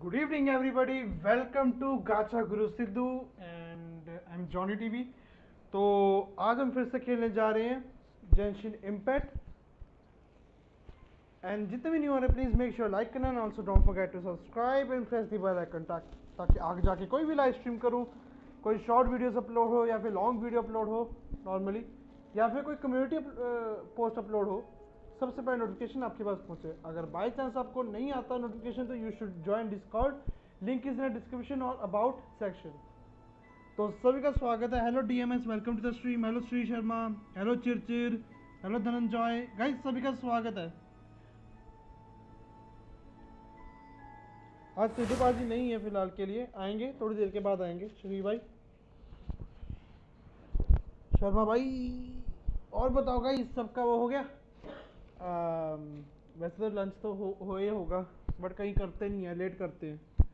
Good evening, everybody. Welcome to Gacha Guru Sidhu and I'm Johnny TV. तो आज हम फिर से खेलने जा रहे हैं Genshin Impact and जितने भी न्यू आ रहे प्लीज मेक श्योर लाइक करना and also don't forget to subscribe and press the bell icon ताकि आगे जाके कोई भी लाइव स्ट्रीम करूँ, कोई शॉर्ट वीडियोस अपलोड हो या फिर लॉन्ग वीडियो अपलोड हो नॉर्मली, या फिर कोई कम्युनिटी पोस्ट अपलोड हो, सबसे पहले नोटिफिकेशन आपके पास पहुंचे। अगर बाय चांस आपको नहीं आता नोटिफिकेशन तो you should join Discord, link is in description और अबाउट सेक्शन। तो सभी का स्वागत है। Hello DMs, welcome to the stream. Hello Shri Sharma, hello चिरचिर, हेलो धनंजय, गाइस सभी का स्वागत है। आज सिद्धूबाजी नहीं है फिलहाल के लिए, आएंगे थोड़ी देर के बाद आएंगे। श्री भाई, शर्मा भाई, और बताओ गाइस सबका वो हो गया? वैसे तो लंच तो हो ही होगा बट कहीं करते नहीं है, लेट करते हैं।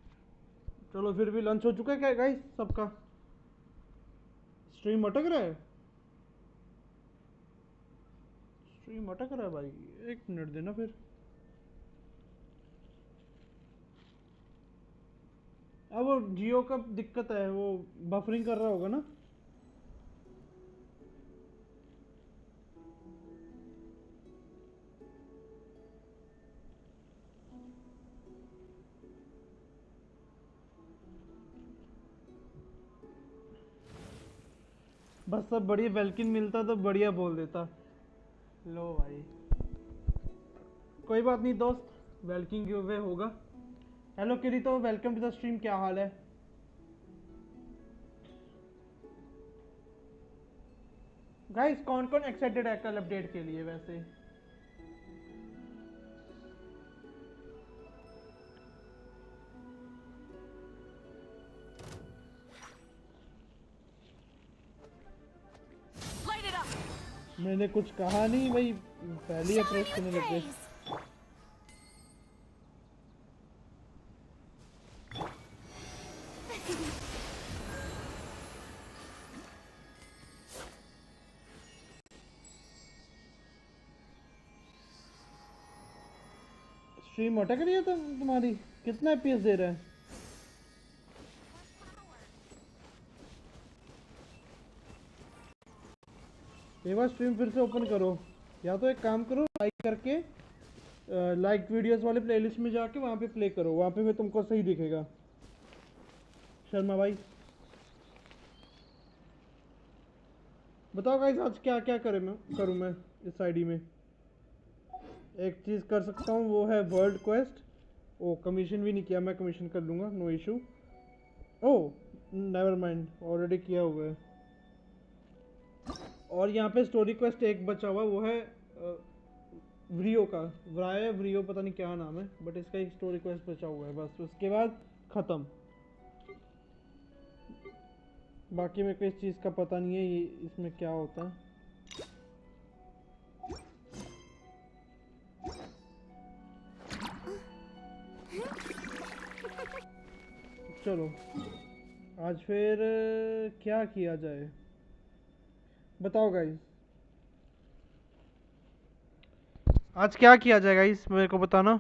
चलो फिर भी लंच हो चुका है क्या गाइस सबका? स्ट्रीम अटक रहा है, स्ट्रीम अटक रहा है भाई, एक मिनट देना फिर। अब वो जियो का दिक्कत है, वो बफरिंग कर रहा होगा ना। बस सब बढ़िया, वेल्किन मिलता तो बढ़िया बोल देता। लो भाई, कोई बात नहीं दोस्त, वेल्किन गिव अवे होगा। हेलो किरी, तो वेलकम टू द स्ट्रीम, क्या हाल है? गाइस कौन कौन एक्साइटेड है कल अपडेट के लिए वैसे? मैंने कुछ कहा नहीं भाई, पहले अप्रोच करने लगे। स्ट्रीम अटक रही है तुम्हारी? कितना एपीएस दे रहा है? एक बार स्ट्रीम फिर से ओपन करो, या तो एक काम करो लाइक करके, लाइक वीडियोस वाले प्लेलिस्ट में जाके वहाँ पे प्ले करो, वहाँ पे फिर तुमको सही दिखेगा। शर्मा भाई बताओ गाइस आज क्या क्या करूँ मैं इस आईडी में? एक चीज़ कर सकता हूँ, वो है वर्ल्ड क्वेस्ट। ओ कमीशन भी नहीं किया, मैं कमीशन कर लूँगा, नो इशू। ओह नेवर माइंड, ऑलरेडी किया हुआ है। और यहाँ पे स्टोरी क्वेस्ट एक बचा हुआ, वो है व्रियो का, व्राय व्रियो पता नहीं क्या नाम है, बट इसका एक स्टोरी क्वेस्ट बचा हुआ है, बस उसके बाद ख़त्म। बाकी मेरे को इस चीज़ का पता नहीं है, ये इसमें क्या होता है। चलो आज फिर क्या किया जाए बताओ गाइस, आज क्या किया जाए गाइस मेरे को बताना।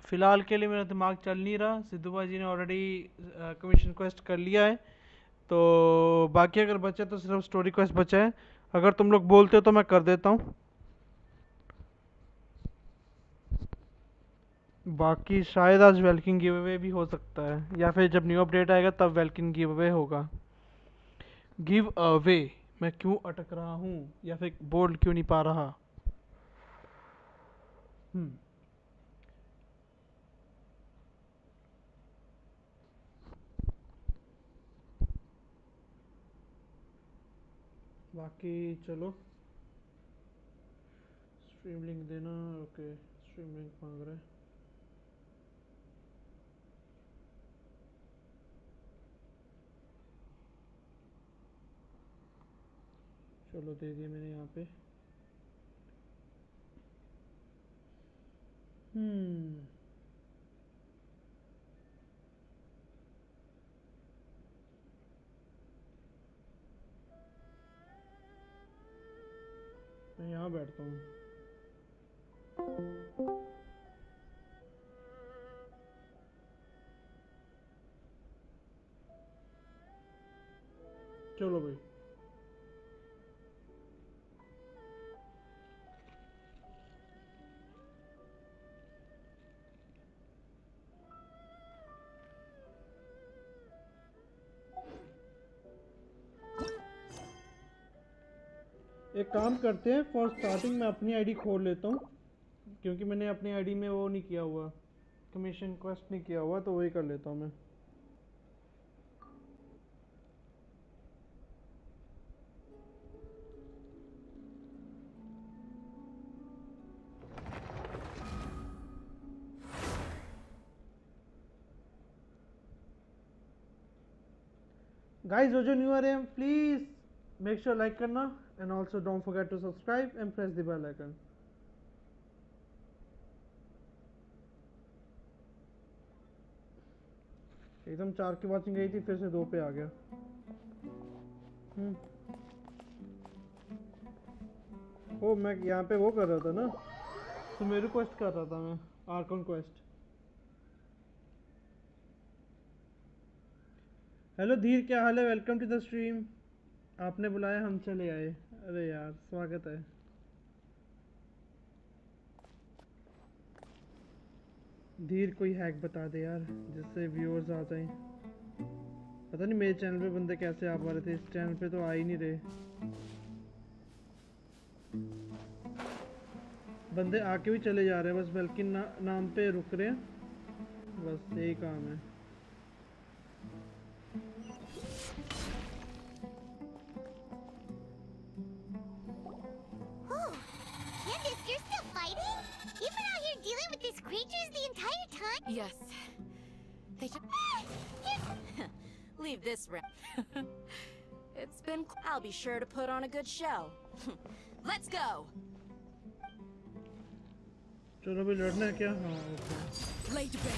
फिलहाल के लिए मेरा दिमाग चल नहीं रहा, सिद्धू भाई जी ने ऑलरेडी कमीशन क्वेस्ट कर लिया है, तो बाकी अगर बचे तो सिर्फ स्टोरी क्वेस्ट बचा है। अगर तुम लोग बोलते हो तो मैं कर देता हूँ, बाकी शायद आज वेल्किन गिव अवे भी हो सकता है, या फिर जब न्यू अपडेट आएगा तब वेल्किन गिव अवे होगा। गिव अवे, मैं क्यों अटक रहा हूँ या फिर बोल क्यों नहीं पा रहा? हम्म बाकी चलो, स्ट्रीम लिंक देना, ओके स्ट्रीम लिंक मांग रहा है। चलो दे दिया मैंने यहाँ पे। हम्म मैं यहाँ बैठता हूँ। चलो भाई एक काम करते हैं, फॉर स्टार्टिंग मैं अपनी आईडी खोल लेता हूँ क्योंकि मैंने अपनी आईडी में वो नहीं किया हुआ, कमीशन क्वेस्ट नहीं किया हुआ, तो वही कर लेता हूँ मैं। गाइस जो न्यू आ रहे हैं प्लीज मेक श्योर लाइक करना and also don't forget to subscribe and press the bell icon. एकदम 4 की वॉचिंग गई थी, फिर से 2 पे आ गया। ओ मैं यहाँ पे वो कर रहा था ना, तो मेरे क्वेस्ट कर रहा था मैं, आर्कन क्वेस्ट। हेलो धीर, क्या हाल है? Welcome to the stream. आपने बुलाया हम चले आए। अरे यार स्वागत है। धीर कोई हैक बता दे यार जिससे व्यूअर्स आ जाएं। पता नहीं मेरे चैनल पे बंदे कैसे आ पा रहे थे, इस चैनल पे तो आ ही नहीं रहे। बंदे आके भी चले जा रहे हैं, बस वेलकिन नाम पे रुक रहे हैं, बस यही काम है। Yes. They should leave this round. It's been. I'll be sure to put on a good show. Let's go. चलो भी लड़ना है क्या? हाँ ओके। Lay to bear.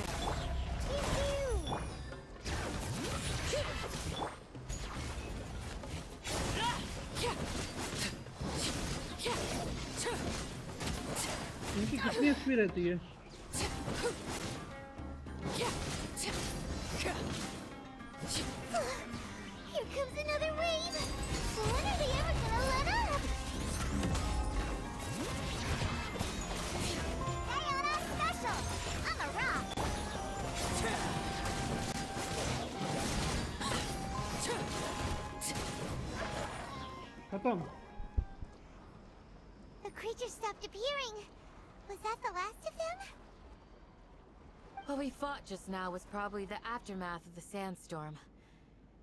इनकी कितनी एचपी रहती है? Here comes another wave. When are they ever gonna let up? Diana special. I'm a rock. खत्म। The creature stopped appearing. Was that the last of them? What we fought just now was probably the aftermath of the sandstorm.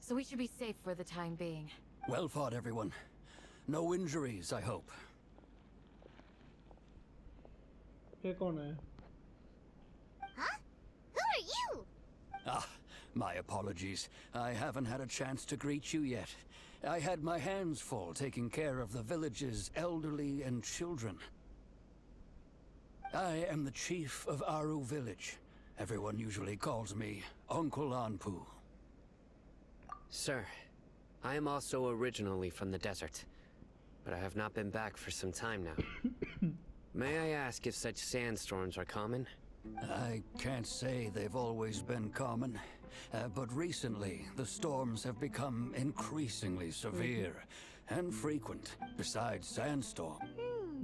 So we should be safe for the time being. Well fought, everyone. No injuries, I hope. ये कौन है? Huh? Who are you? Ah, my apologies. I haven't had a chance to greet you yet. I had my hands full taking care of the village's elderly and children. I am the chief of Aru village. Everyone usually calls me Uncle Anpu. Sir, I am also originally from the desert, but I have not been back for some time now. May I ask if such sandstorms are common? I can't say they've always been common, but recently the storms have become increasingly severe and frequent, besides sandstorm.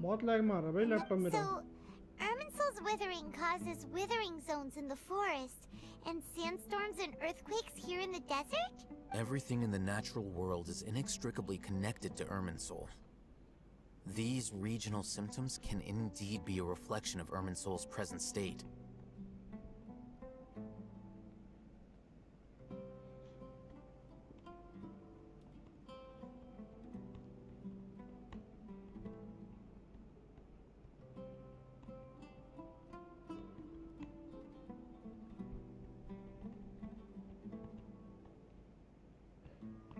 बहुत lag मारा भाई laptop मेरा। So, Erminsol's withering causes withering zones in the forest, and sandstorms and earthquakes here in the desert? Everything in the natural world is inextricably connected to Erminsol. These regional symptoms can indeed be a reflection of Erminsol's present state.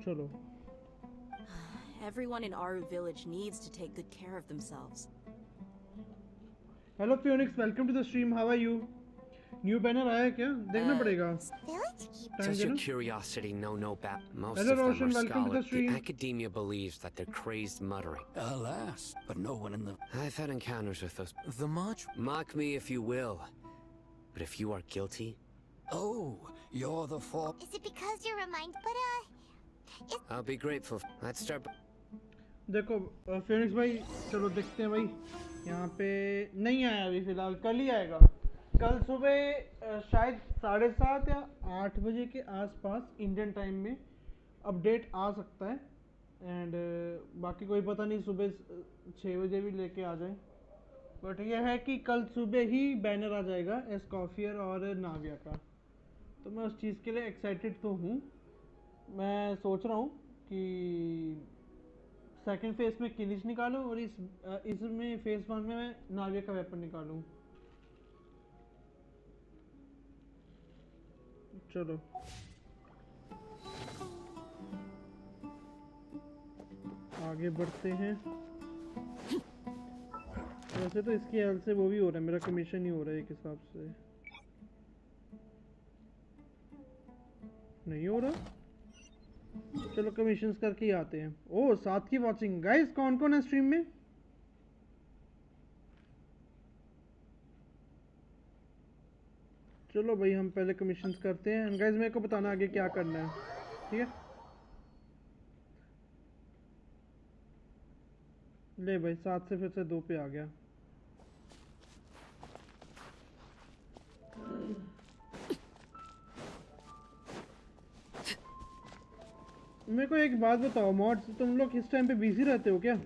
चलो। Everyone in Aru village needs to take good care of themselves. Hello Phoenix, welcome to the stream. How are you? New banner आया है क्या? देखना पड़ेगा। Village keep Does your Tangent? curiosity know no bounds? Most Hello, of them Roshan, are welcome to the scholars. The stream. academia believes that they're crazed muttering. Alas, but no one in the... I've had encounters with those. The Mach... Mock me if you will, but if you are guilty, Oh, you're the fault. Is it because you're but I'll be grateful. Let's start. देखो Phoenix भाई, चलो देखते हैं भाई। यहाँ पे नहीं आया अभी फ़िलहाल, कल ही आएगा। कल सुबह शायद 7:30 या 8 बजे के आसपास इंडियन टाइम में अपडेट आ सकता है। एंड बाकी कोई पता नहीं, सुबह 6 बजे भी लेके आ जाए। बट यह है कि कल सुबह ही बैनर आ जाएगा एस्कॉफियर और नाविया का। तो मैं उस चीज़ के लिए एक्साइटेड तो हूँ। मैं सोच रहा हूँ कि सेकंड फेज में किनिच निकालूं और इसमें फेज 1 में मैं नाविया का वेपन निकालूं। चलो आगे बढ़ते हैं। वैसे तो इसकी हेल्प से वो भी हो रहा है, मेरा कमीशन ही हो रहा है एक हिसाब से। नहीं हो रहा, चलो कमीशंस करके ही आते हैं। ओह 7 की वॉचिंग। गाइस कौन कौन है स्ट्रीम में? चलो भाई हम पहले कमीशंस करते हैं। एंड गाइस मेरे को बताना आगे क्या करना है, ठीक है? ले भाई 7 से फिर से 2 पे आ गया। मेरे को एक बात बताओ मॉड्स, तुम लोग इस टाइम पे बिजी रहते हो क्या?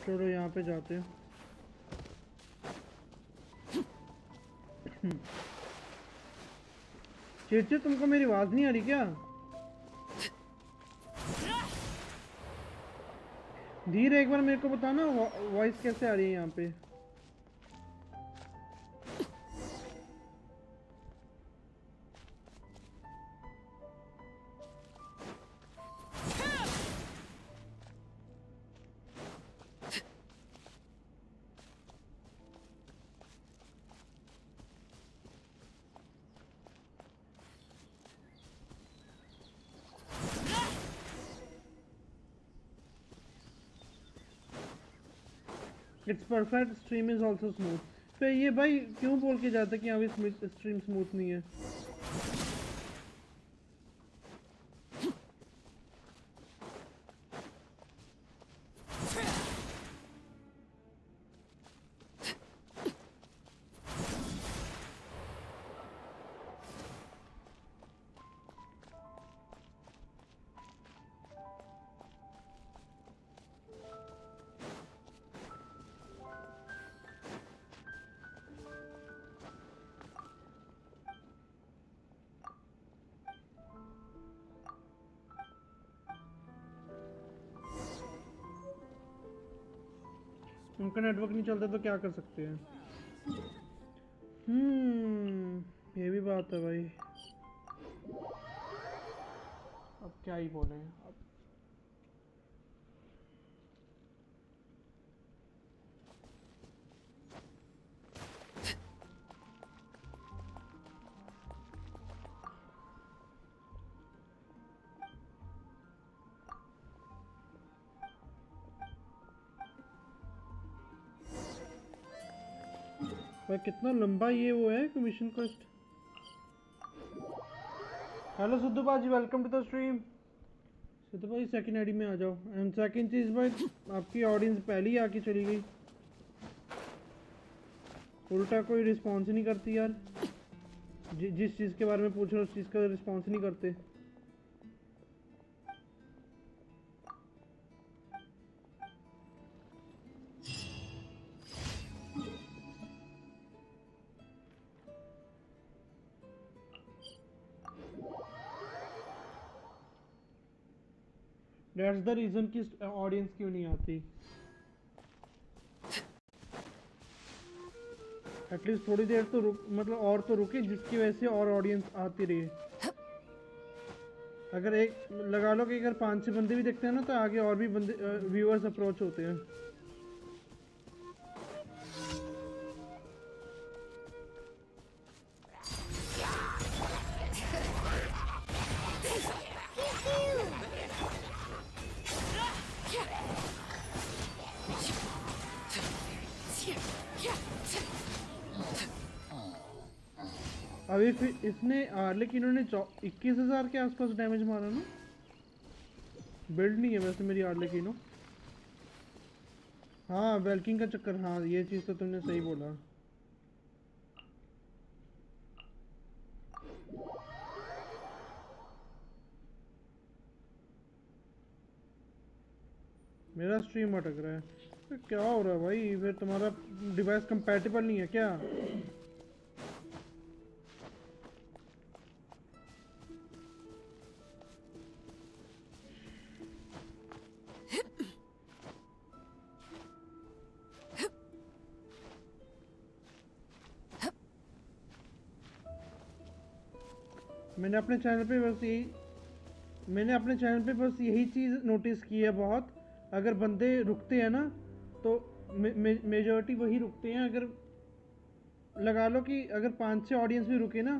चलो यहाँ पे जाते हैं। चिड़चिड़ तुमको मेरी आवाज नहीं आ रही क्या? धीरे एक बार मेरे को बताना वॉइस कैसे आ रही है यहाँ पे। It's perfect, stream is also smooth. पे ये भाई क्यों बोल के जाता कि यहाँ भी स्ट्रीम स्मूथ नहीं है? उनका नेटवर्क नहीं चलता तो क्या कर सकते हैं? ये भी बात है भाई। अब क्या ही बोले अब। भाई कितना लंबा ये वो है कमीशन कॉस्ट। हेलो सिद्धू भाजी, welcome to the stream. Sidhu भाई सेकंड आईडी में आ जाओ। एंड सेकंड चीज़ भाई, आपकी ऑडियंस पहले ही आके चली गई, उल्टा कोई रिस्पॉन्स नहीं करती यार। जिस चीज़ के बारे में पूछ रहे हो उस चीज़ का रिस्पॉन्स नहीं करते। That's the reason कि ऑडियंस क्यों नहीं आती। एटलीस्ट थोड़ी देर तो रुक, मतलब और तो रुके जिसकी वजह से और ऑडियंस आती रही। अगर एक लगा लो कि अगर 5-6 बंदे भी देखते हैं ना तो आगे और भी बंदे व्यूअर्स अप्रोच होते हैं। अभी फिर इसने लेकिन इन्होंने 21,000 के आसपास डैमेज मारा ना। बिल्ड नहीं है वैसे मेरी आर्लेकिनो। हाँ वेल्किंग का चक्कर, हाँ ये चीज़ तो तुमने सही बोला। मेरा स्ट्रीम अटक रहा है तो क्या हो रहा है भाई? फिर तुम्हारा डिवाइस कंपैटिबल नहीं है क्या? मैंने अपने चैनल पे बस यही चीज़ नोटिस की है बहुत। अगर बंदे रुकते हैं ना तो मेजॉरिटी वही रुकते हैं। अगर लगा लो कि अगर 5-6 ऑडियंस भी रुके ना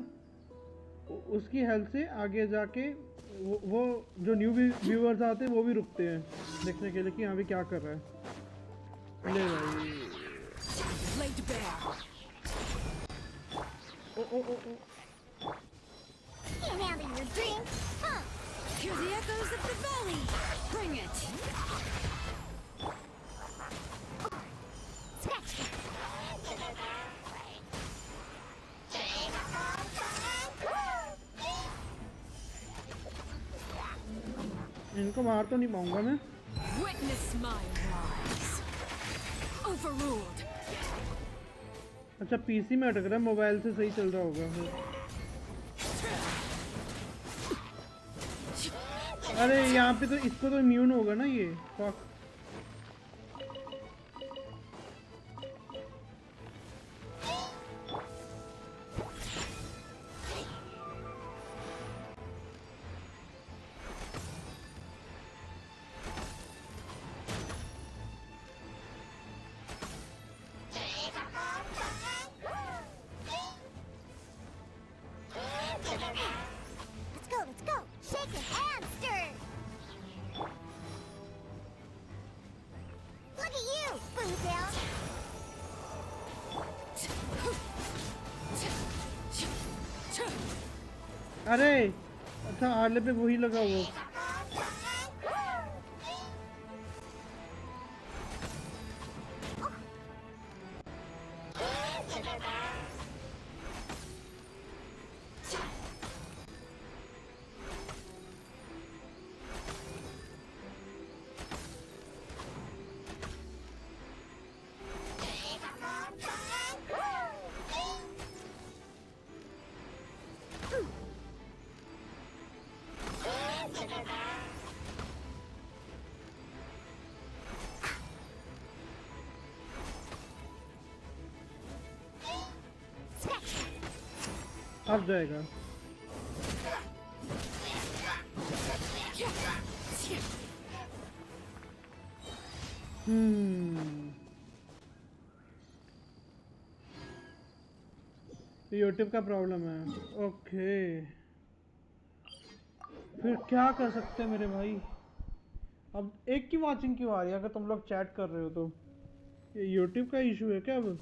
उसकी हेल्प से आगे जाके वो जो न्यू व्यूअर्स आते हैं वो भी रुकते हैं देखने के लिए कि हाँ भी क्या कर रहा है। ले भाई ओ ओ ओ ओ Can't handle your drink, huh? Hear the echoes of the valley! Bring it! Scratch that. इनको मार तो नहीं पाऊंगा मैं। Witness my rise! Overruled! अच्छा पीसी में अटक रहा है, मोबाइल से सही चल रहा होगा फिर। अरे यहाँ पे तो इसको तो इम्यून होगा ना ये। Fuck. Let's go. Shake it and stir. Look at you, Boo Down. अरे अच्छा आले पे वही लगा हुआ। अब जाएगा। यूट्यूब का प्रॉब्लम है। ओके फिर क्या कर सकते हैं मेरे भाई? अब एक की वाचिंग क्यों आ रही है अगर तुम लोग चैट कर रहे हो तो? ये यूट्यूब का इशू है क्या अब?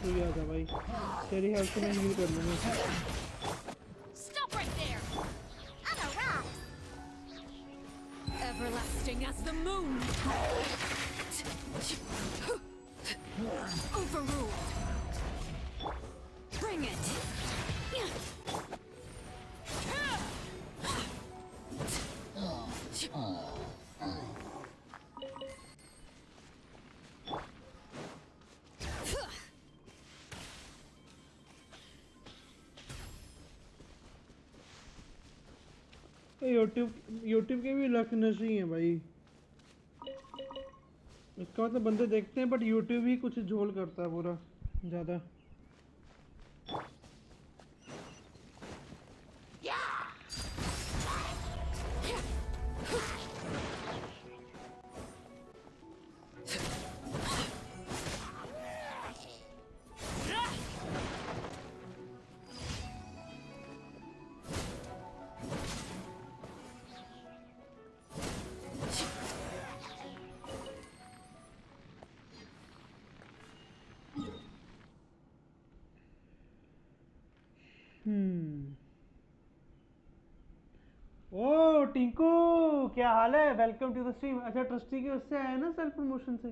तो क्या था भाई? तेरी हेल्थ में हील कर लूँगा। Stop right there! I'm a rock. Everlasting as the moon! Overruled! Bring it! YouTube के भी लक नशी हैं भाई। इसका मतलब बंदे देखते हैं बट यूट्यूब ही कुछ झोल करता है पूरा ज़्यादा। ओ टिंकू, क्या हाल है? Welcome to the stream. अच्छा ट्रस्टी के उससे आया ना, सेल्फ प्रमोशन से।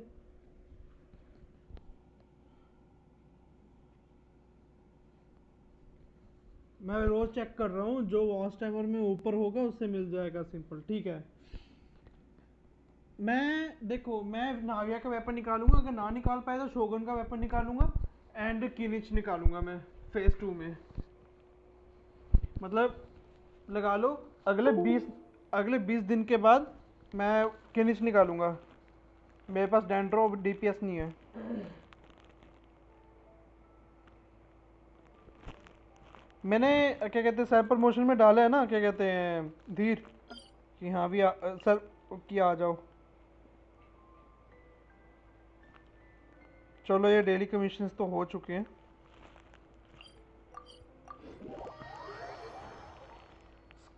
मैं रोज चेक कर रहा हूँ, जो वॉच टाइमर में ऊपर होगा उससे मिल जाएगा। सिंपल, ठीक है। मैं देखो, मैं नाविया का वेपन निकालूंगा, अगर ना निकाल पाए तो शोगन का वेपन निकालूंगा एंड किनिच निकालूंगा मैं फेज 2 में। मतलब लगा लो अगले 20 दिन के बाद मैं किनिच निकालूंगा। मेरे पास डेंड्रो डीपीएस नहीं है। मैंने क्या कहते हैं सर प्रमोशन में डाला है ना, क्या कहते हैं धीर, कि हाँ भी सर कि आ जाओ। चलो ये डेली कमीशंस तो हो चुके हैं।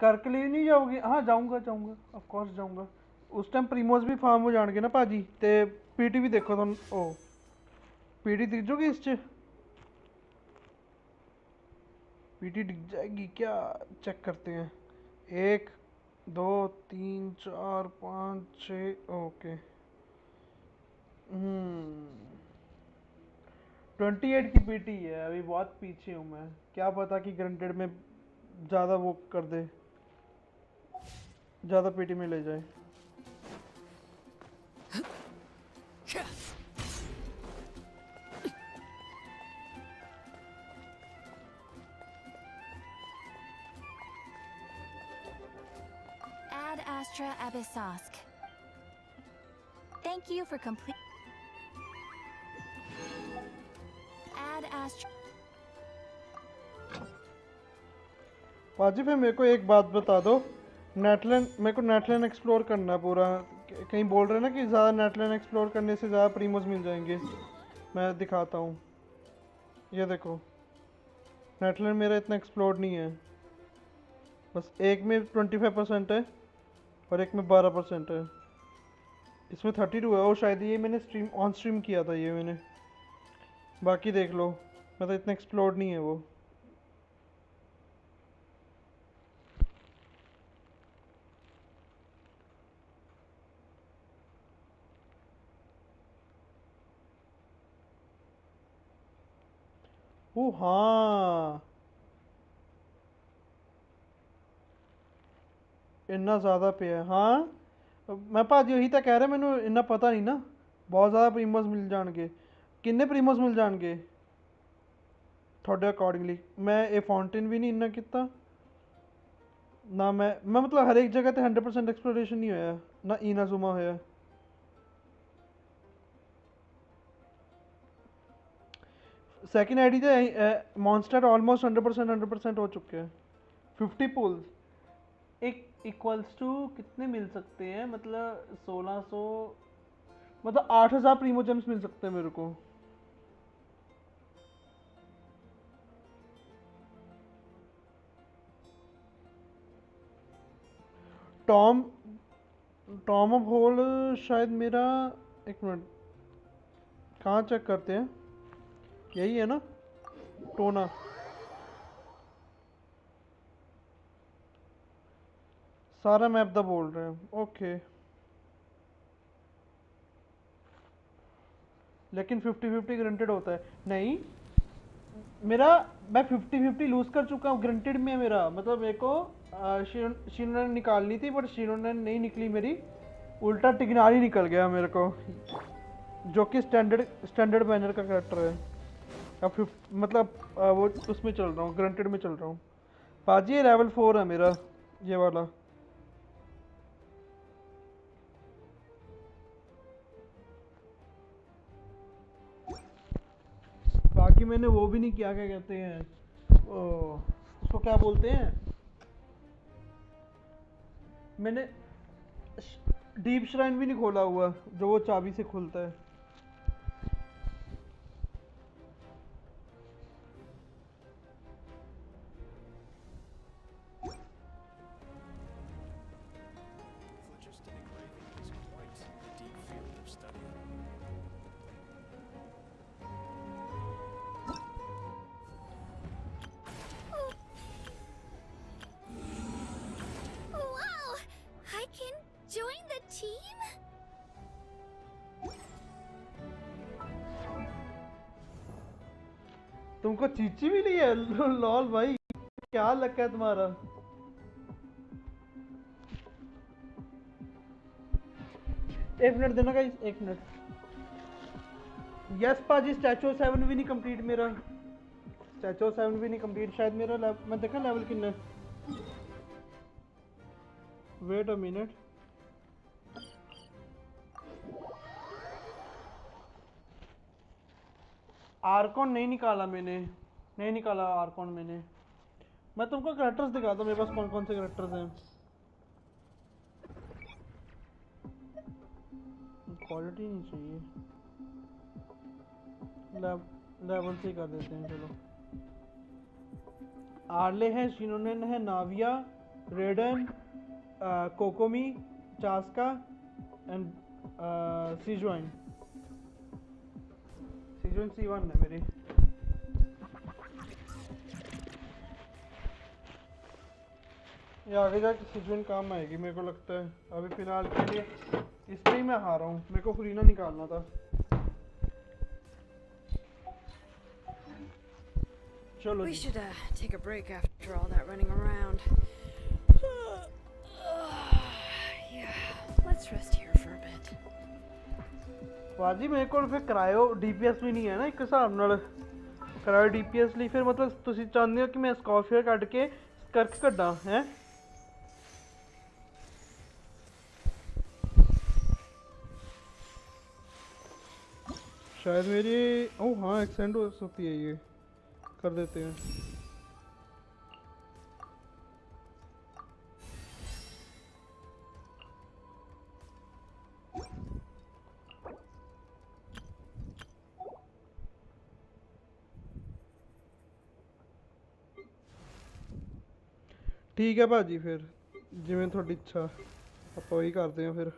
कर के लिए नहीं जाओगे? हाँ जाऊंगा ऑफ कोर्स जाऊंगा। उस टाइम प्रीमोस भी फार्म हो जाएंगे ना भाजी, ते पीटी भी देखो तुम। ओ पीटी दिख जोगी इस च? पीटी दिख जाएगी क्या? चेक करते हैं। 1 2 3 4 5 6 ओके। 28 की पीटी है, अभी बहुत पीछे हूँ मैं। क्या पता कि ग्रंटेड में ज़्यादा वो कर दे, ज़्यादा पीटी में ले जाए। Ad Astra Abyssosk. Thank you for complete. Ad Astra. पाजी फिर मेरे को एक बात बता दो, नेटलैंड, मेरे को नेटलैंड एक्सप्लोर करना है पूरा। कहीं बोल रहे हैं ना कि ज़्यादा नेटलैंड एक्सप्लोर करने से ज़्यादा प्रीमोस मिल जाएंगे। मैं दिखाता हूँ, ये देखो नेटलैंड मेरा इतना एक्सप्लोर नहीं है। बस एक में 25% है और एक में 12% है। इसमें 32 है, और शायद ये मैंने ऑन स्ट्रीम किया था ये मैंने। बाकी देख लो, मतलब इतना एक्सप्लोर नहीं है वो। ओ हाँ, इतना ज़्यादा पे है। हाँ मैं भाजी यही तो कह रहा, मैंने इतना पता नहीं ना। बहुत ज़्यादा प्रीमोस मिल जाएंगे। किन्ने प्रीमोस मिल जाएंगे थोड़े अकॉर्डिंगली? मैं ए फाउंटेन भी नहीं इन्ना कितना ना। मैं मतलब हर एक जगह ते 100% एक्सप्लोरेशन नहीं होया ना, इनाजुमा होया। सेकंड आईडी ते मॉन्स्टर ऑलमोस्ट 100% हो चुके हैं। 50 पुल्स एक इक्वल्स टू कितने मिल सकते हैं? मतलब 1600, मतलब 8000 प्रीमो जेम्स मिल सकते हैं मेरे को। टॉम टॉम ऑफ होल शायद मेरा, एक मिनट कहाँ चेक करते हैं, यही है ना टोना? सारा मैप दा बोल रहे हैं, ओके। लेकिन 50-50 ग्रंटेड होता है नहीं मेरा। मैं 50-50 लूज कर चुका हूँ ग्रंटेड में मेरा। मतलब मेरे को शीनो ने निकालनी थी बट शीनो ने नहीं निकली मेरी, उल्टा टिग्नारी निकल गया मेरे को, जो कि स्टैंडर्ड बैनर का कैरेक्टर है। अब मतलब वो उसमें चल रहा हूँ, ग्रंटेड में चल रहा हूँ। पाजी ये लेवल 4 है मेरा, ये वाला बाकी मैंने वो भी नहीं किया, क्या कहते हैं उसको क्या बोलते हैं, मैंने डीप श्राइन भी नहीं खोला हुआ जो वो चाबी से खुलता है। Phlogiston engraving is quite a deep field of study. Wow! I can join the team? तुमको चीची मिली है? लॉल भाई, क्या लग है तुम्हारा? एक मिनट देना गाइस, एक मिनट। यस पाजी, स्टैचू 7 भी नहीं कंप्लीट मेरा, स्टैचू 7 भी नहीं कंप्लीट शायद मेरा। मैं देखा लेवल कितना। वेट अ मिनट, आर्कॉन नहीं निकाला मैंने, नहीं निकाला आर्कॉन मैंने। मैं तुमको कैरेक्टर्स दिखाता हूँ मेरे पास कौन कौन से कैरेक्टर्स हैं। क्वालिटी नहीं चाहिए, लेवल से कर देते हैं चलो। आर्ले है, शिनोनेन है, नाविया, रेडन, कोकोमी, चास्का एंड सीजवाइन। सीजन C1 है मेरी। ये आगे जाके सीजन काम आएगी मेरे को लगता है। अभी फिलहाल के लिए इस पे ही मैं हारा हूँ, मेरे को फरीना निकालना था। चलो We ji. should take a break after all that running around. Yeah, let's rest here for a bit. वाजी मेरे को फिर करायो DPS भी नहीं है ना एक हिसाब नाल। करायो DPS ਲਈ फिर मतलब ਤੁਸੀਂ ਚਾਹੁੰਦੇ ਹੋ ਕਿ ਮੈਂ ਸਕॉर्पियर ਕੱਢ ਕੇ ਸਕਰਕ ਕੱਢਾਂ ਹੈ? शायद मेरी ओह हाँ एक्सटेंड हो सकती है, ये कर देते हैं। ठीक है भाजी, फिर जिवें थोड़ी इच्छा ਆਪਾਂ ਉਹੀ ਕਰਦੇ ਹਾਂ। ਫਿਰ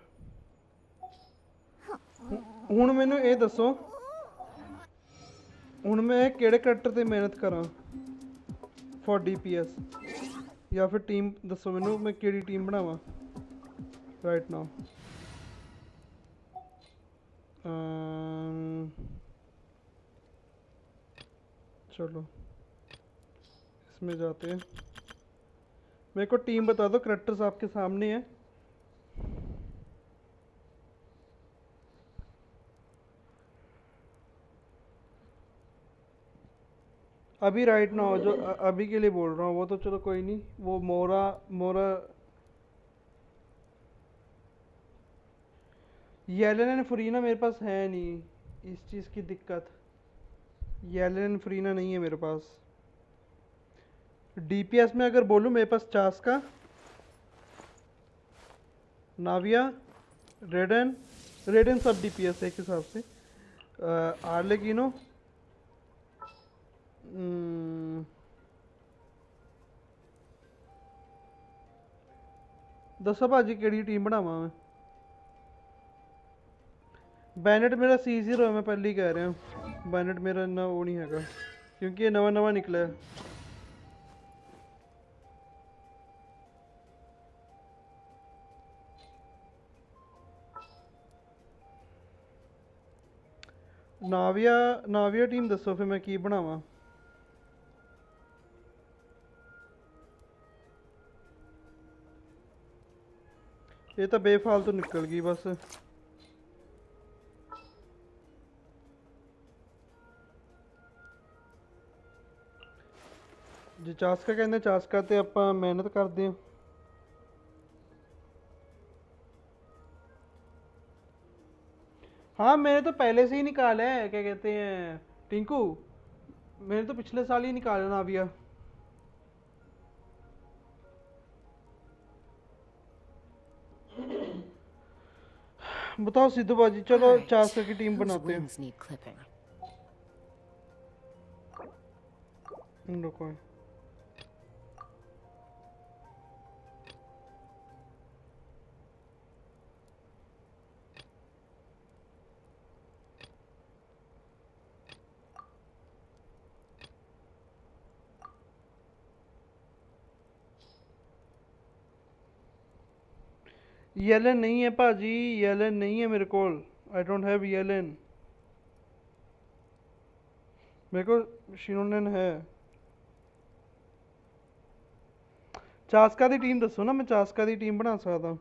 ਹੁਣ ਮੈਨੂੰ ਇਹ ਦੱਸੋ, ਹੁਣ ਮੈਂ ਕਿਹੜੇ ਕਰੈਕਟਰ ਤੇ ਮਿਹਨਤ ਕਰਾਂ ਫॉर DPS, ਜਾਂ ਫਿਰ ਟੀਮ ਦੱਸੋ ਮੈਨੂੰ ਮੈਂ ਕਿਹੜੀ ਟੀਮ ਬਣਾਵਾਂ राइट नाउ। चलो इसमें जाते हैं। मेरे को टीम बता दो, करैक्टर्स आपके सामने हैं। अभी राइट नाउ जो अभी के लिए बोल रहा हूँ वो तो चलो कोई नहीं, वो मोरा मोरा येलन एंड फरीना मेरे पास है नहीं, इस चीज़ की दिक्कत। येलन एंड फरीना नहीं है मेरे पास। DPS में अगर बोलूँ मेरे पास चास्का, नाविया, रेडन, रेडन सब DPS है एक हिसाब से। आर्लेकिनो, दसो भाजी केड़ी टीम बनावा मैं? बैनेट मेरा C0 है, मैं पहले ही कह रहा हूँ। बैनेट मेरा इन्ना वो नहीं हैगा क्योंकि ये नवा नवा निकला है। नाविया नाविया टीम दसो फिर मैं की बनावा? ये तो बेफालतू निकल गई बस। जे चास्का कहते चास्का ते आपां मेहनत करते हैं। हाँ मैंने तो पहले से ही निकाला है, क्या कहते हैं टिंकू, मैंने तो पिछले साल ही निकाला नाविया। बताओ सिद्धू बाजी, चलो Alright, 400 की टीम whose बनाते हैं। wings need clipping? रुको, येलन नहीं है भाजी, येलन नहीं है मेरे को। I don't have Yellen. मेरे को शिनोनेन है। चास्का दी टीम दसो ना, मैं चास्का दी टीम बना सकदा।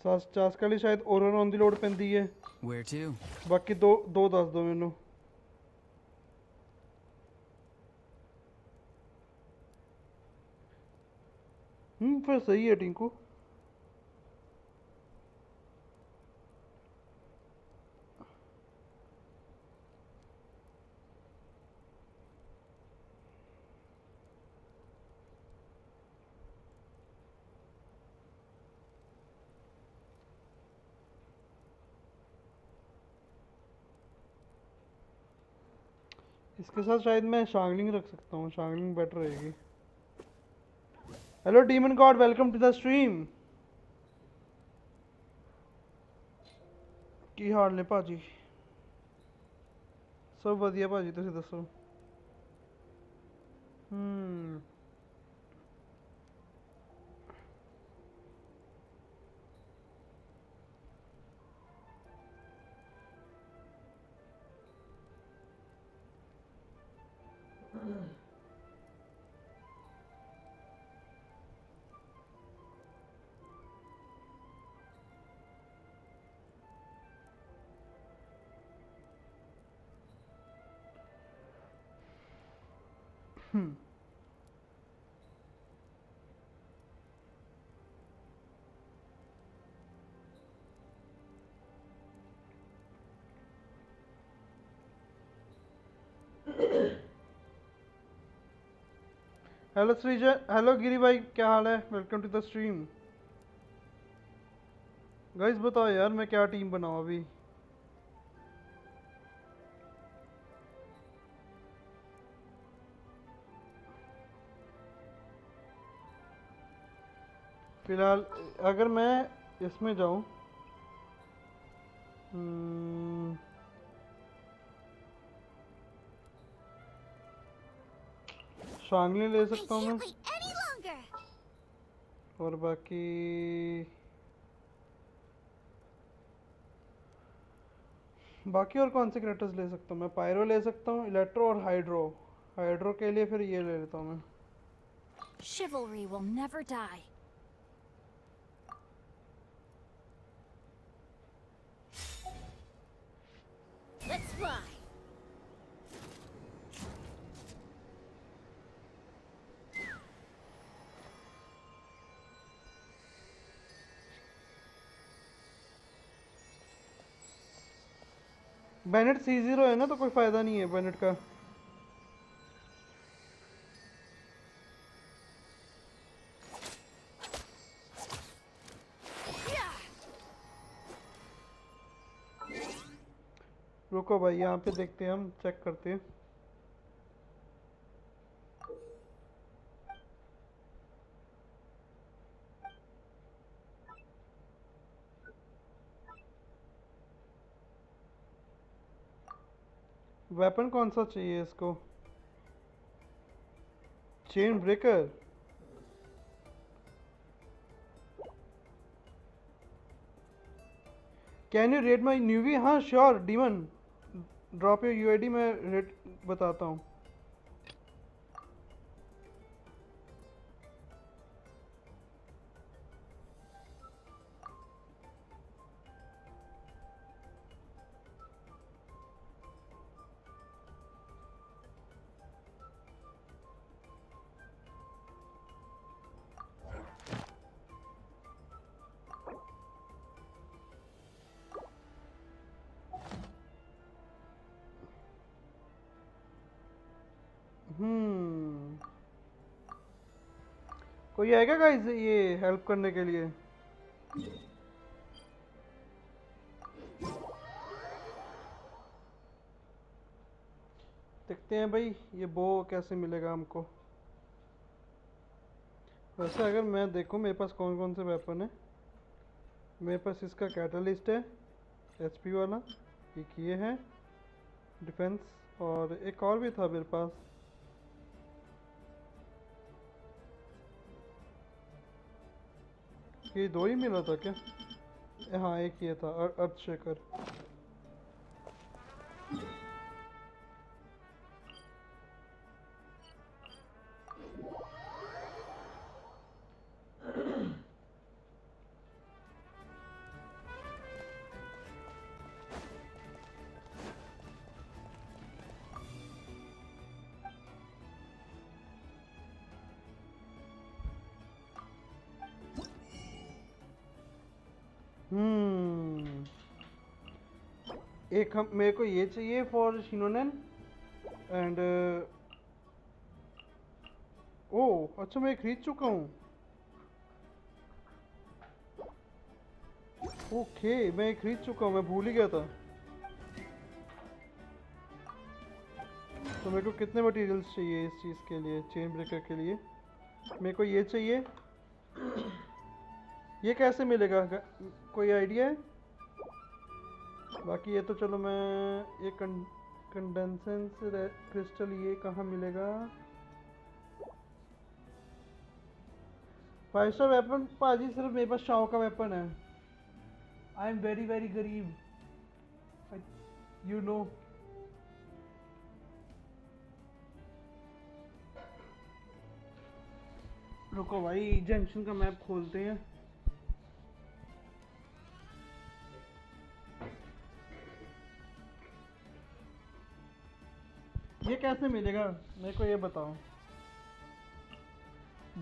चास्का ਲਈ शायद ओरोन ਦੀ ਲੋੜ ਪੈਂਦੀ ਹੈ। Where to? ਬਾਕੀ ਦੋ ਦੱਸ ਦਿਓ ਮੈਨੂੰ। फिर सही है टिंकू। इसके साथ शायद मैं शांगलिंग रख सकता हूँ, शांगलिंग बेटर रहेगी। Hello demon god, welcome to the stream. की हाल ने भाजी? सब वधिया भाजी, तुसीं दसो। हेलो श्रीजन, हेलो गिरी भाई, क्या हाल है? Welcome to the stream. Guys बताओ यार, मैं क्या टीम बनाऊँ अभी? फिलहाल अगर मैं इसमें जाऊँ, शांगली ले I सकता हूँ मैं, can't wait any longer. और बाकी और कौन से कैरेक्टर्स ले सकता हूँ मैं? पायरो ले सकता हूँ, इलेक्ट्रो और हाइड्रो। हाइड्रो के लिए फिर ये ले लेता हूँ मैं। Chivalry will never die. Let's fly! Bennett C0 है ना, तो कोई फ़ायदा नहीं है बेनेट का। रुको भाई, यहाँ पे देखते हैं, हम चेक करते हैं। वेपन कौन सा चाहिए इसको? Chain breaker. Can you rate my Neuvi? हाँ sure demon, drop your UID, मैं रेट बताता हूँ। कोई आएगा गाइस ये हेल्प करने के लिए? देखते हैं भाई ये बो कैसे मिलेगा हमको। वैसे अगर मैं देखूं मेरे पास कौन कौन से वेपन है, मेरे पास इसका कैटलिस्ट है एचपी वाला, एक ये है डिफेंस, और एक और भी था मेरे पास। ये दो ही मिला था क्या? हाँ एक ये था अर्थ शेकर। एक हम मेरे को ये चाहिए फॉर शिनोनेन एंड ओ अच्छा मैं खरीद चुका हूँ। ओके मैं खरीद चुका हूँ, मैं भूल ही गया था। तो मेरे को कितने मटेरियल्स चाहिए इस चीज़ के लिए, चेन ब्रेकर के लिए? मेरे को ये चाहिए। ये कैसे मिलेगा, कोई आइडिया है? बाकी ये तो चलो मैं ये कंडेंसेंस क्रिस्टल ये कहाँ मिलेगा? 5 स्टार वेपन पाजी सिर्फ मेरे पास शाओ का वेपन है। आई एम वेरी वेरी गरीब, यू नो। रुको भाई जंक्शन का मैप खोलते हैं। ये कैसे मिलेगा मेरे को ये बताओ।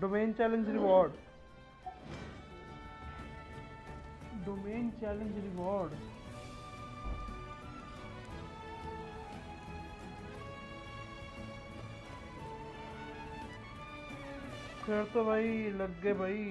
Domain challenge reward, domain challenge reward. फिर तो भाई लग गए भाई।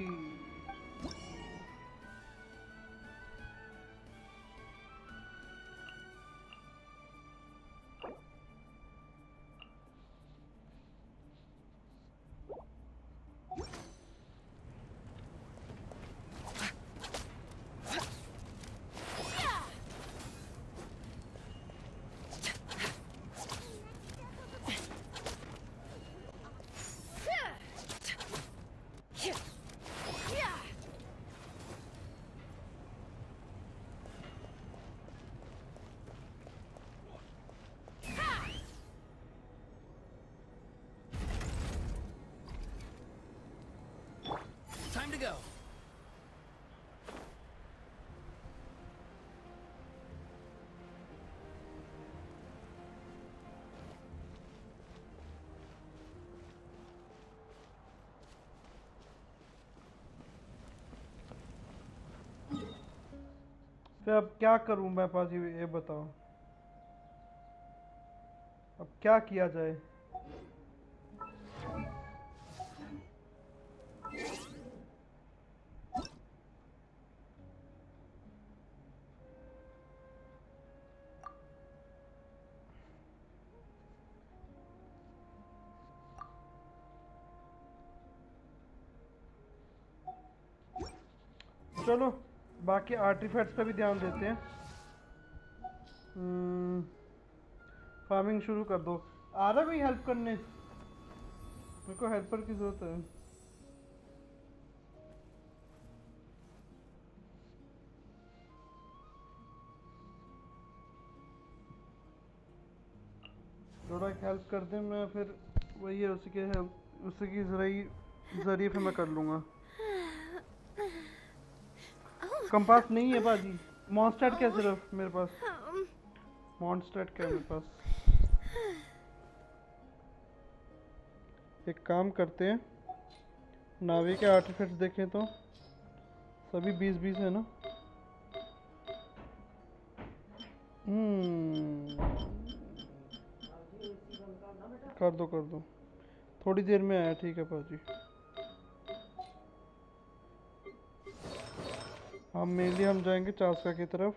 Time to go. फिर अब क्या करूं मैं पाजी, ये बताओ अब क्या किया जाए? चलो बाकी आर्टिफैक्ट्स पे भी ध्यान देते हैं। फार्मिंग शुरू कर दो। आ रहा कोई हेल्प करने? मेरे को हेल्पर की जरूरत है। थोड़ा हेल्प कर दे, मैं फिर वही है उसी के हेल्प, उसी की जरिए फिर मैं कर लूँगा। कंपास नहीं है बाजी, मॉन्स्टर्ट क्या सिर्फ मेरे पास, मॉन्स्टर्ट क्या मेरे पास। एक काम करते हैं, नावी के आर्टिफैक्ट्स देखें तो सभी 20-20 है ना। कर दो, थोड़ी देर में आया। ठीक है पाजी। हम जाएंगे चास्का की तरफ।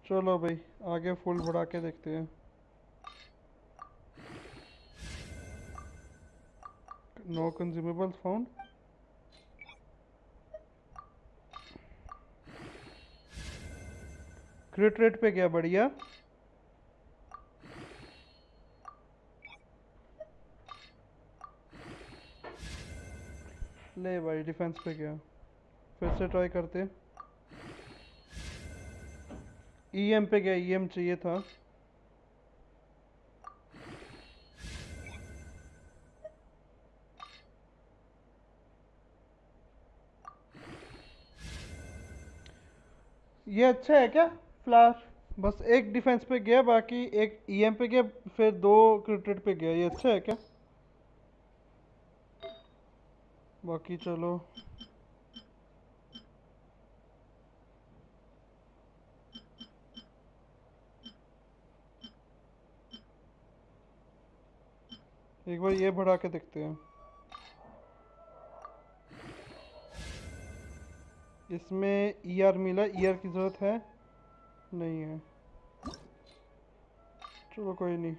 चलो भाई आगे फुल बढ़ा के देखते हैं। No consumables found. Crit rate पे गया, बढ़िया। ले भाई डिफेंस पे गया। फिर से ट्राई करते। ईएम पे गया, ईएम चाहिए था। ये अच्छा है क्या फ्लैश? बस एक डिफेंस पे गया, बाकी एक ईएम पे गया, फिर दो क्रिकेट पे गया। ये अच्छा है क्या? बाकी चलो। एक बार ये बढ़ा के देखते हैं। इसमें ईआर मिला, ईआर की ज़रूरत है नहीं है। चलो कोई नहीं।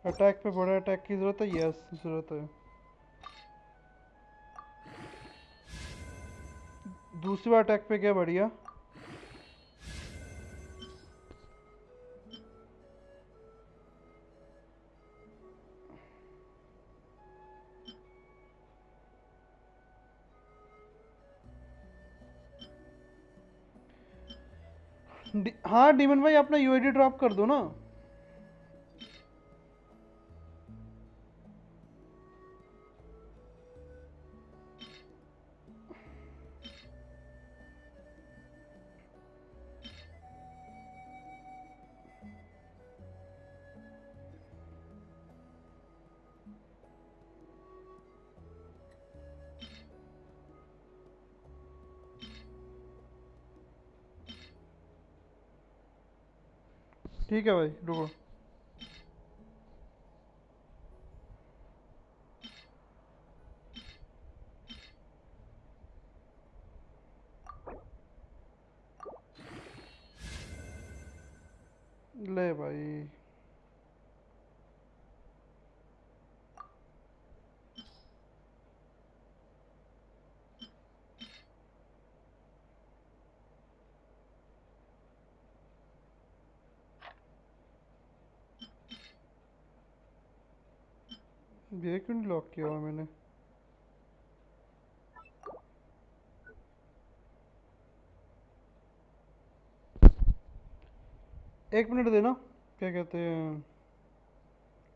अटैक पे बड़ा अटैक की ज़रूरत है, यस ज़रूरत है। दूसरी बार अटैक पे गया, बढ़िया। हाँ डीमन भाई अपना यूआईडी ड्रॉप कर दो ना। ठीक है भाई रुको। ले भाई ये क्यों नहीं लॉक किया हुआ मैंने? एक मिनट देना। क्या कहते हैं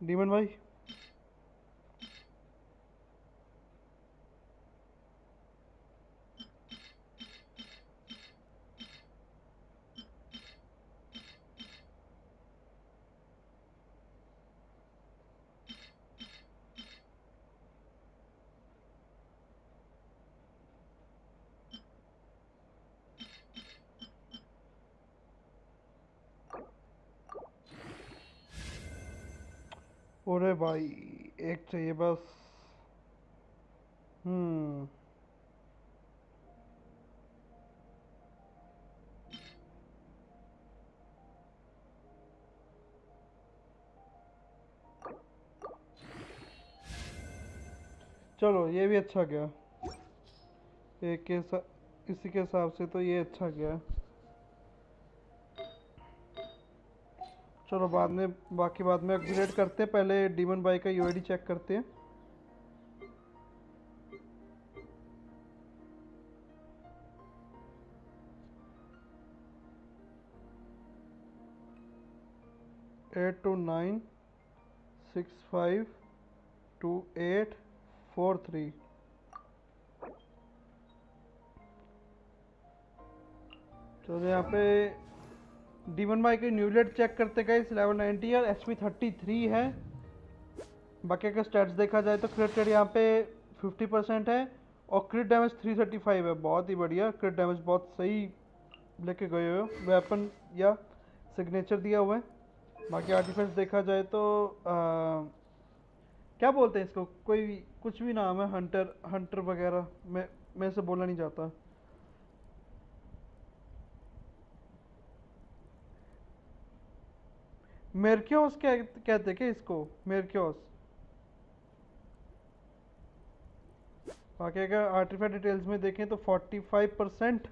डीमन भाई? अरे भाई एक चाहिए बस। हम्म चलो ये भी अच्छा गया। एक के इसी के हिसाब से तो ये अच्छा गया। चलो बाद में, बाकी बाद में अपग्रेड करते हैं। पहले डीमन भाई का यूआईडी चेक करते हैं। Eight two 9652843। चलो यहाँ पे डीमन भाई की न्यूलेट चेक करते गए, लेवल 90 और एचपी 33 है। बाकी अगर स्टैट्स देखा जाए तो क्रिट रेट यहाँ पे 50% है और क्रिट डैमेज 335 है। बहुत ही बढ़िया, क्रिट डैमेज बहुत सही लेके गए हो। वेपन या सिग्नेचर दिया हुआ है। बाकी आर्टिफैक्ट्स देखा जाए तो क्या बोलते हैं इसको, कोई कुछ भी नाम है, हंटर हंटर वगैरह, मैं इसे बोलना नहीं चाहता। मेरक्योस कहते हैं क्या इसको, मेरक्योस। बाकी अगर आर्टिफैक्ट डिटेल्स में देखें तो 45%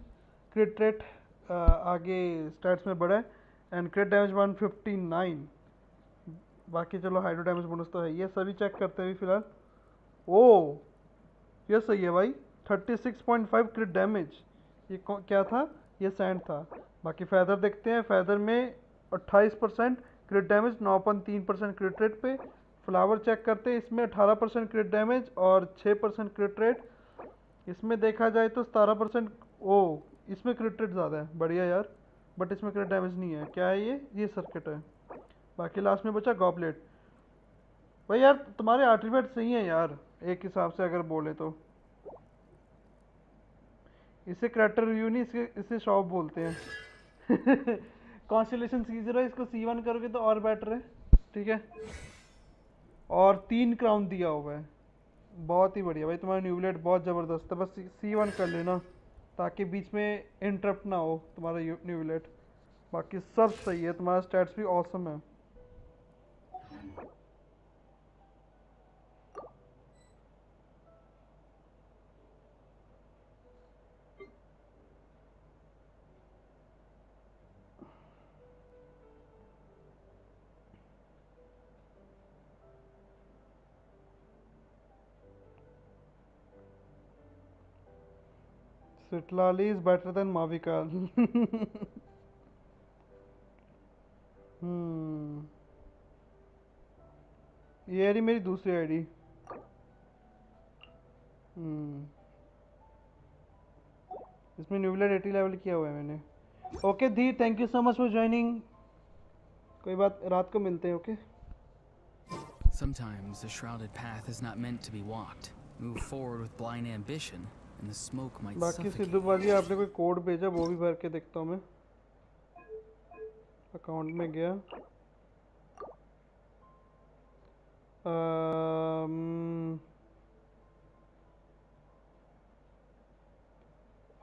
क्रिट रेट आगे स्टैट्स में बढ़ा है एंड क्रिट डैमेज 159। बाकी चलो हाइड्रो डैमेज बोनस तो है, ये सभी चेक करते हैं फिलहाल। ओ ये सही है भाई, 36.5 क्रिट डैमेज। ये क्या था, ये सैंड था। बाकी फैदर देखते हैं, फैदर में 28% क्रिट डैमेज, 9.3% क्रिट रेट पे। फ्लावर चेक करते हैं, इसमें 18% क्रिट डैमेज और 6% क्रिट रेट। इसमें देखा जाए तो 17%। ओ इसमें क्रिट रेट ज़्यादा है, बढ़िया यार, बट इसमें क्रिट डैमेज नहीं है। क्या है ये सर्किट है। बाकी लास्ट में बचा गॉबलेट। भाई यार तुम्हारे आर्टिफैक्ट सही हैं यार, एक हिसाब से अगर बोले तो। इसे कैरेक्टर रिव्यू नहीं, इसे शॉप बोलते हैं। कॉन्स्टेलेशन C0 इसको C1 करोगे तो और बेटर है, ठीक है। और 3 क्राउन दिया हुआ है, बहुत ही बढ़िया भाई। तुम्हारा न्यूब्लेट बहुत ज़बरदस्त है, बस C1 कर लेना ताकि बीच में इंटरप्ट ना हो तुम्हारा न्यूब्लेट। बाकी सब सही है, तुम्हारा स्टैट्स भी ऑसम है। Sitlali is better than Mavika. ये रही मेरी दूसरी आईडी। इसमें न्यूब्लेट 80 लेवल किया हुआ है मैंने। Okay the, thank you so much for joining. कोई बात, रात को मिलते हैं। Okay Sometimes the shrouded path is not meant to be walked. Move forward with blind ambition, and the smoke might बाकी suffocate. सिद्धू बाजी आपने कोई कोड भेजा, वो भी भर के देखता हूँ मैं। अकाउंट में गया,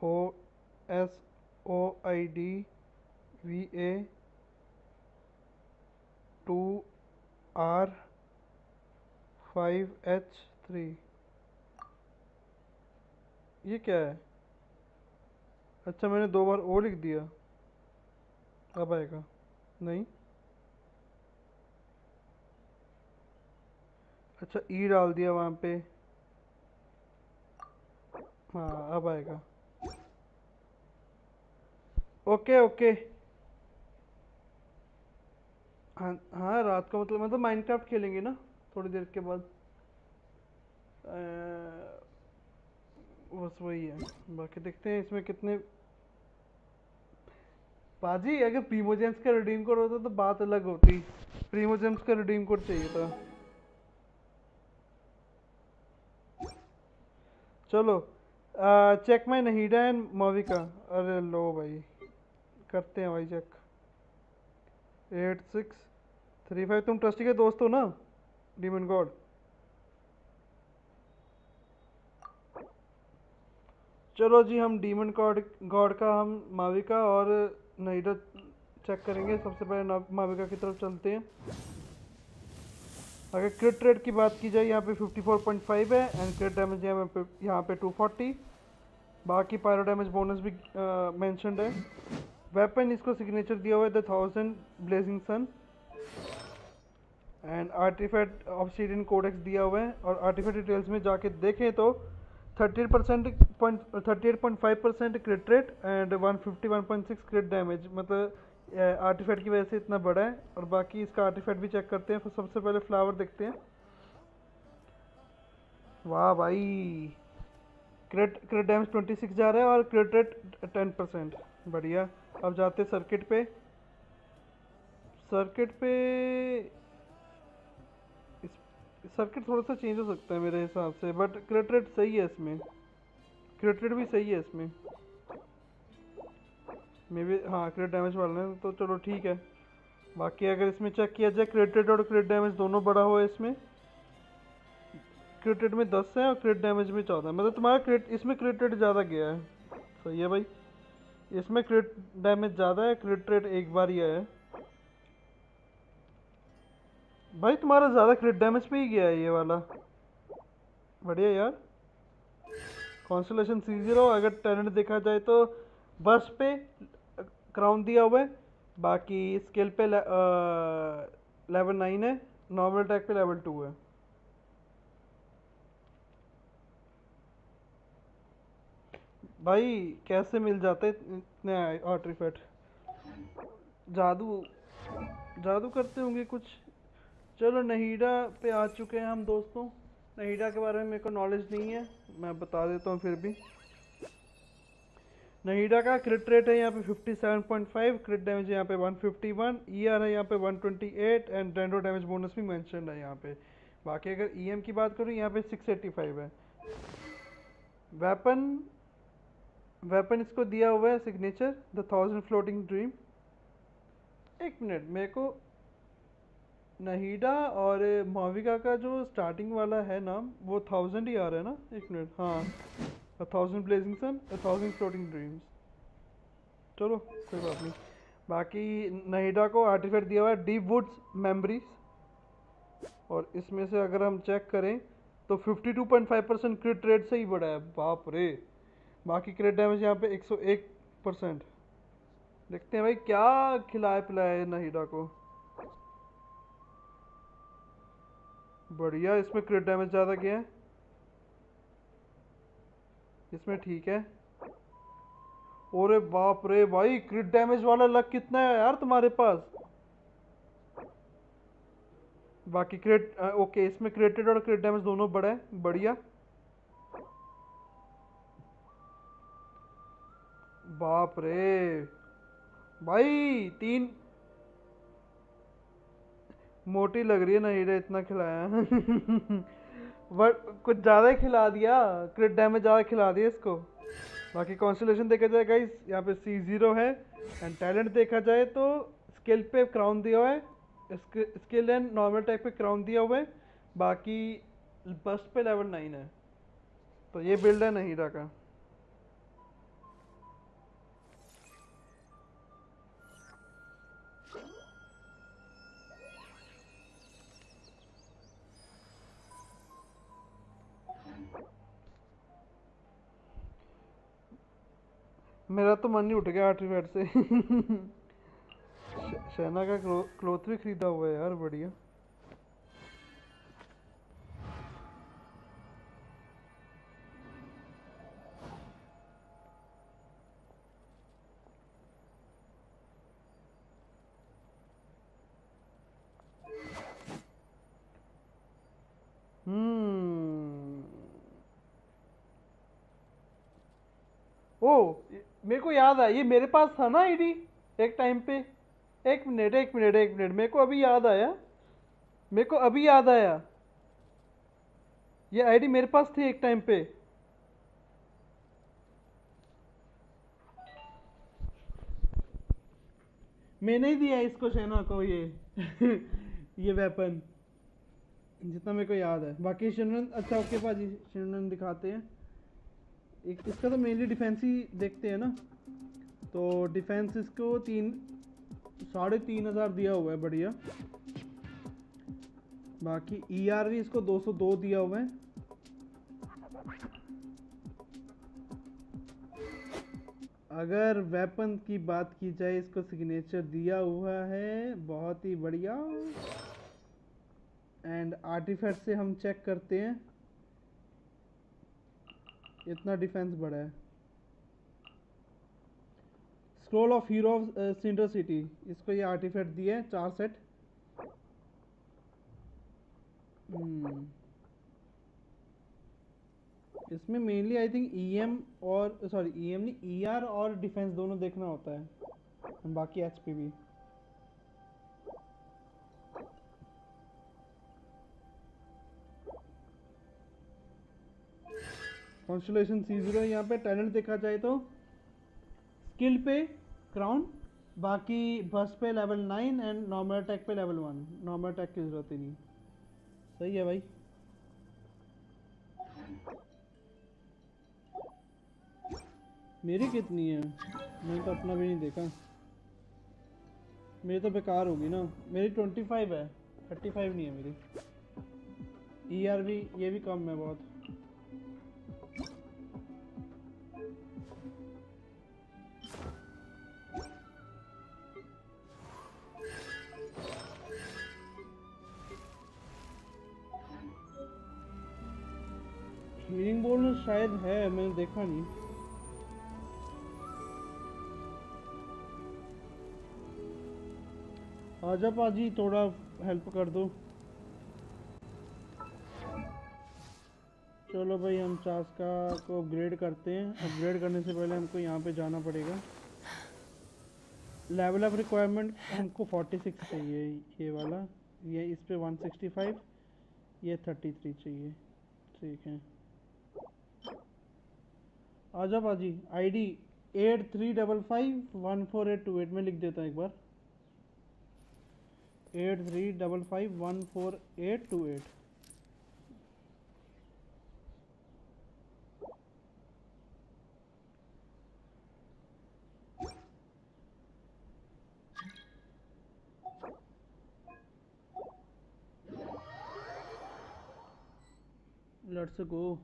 OSOID2R5H3। ये क्या है? अच्छा मैंने 2 बार ओ लिख दिया, अब आएगा नहीं। अच्छा ई डाल दिया वहाँ पे, हाँ अब आएगा। Okay okay. हाँ हाँ, रात को मतलब माइनक्राफ्ट खेलेंगे ना थोड़ी देर के बाद। बस वही है। बाकी देखते हैं इसमें कितने। बाजी अगर प्रीमोजेम्स का रिडीम कोड होता तो बात अलग होती। प्रीमोजेम्स का रिडीम कोड चाहिए था। चलो चेक माई नहीडा एंड मविका। अरे लो भाई, करते हैं भाई चेक। 8635। तुम ट्रस्टी के दोस्त हो ना, डीमन गॉड? चलो जी, हम डीमन गॉड का हम माविका और नहीडा चेक करेंगे। सबसे पहले माविका की तरफ चलते हैं। अगर क्रिट रेट की बात की जाए, यहाँ पे 54.5 है एंड क्रिट डैमेज यहाँ पे 240। बाकी पायरो डैमेज बोनस भी मेंशन्ड है। वेपन इसको सिग्नेचर दिया हुआ है the 1000 blazing sun and artifact obsidian codex दिया हुआ है। और आर्टिफैक्ट डिटेल्स में जाके देखें तो 38.5% क्रिट रेट एंड 151.6 क्रिट डैमेज, मतलब आर्टिफैक्ट की वजह से इतना बड़ा है। और बाकी इसका आर्टिफैक्ट भी चेक करते हैं। तो सबसे पहले फ्लावर देखते हैं। वाह भाई, क्रिट डैमेज 26 जा रहा है और क्रिट रेट 10%, बढ़िया। अब जाते हैं सर्किट पे। सर्किट पे सर्किट थोड़ा सा चेंज हो सकता है मेरे हिसाब से, बट क्रिट रेट सही है इसमें, क्रिट रेट भी सही है इसमें मे बी। हाँ क्रिट डैमेज वाला है तो चलो ठीक है। बाकी अगर इसमें चेक किया जाए क्रिट रेट और क्रिट डैमेज दोनों बड़ा हुआ है इसमें, क्रिट रेट में 10 है और क्रिट डैमेज में 14 है, मतलब तुम्हारा क्रिट इसमें क्रिट रेट ज़्यादा गया है। सही है भाई, इसमें क्रिट डैमेज ज़्यादा है, क्रिट रेट एक बार ही है भाई, तुम्हारा ज़्यादा क्रिट डैमेज पे ही गया है ये वाला। बढ़िया यार। कॉन्स्टलेशन C0, अगर टैलेंट देखा जाए तो बस पे क्राउन दिया हुआ है, बाकी स्किल पे लेवल 9 है, नॉर्मल अटैक पे लेवल 2 है। भाई कैसे मिल जाते इतने आर्टिफैक्ट? जादू जादू करते होंगे कुछ। चलो नहीडा पे आ चुके हैं हम दोस्तों। नहीडा के बारे में मेरे को नॉलेज नहीं है, मैं बता देता हूँ फिर भी। नहीडा का क्रिट रेट है यहाँ पे 57.5, क्रिट डैमेज है यहाँ पे 151, ईआर है यहाँ पे 128 एंड रेंडो डैमेज बोनस भी मेंशन है यहाँ पे। बाकी अगर ईएम की बात करूँ यहाँ पे 685 है। वेपन इसको दिया हुआ है सिग्नेचर द 1000 फ्लोटिंग ड्रीम। एक मिनट, मेरे को नहीडा और माविका का जो स्टार्टिंग वाला है नाम वो 1000 ही आ रहा है ना? एक मिनट, हाँ 1000 ब्लेजिंग सन, 1000 फ्लोटिंग ड्रीम्स। चलो कोई बात नहीं। बाकी नहीडा को आर्टिफैक्ट दिया हुआ है डीप वुड्स मेमोरीज, और इसमें से अगर हम चेक करें तो 52.5% क्रिट रेट से ही बड़ा है, बाप रे। बाकी क्रिट डैमेज यहाँ पे 101%। देखते हैं भाई क्या खिलाया पिलाया है नहीडा को। बढ़िया, इसमें क्रिट डैमेज ज़्यादा गया है, इसमें ठीक है। ओरे बाप रे भाई, क्रिट डैमेज वाला लक कितना है यार तुम्हारे पास। बाकी क्रिट ओके, इसमें क्रिटेड और क्रिट डैमेज दोनों बड़ा है, बढ़िया। बाप रे भाई, 3 मोटी लग रही है ना हीरा, इतना खिलाया बट कुछ ज़्यादा ही खिला दिया, क्रिट डैमेज ज़्यादा खिला दिया इसको। बाकी कॉन्स्टलेशन देखा जाए गाइस यहाँ पे C0 है, एंड टैलेंट देखा जाए तो स्किल पे क्राउन दिया हुआ है, स्किल एंड नॉर्मल टाइप पे क्राउन दिया हुआ है, बाकी बस्ट पे लेवल 9 है। तो ये बिल्ड है नहीरा का। मेरा तो मन नहीं उठ गया आर्टिफैक्ट से शहना का क्लोथ भी खरीदा हुआ है यार, बढ़िया। ओ मेरे को याद आया, ये मेरे पास था ना आईडी एक टाइम पे। एक मिनट एक मिनट एक मिनट, मेरे को अभी याद आया, मेरे को अभी याद आया, ये आईडी मेरे पास थी एक टाइम पे। मैंने ही दिया इसको शहना को ये ये वेपन, जितना मेरे को याद है। बाकी शिनरन, अच्छा ओके भाजी शिनरन दिखाते हैं। एक इसका तो मेनली डिफेंस ही देखते हैं ना, तो डिफेंस इसको 3,500 दिया हुआ है, बढ़िया। बाकी ER भी इसको 202 दिया हुआ है। अगर वेपन की बात की जाए, इसको सिग्नेचर दिया हुआ है, बहुत ही बढ़िया। एंड आर्टिफैक्ट से हम चेक करते हैं, इतना डिफेंस बड़ा है। Scroll of hero of cinder city, इसको ये आर्टिफैक्ट दिए हैं 4 सेट। इसमें मेनली आई थिंक EM और सॉरी EM नहीं, ER और डिफेंस दोनों देखना होता है, बाकी HP भी। कॉन्स्टलेशन C0 है यहाँ पे। टैलेंट देखा जाए तो स्किल पे क्राउन, बाकी बस पे लेवल 9 एंड नॉर्मल अटैक पे लेवल 1। नॉर्मल अटैक की ज़रूरत ही नहीं। सही है भाई। मेरी कितनी है? मैंने तो अपना भी नहीं देखा। मेरी तो बेकार होगी ना। मेरी 25 है, 35 नहीं है मेरी। ER भी ये भी कम है बहुत। मीनिंग बोल शायद है, मैंने देखा नहीं। आजा पाजी थोड़ा हेल्प कर दो। चलो भाई हम चास्का को अपग्रेड करते हैं। अपग्रेड करने से पहले हमको यहाँ पे जाना पड़ेगा। लेवल अप रिक्वायरमेंट हमको 46 चाहिए ये वाला। ये इस पे 165, ये 33 चाहिए। ठीक है आजा पाजी। ID 83551482 में लिख देता हूँ एक बार। 83551482। Let's go.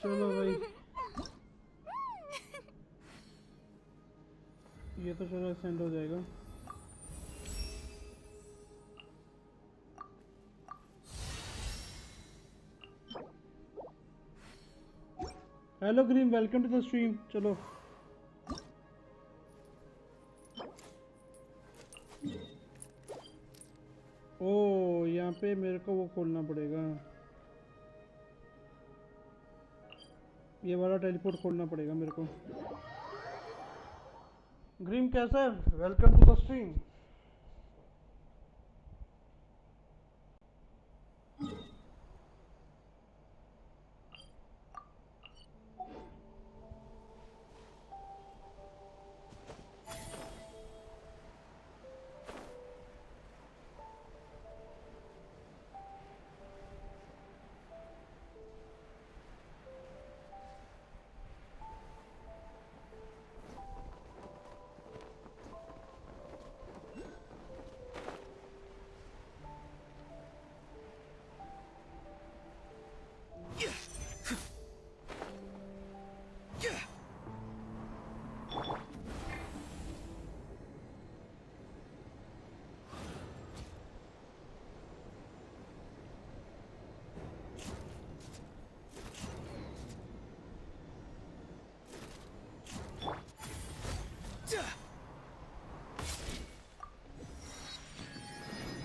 चलो भाई ये तो चलो सेंड हो जाएगा। Hello green, welcome to the stream. चलो ओ यहाँ पे मेरे को वो खोलना पड़ेगा, ये वाला टेलीपोर्ट खोलना पड़ेगा मेरे को। ग्रीन कैसा है? Welcome to the stream.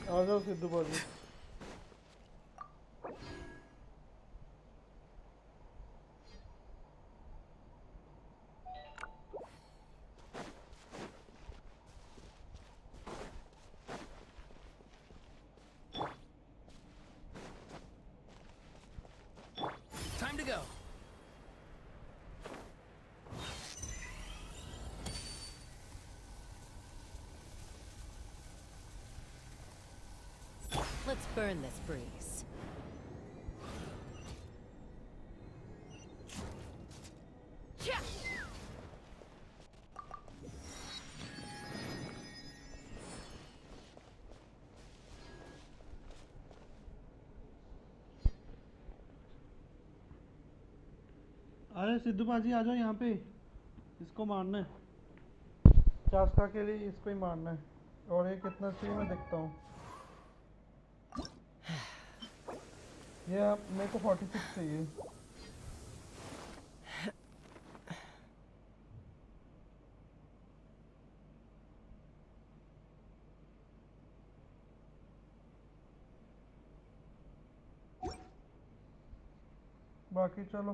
आ जाओ सिद्धू बाजी। Time to go. Let's burn this breeze. अरे सिद्धू बाजी आ जाओ यहाँ पे, इसको मारना है। चास्का के लिए इसको ही मारना है। और ये कितना चाहिए मैं देखता हूँ। ये मेरे को 46 चाहिए। बाकी चलो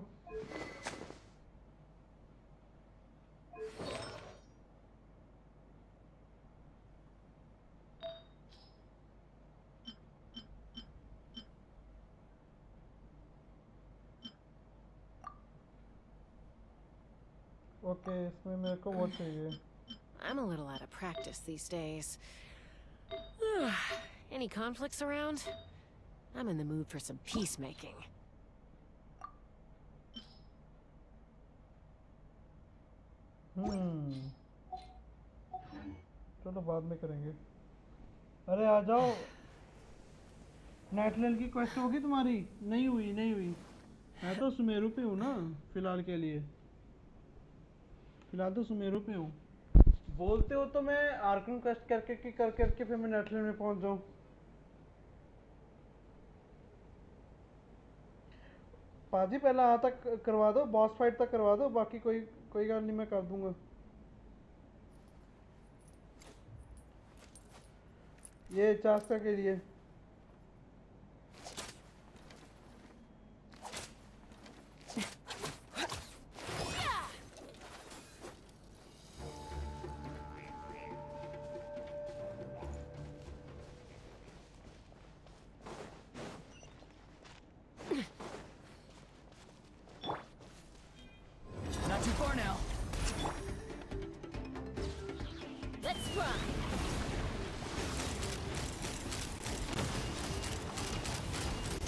ओके, इसमें मेरे को वो चाहिए। I'm a little out of practice these days. Any conflicts around? I'm in the mood for some peacemaking. चलो बाद में करेंगे। अरे आ जाओ, नेटनल की क्वेस्ट होगी तुम्हारी? नहीं हुई, नहीं हुई। मैं तो सुमेरु पे हूँ ना फिलहाल के लिए, फिलहाल तो सुमेरु पे हूँ। बोलते हो तो मैं आर्कन क्वेस्ट करके फिर मैं नेटनल में पहुँच जाऊँ। पाजी पहले यहाँ तक करवा दो, बॉस फाइट तक करवा दो, बाकी कोई गल नहीं, मैं कर दूंगा। ये चास्का के लिए Not too far now. Let's run.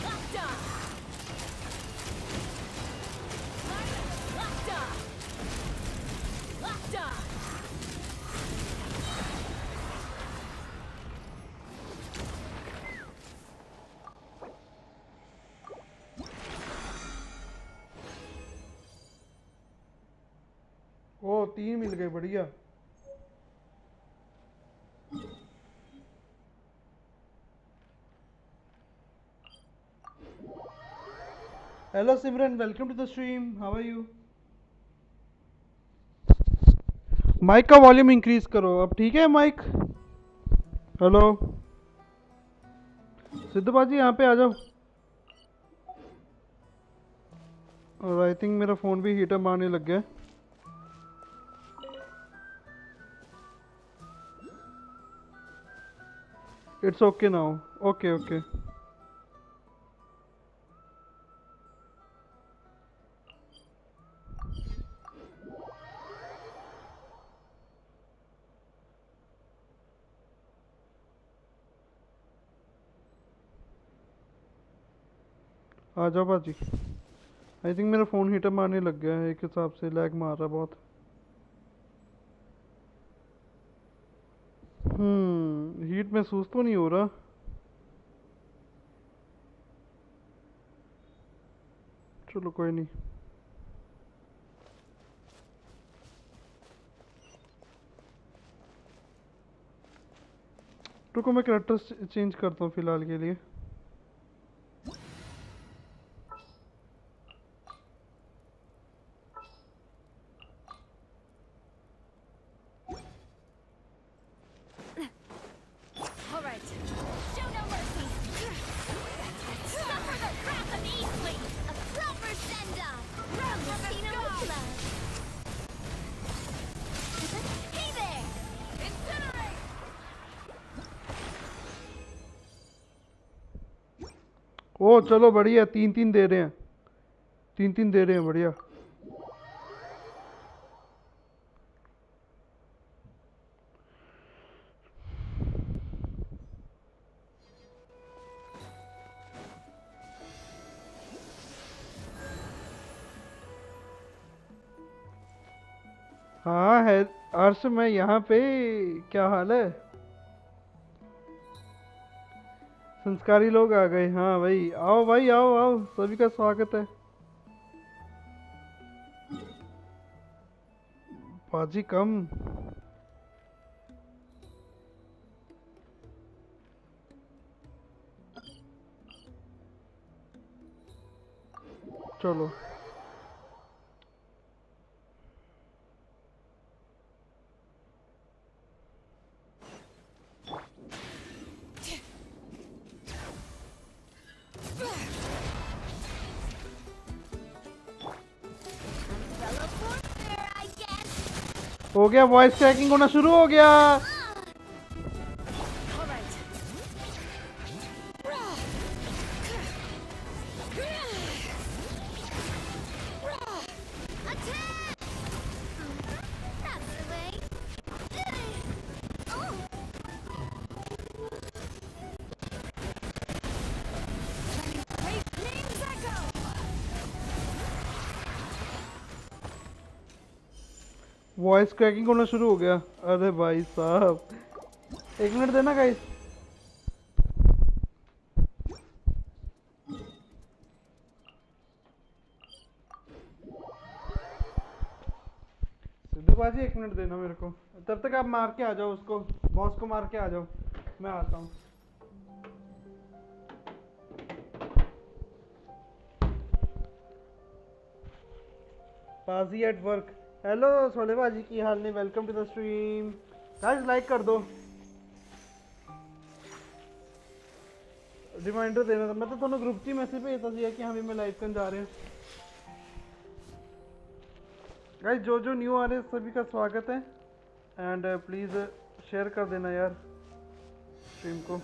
Locked on. Locked on. Locked on. ओ 3 मिल गए, बढ़िया। Hello Simran, welcome to the stream, how are you? Mic का वॉल्यूम इंक्रीज करो, अब ठीक है माइक? हेलो सिद्धू बाजी, यहाँ पे आ जाओ। और आई थिंक मेरा फ़ोन भी हीटर मारने लग गया। It's okay now, okay okay. आ जाओ बाजी। आई थिंक मेरा फ़ोन हीटर मारने लग गया है, एक हिसाब से लैग मार रहा बहुत। हीट महसूस तो नहीं हो रहा। चलो कोई नहीं। रुको मैं कैरेक्टर चेंज करता हूँ फिलहाल के लिए। All right. Show no mercy. Suffer the wrath of Eastly. A proper send-off. Lucina with love. Hey there. Incinerate. ओ चलो बढ़िया, 3-3 दे रहे हैं, 3-3 दे रहे हैं, बढ़िया। हाँ है अर्श, मैं यहाँ पे। क्या हाल है? संस्कारी लोग आ गए। हाँ भाई आओ, भाई आओ आओ, सभी का स्वागत है। बाजी कम। चलो हो गया, वॉइस क्रैकिंग होना शुरू हो गया। वॉइस क्रैकिंग होना शुरू हो गया। अरे भाई साहब, 1 मिनट देना गाइस। सिद्धू बाजी 1 मिनट देना मेरे को, तब तक आप मार के आ जाओ उसको, बॉस को मार के आ जाओ, मैं आता हूँ। पाजी एट वर्क। हेलो सोले बाजी, की हाल ने, welcome to the stream. Guys like कर दो, रिमाइंडर देना था। मैं तो ਤੁਹਾਨੂੰ ग्रुप 'ਚ मैसेज भेजता ਸੀ कि हम मैं लाइव करने जा रहे हैं। गाइस जो न्यू आ रहे हैं सभी का स्वागत है, एंड प्लीज़ शेयर कर देना यार स्ट्रीम को।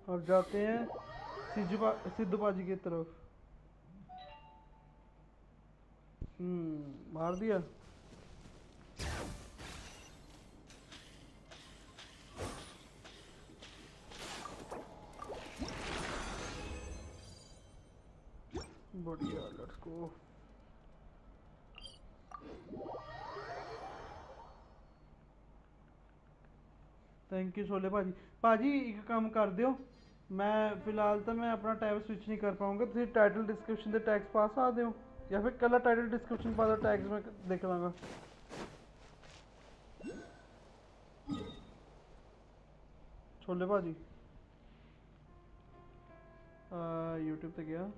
अब जाते हैं सिद्धू बाजी की तरफ। मार दिया। बढ़िया, लेट्स गो। थैंक यू सोले भाजी। भाजी एक काम कर दियो, मैं फिलहाल तो मैं अपना टैब स्विच नहीं कर पाऊंगा, तुम टाइटल डिस्क्रिप्शन के टैग्स पा सकते हो, या फिर कल टाइटल डिस्क्रिप्शन पा दो, टैग्स में देख लांगा। छोले भाजी यूट्यूब पे गया,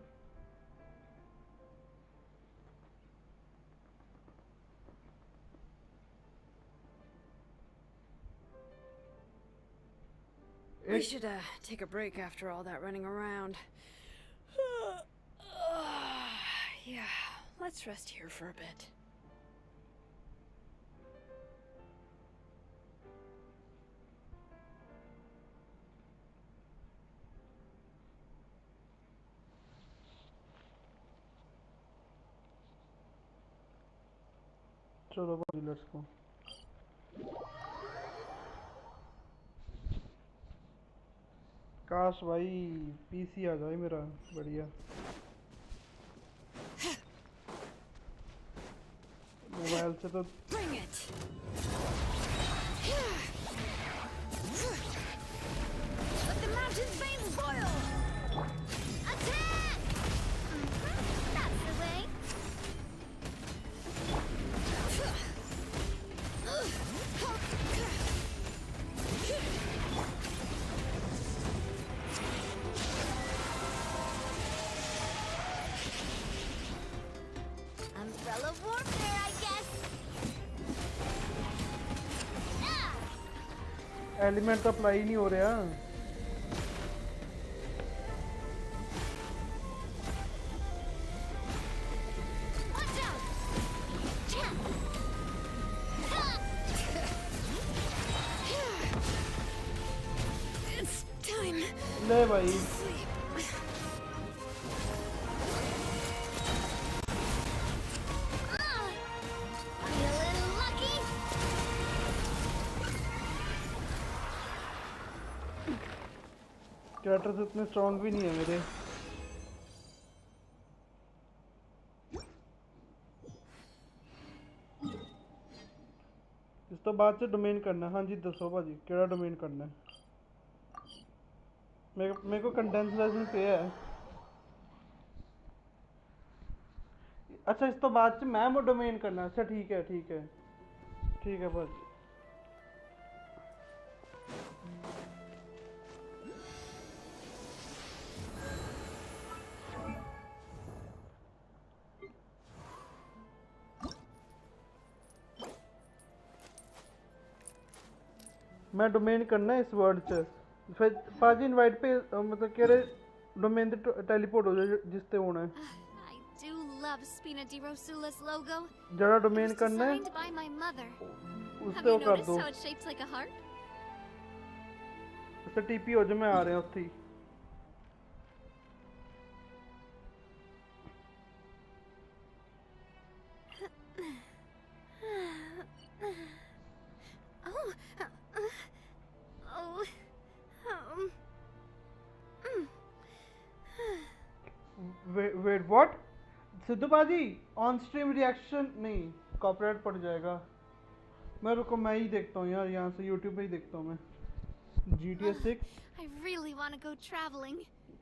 We should take a break after all that running around. Yeah, let's rest here for a bit. चलो भाई लेट्स गो। काश भाई पीसी आ जाए मेरा, बढ़िया। मोबाइल से तो Bring it. Let the mountain's veins boil. Attack! That's the way. Umbrella warfare, I guess. Element तो अप्लाई नहीं हो रहा। Watch out! It's time. ले भाई, Feeling lucky? कैरेक्टर्स इतने स्ट्रॉन्ग भी नहीं है मेरे। इस तो बाद से डोमेन करना है। हाँ जी दसो भाजी, केड़ा डोमेन करना है? मेरे को कंडेंस वर्जन पे है। अच्छा इस तो बाद च मैं वो डोमेन करना। अच्छा ठीक है ठीक है ठीक है बस। मैं डोमेन करना है इस वर्ड च फिर पाजी इनवाइट पे मतलब केड़े डोमेन ते टेलीपोर्ट हो जाए जिस ते होना है। I do love Spina di Rosula's logo. जरा It डोमेन was करना है designed by my mother. उस Have ते you वो कर noticed दो। how it's shaped like a heart? अच्छा टीपी हो जाए मैं आ रहा हूं उत्थे ही। Oh. Oh. Wait what Sidhu बाजी ऑन स्ट्रीम रिएक्शन नहीं कॉपीराइट पड़ जाएगा। मैं रुको मैं ही देखता हूँ यार यहाँ से यूट्यूब पे ही देखता हूँ मैं। GTA 6 I really want to go traveling.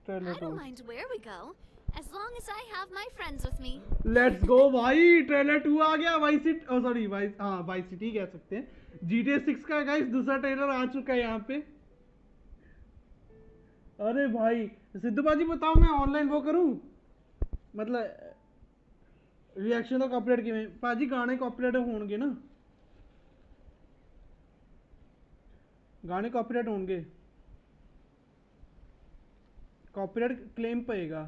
Trailer I 2 don't mind where we go, as long as I have my friends with me. Let's go भाई ट्रेलर 2 आ गया वाई सिटी ओ सॉरी वाई हाँ Y city कह सकते हैं। GTA 6 का guys दूसरा trailer आ चुका है यहाँ पे। अरे भाई सिद्धू बाजी बताओ मैं ऑनलाइन वो करूँ मतलब रिएक्शन तो कॉपीराइट किवें पाजी गाने कॉपीराइट होणगे ना गाने कॉपीराइट होणगे कॉपीराइट क्लेम पएगा।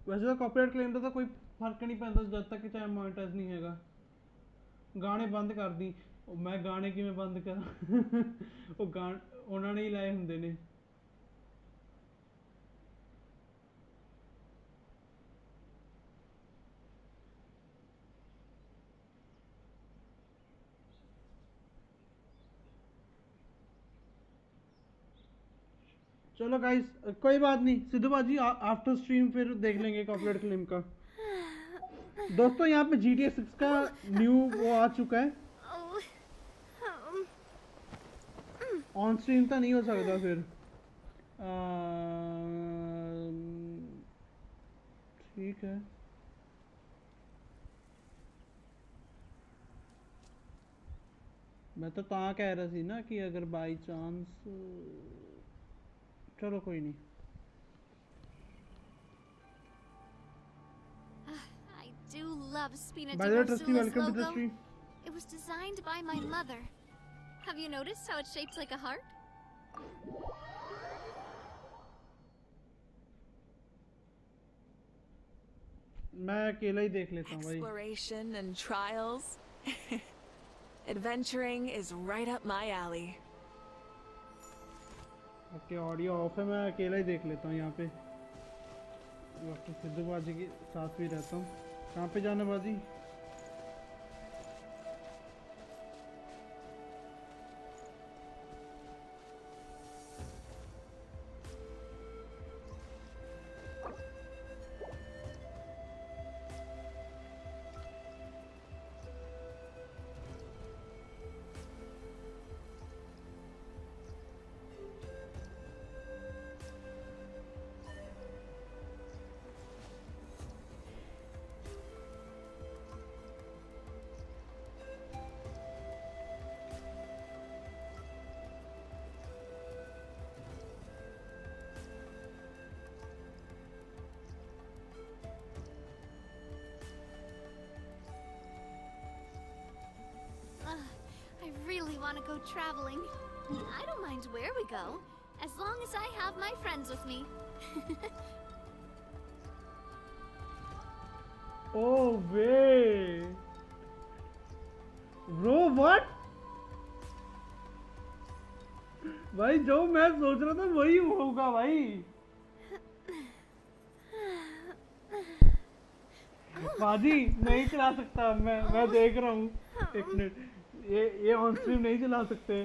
वैसे तो कॉपीराइट क्लेम तो कोई फर्क नहीं पैंदा जब तक कि चाहे मोनेटाइज नहीं हैगा। गाने बंद कर दी मैं गाने किवें बंद करा ਉਹ ਗਾਣ ਉਹਨਾਂ ਨੇ ਹੀ ਲਾਏ ਹੁੰਦੇ ਨੇ। चलो गाइस कोई बात नहीं सिद्धू बाजी आफ्टर स्ट्रीम फिर देख लेंगे कॉपीराइट क्लेम का। दोस्तों यहाँ पे GTA 6 का न्यू वो आ चुका है। ऑन स्ट्रीम तो नहीं हो सकता फिर ठीक है। मैं तो कह रहा सी ना कि अगर बाई चांस चलो कोई नहीं। I do love Spina By di the way, Trusty, Rosula's welcome to the logo. stream. It was designed by my mother. Have you noticed how it's shaped like a heart? मैं अकेला ही देख लेता हूँ भाई। Exploration and trials. Adventuring is right up my alley. Okay audio of है मैं अकेला ही देख लेता हूँ यहाँ पे। डॉक्टर सिद्धू बाजी के साथ भी रहता हूँ। कहाँ पे जाना बाजी? I really want to go traveling. I don't mind where we go, as long as I have my friends with me. Oh way, bro, what? भाई जो मैं सोच रहा था वही होगा भाई। बाजी नहीं चला सकता मैं देख रहा हूँ। एक मिनट ये ऑन स्ट्रीम नहीं चला सकते।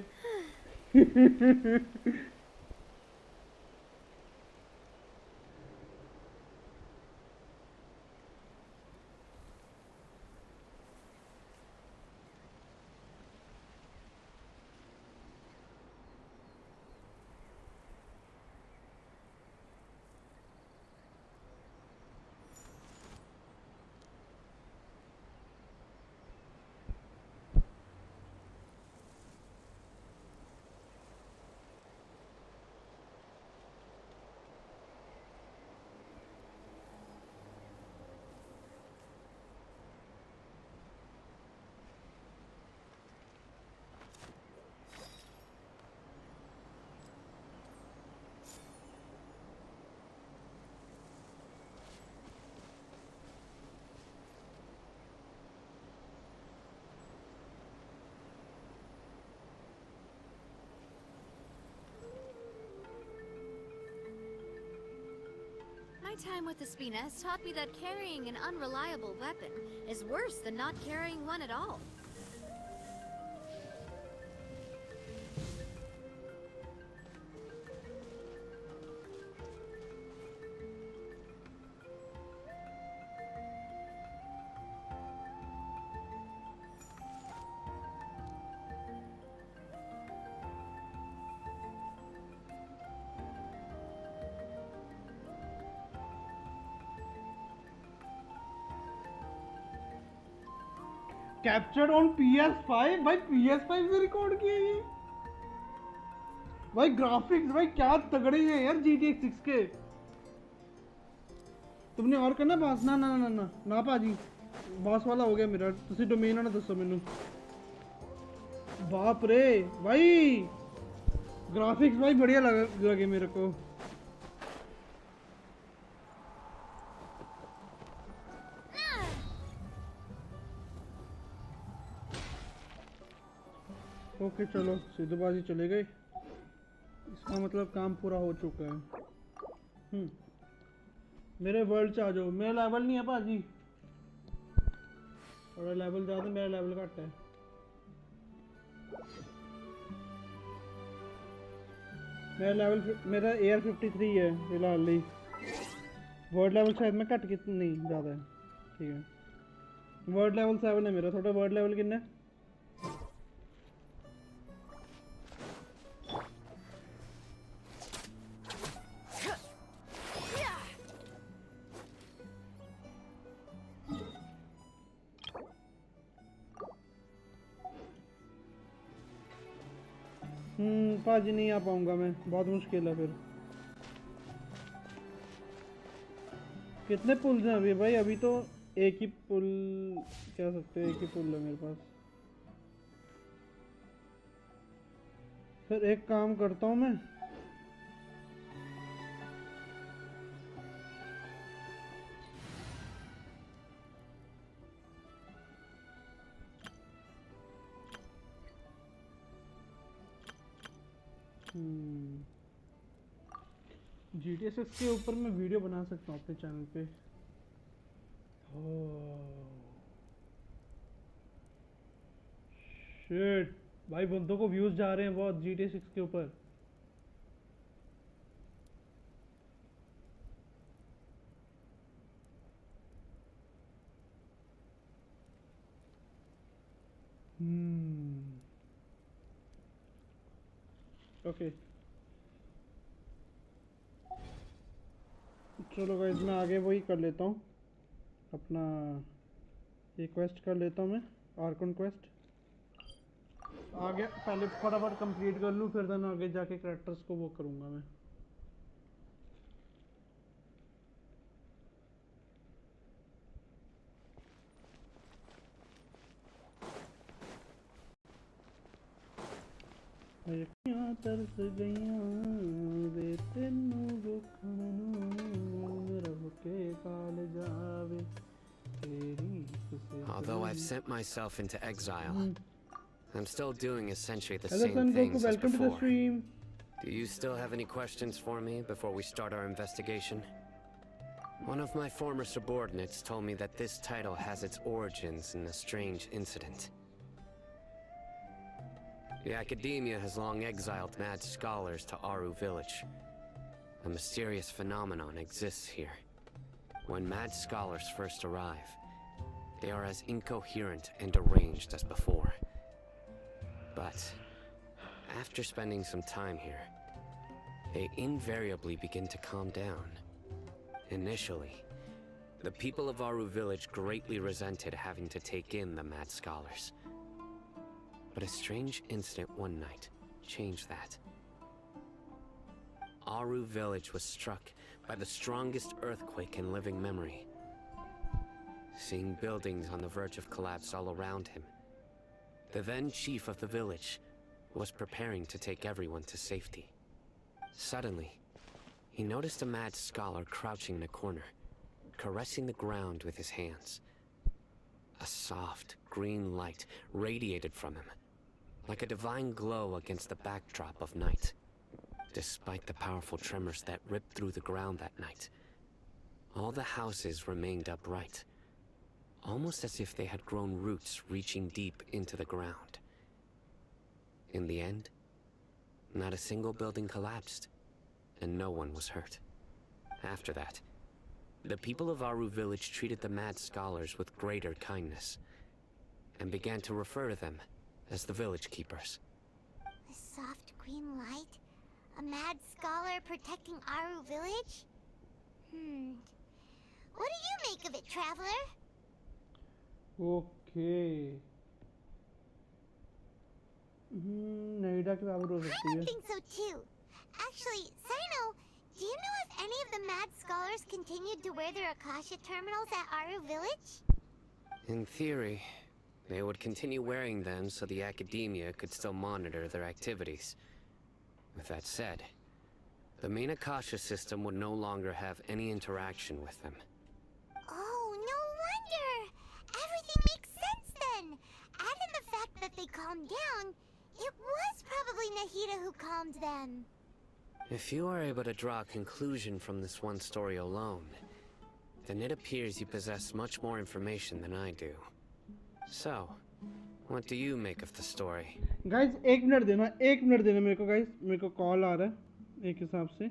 time with Espina has taught me that carrying an unreliable weapon is worse than not carrying one at all. Captured on PS5 भाई PS5 में रिकॉर्ड किया ये भाई ग्राफिक्स भाई क्या तगड़े हैं यार GTA 6 के तुमने और करना बॉस ना ना ना ना ना भाजी बॉस वाला हो गया मेरा तुसी डोमेन ना दसो मेनू बाप रे भाई ग्राफिक्स भाई बढ़िया लगे मेरे को ओके चलो सीधेबाजी चले गए इसका मतलब काम पूरा हो चुका है मेरे वर्ल्ड से आ जाओ मेरा लेवल नहीं है भाजी थोड़ा लेवल ज़्यादा मेरा लेवल घट है मेरा एयर 53 है फिलहाल ही वर्ल्ड लेवल शायद मैं घट कितना नहीं ज़्यादा है ठीक है वर्ल्ड लेवल 7 है मेरा थोड़ा वर्ल्ड लेवल कितना है पाजी नहीं आ पाऊंगा मैं बहुत मुश्किल है फिर कितने पुल्स हैं अभी भाई अभी तो एक ही पुल कह सकते हैं एक ही पुल है मेरे पास फिर एक काम करता हूँ मैं GTA 6 के ऊपर मैं वीडियो बना सकता हूँ अपने चैनल पे शिट भाई बंदों को व्यूज जा रहे हैं बहुत GTA 6 के ऊपर ओके चलो गाइस मैं आगे वही कर लेता हूँ अपना ये क्वेस्ट कर लेता हूँ मैं आर्कन क्वेस्ट आगे पहले फटाफट कंप्लीट कर लूँ फिर देन आगे जाके कैरेक्टर्स को वो करूँगा मैं तरस गईयां वे तेनू वेखण नूं रब के काल जावे तेरी खुशी Although I've sent myself into exile, I'm still doing essentially the same things as before. Do you still have any questions for me before we start our investigation? One of my former subordinates told me that this title has its origins in a strange incident. The academia has long exiled mad scholars to Aru village. A mysterious phenomenon exists here. When mad scholars first arrive, they are as incoherent and deranged as before. But after spending some time here, they invariably begin to calm down. Initially, the people of Aru village greatly resented having to take in the mad scholars. But a strange incident one night changed that. Aru village was struck by the strongest earthquake in living memory. Seeing buildings on the verge of collapse all around him, the then chief of the village was preparing to take everyone to safety. Suddenly, he noticed a mad scholar crouching in a corner, caressing the ground with his hands. A soft, green light radiated from him, like a divine glow against the backdrop of night. Despite the powerful tremors that ripped through the ground that night, All the houses remained upright, almost as if they had grown roots reaching deep into the ground. In the end, not a single building collapsed, and no one was hurt. After that, the people of Aru village treated the mad scholars with greater kindness, and began to refer to them as the village keepers. The soft green light? A mad scholar protecting Aru village? What do you make of it, traveler? Okay. Noida के बराबर हो सकती I है. would think so too. Actually, Sino, do you know if any of the mad scholars continued to wear their Akasha terminals at Aru village? In theory, they would continue wearing them so the academia could still monitor their activities. With that said, the main Akasha system would no longer have any interaction with them. Oh, no wonder! Everything makes sense then! Add in the fact that they calmed down, it was probably Nahida who calmed them. If you are able to draw a conclusion from this one story alone, then it appears you possess much more information than I do. So, what do you make of the story? Guys, एक minute देना मेरे को guys, मेरे को call आ रहा है एक हिसाब से.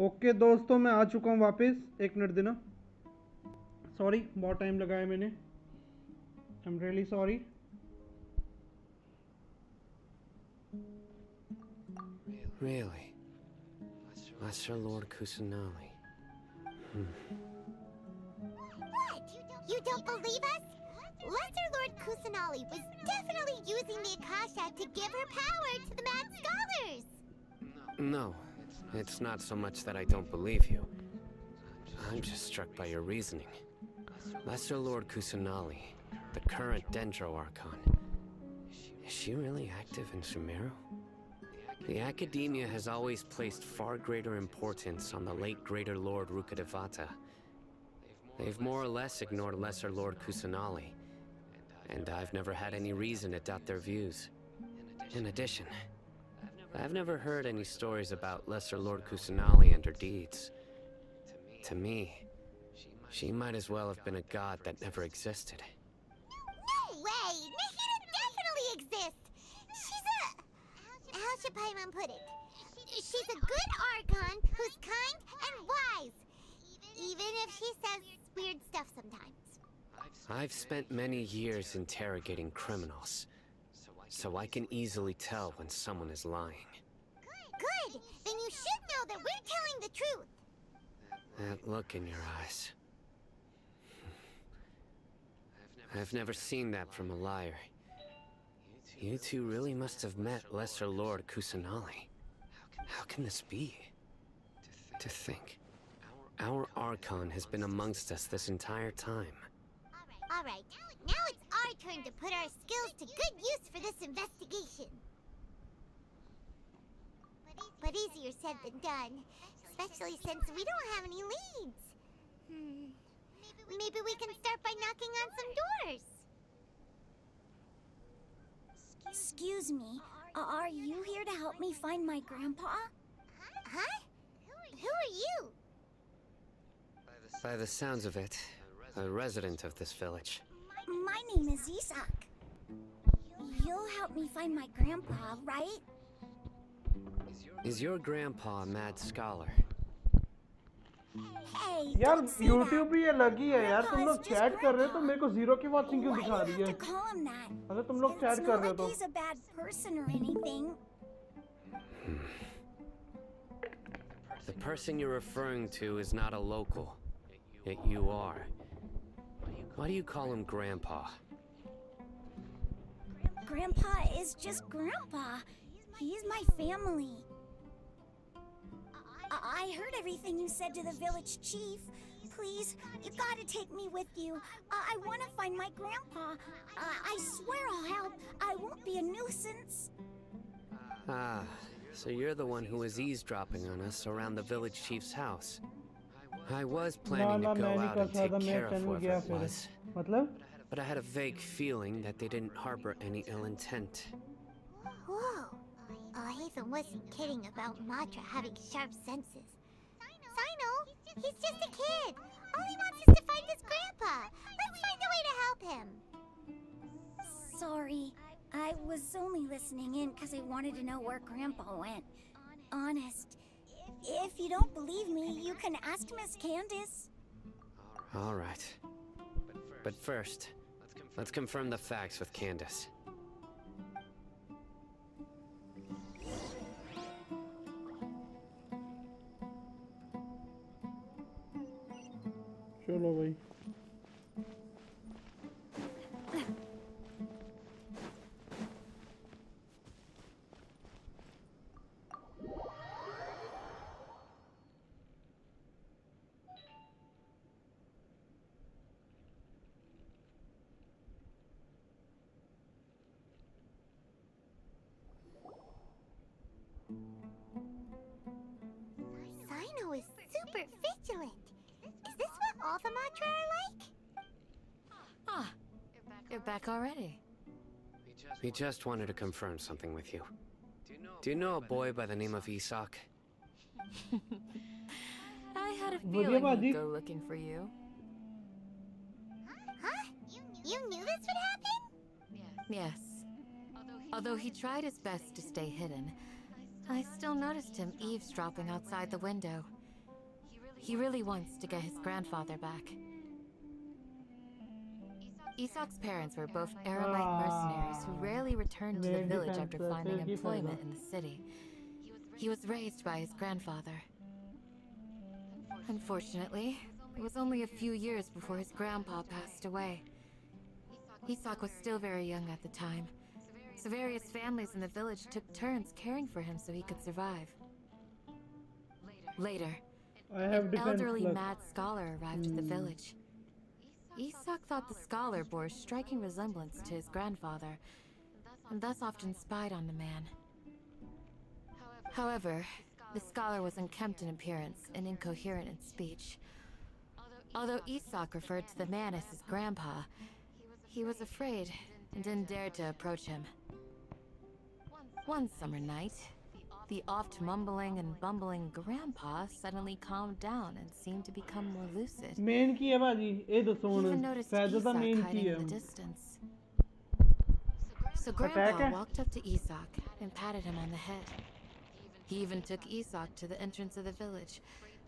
ओके दोस्तों, मैं आ चुका हूँ वापस। 1 मिनट देना, सॉरी बहुत टाइम लगाया मैंने, I am really sorry. Really? Lesser Lord Kusanali. What? You don't believe us? Lesser Lord Kusanali was definitely using the Akasha to give her power to the Mad Scholars! No, it's not so much that I don't believe you. I'm just struck by your reasoning. Lesser Lord Kusanali, the current Dendro Archon. Is she really active in Sumeru? The Academia has always placed far greater importance on the late Greater Lord Rukkhadevata. They've more or less ignored Lesser Lord Kusanali, and I've never had any reason to doubt their views. In addition, I've never heard any stories about Lesser Lord Kusanali and her deeds. To me, she might as well have been a god that never existed. No way! Nahida definitely exists! She's a... How should Paimon put it? She's a good Archon who's kind and wise. Even if she says weird stuff sometimes. I've spent many years interrogating criminals, so I can easily tell when someone is lying. Good! Then you should know that we're telling the truth. That look in your eyes. I've never seen that from a liar. You two really must have met Lesser Lord Kusanali. How can this be? To think, our Archon has been amongst us this entire time. Alright, now it's our turn to put our skills to good use for this investigation. But easier said than done, especially since we don't have any leads. Maybe we can start by knocking on some doors. Excuse me, are you here to help me find my grandpa? Huh? Who are you? By the sounds of it, a resident of this village. My name is Isak. You'll help me find my grandpa, right? Is your grandpa a mad scholar? Hey, यार don't say YouTube भी ये लगी है यार। Grandpa तुम is लोग just chat कर रहे हो तो Grandpa. मेरे को 0 की वाचिंग क्यों Why दिखा do रही you have है? to call him that? अगर तुम लोग It's चैट not कर रहे हो like तो he's a bad person or anything. The person you're referring to is not a local, yet you are. Why do you call him Grandpa? Grandpa is just Grandpa. He's my family. I heard everything you said to the village chief. Please, you gotta take me with you. I want to find my grandpa. I swear I'll help. I won't be a nuisance. Ah, so you're the one who was eavesdropping on us around the village chief's house. I was planning to go out and take care of whoever it was, मतलब but I had a vague feeling that they didn't harbor any ill intent. Whoa. Haven wasn't kidding about Matra having sharp senses. Sino, he's just a kid. All he wants is to find his grandpa. Let's find a way to help him. Sorry, I was only listening in because I wanted to know where Grandpa went. Honest. If you don't believe me, you can ask Miss Candace. All right. But first, let's confirm the facts with Candace. चलो भाई। Sino is super vigilant. Is this what all the Matra are like? Ah, you're back already. We just wanted to confirm something with you. Do you know a boy by the name of Isak? I had a बढ़िया feeling बाजी। he'd go looking for you. Huh? You knew this would happen? Yes. Although he tried his best to stay hidden, I still noticed him eavesdropping outside the window. He really wants to get his grandfather back. Isak's parents were both Eremite mercenaries who rarely returned to the village after finding employment in the city. He was raised by his grandfather. Unfortunately, it was only a few years before his grandpa passed away. Isak was still very young at the time, so various families in the village took turns caring for him so he could survive. Later, an elderly mad scholar arrived at the village. Isak thought the scholar bore a striking resemblance to his grandfather, and thus often spied on the man. However, the scholar was unkempt in appearance and incoherent in speech. Although Isak referred to the man as his grandpa, he was afraid and didn't dare to approach him. One summer night, the oft mumbling and bumbling grandpa suddenly calmed down and seemed to become more lucid. He even noticed Isak hiding in the distance. So Grandpa walked up to Isak and patted him on the head. He even took Isak to the entrance of the village,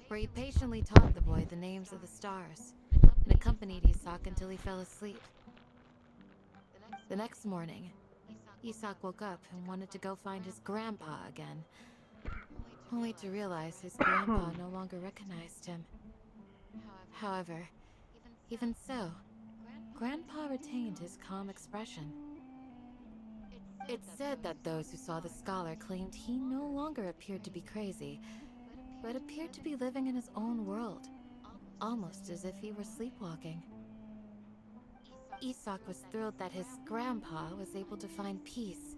where he patiently taught the boy the names of the stars, and accompanied Isak until he fell asleep. The next morning, Isak woke up and wanted to go find his grandpa again, only to realize his grandpa no longer recognized him. However, even so, Grandpa retained his calm expression. It's said that those who saw the scholar claimed he no longer appeared to be crazy, but appeared to be living in his own world, almost as if he were sleepwalking. Isak was thrilled that his grandpa was able to find peace,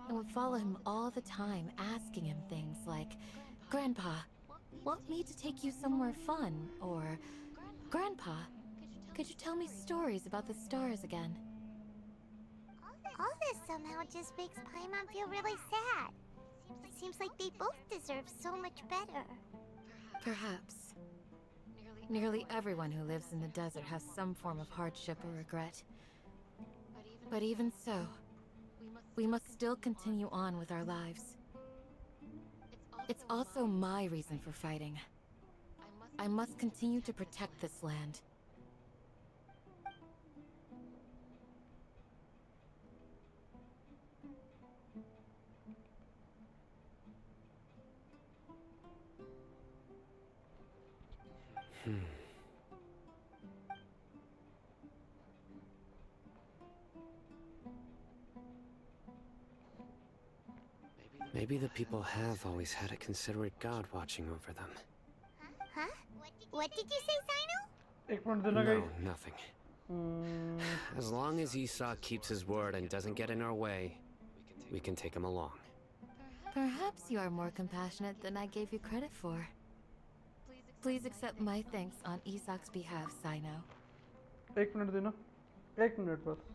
and would follow him all the time, asking him things like, "Grandpa, want me to take you somewhere fun?" Or, "Grandpa, could you tell me stories about the stars again?" All this somehow just makes Paimon feel really sad. It seems like they both deserve so much better. Perhaps. Nearly everyone who lives in the desert has some form of hardship or regret. But even so, we must still continue on with our lives. It's also my reason for fighting. I must continue to protect this land. Maybe the people have always had a considerate god watching over them. Huh? What did you say, Sino? No, nothing. As long as Isak keeps his word and doesn't get in our way, we can take him along. Perhaps you are more compassionate than I gave you credit for. Please accept my thanks on Isak's behalf, Sino. 1 minute देना 1 minute बस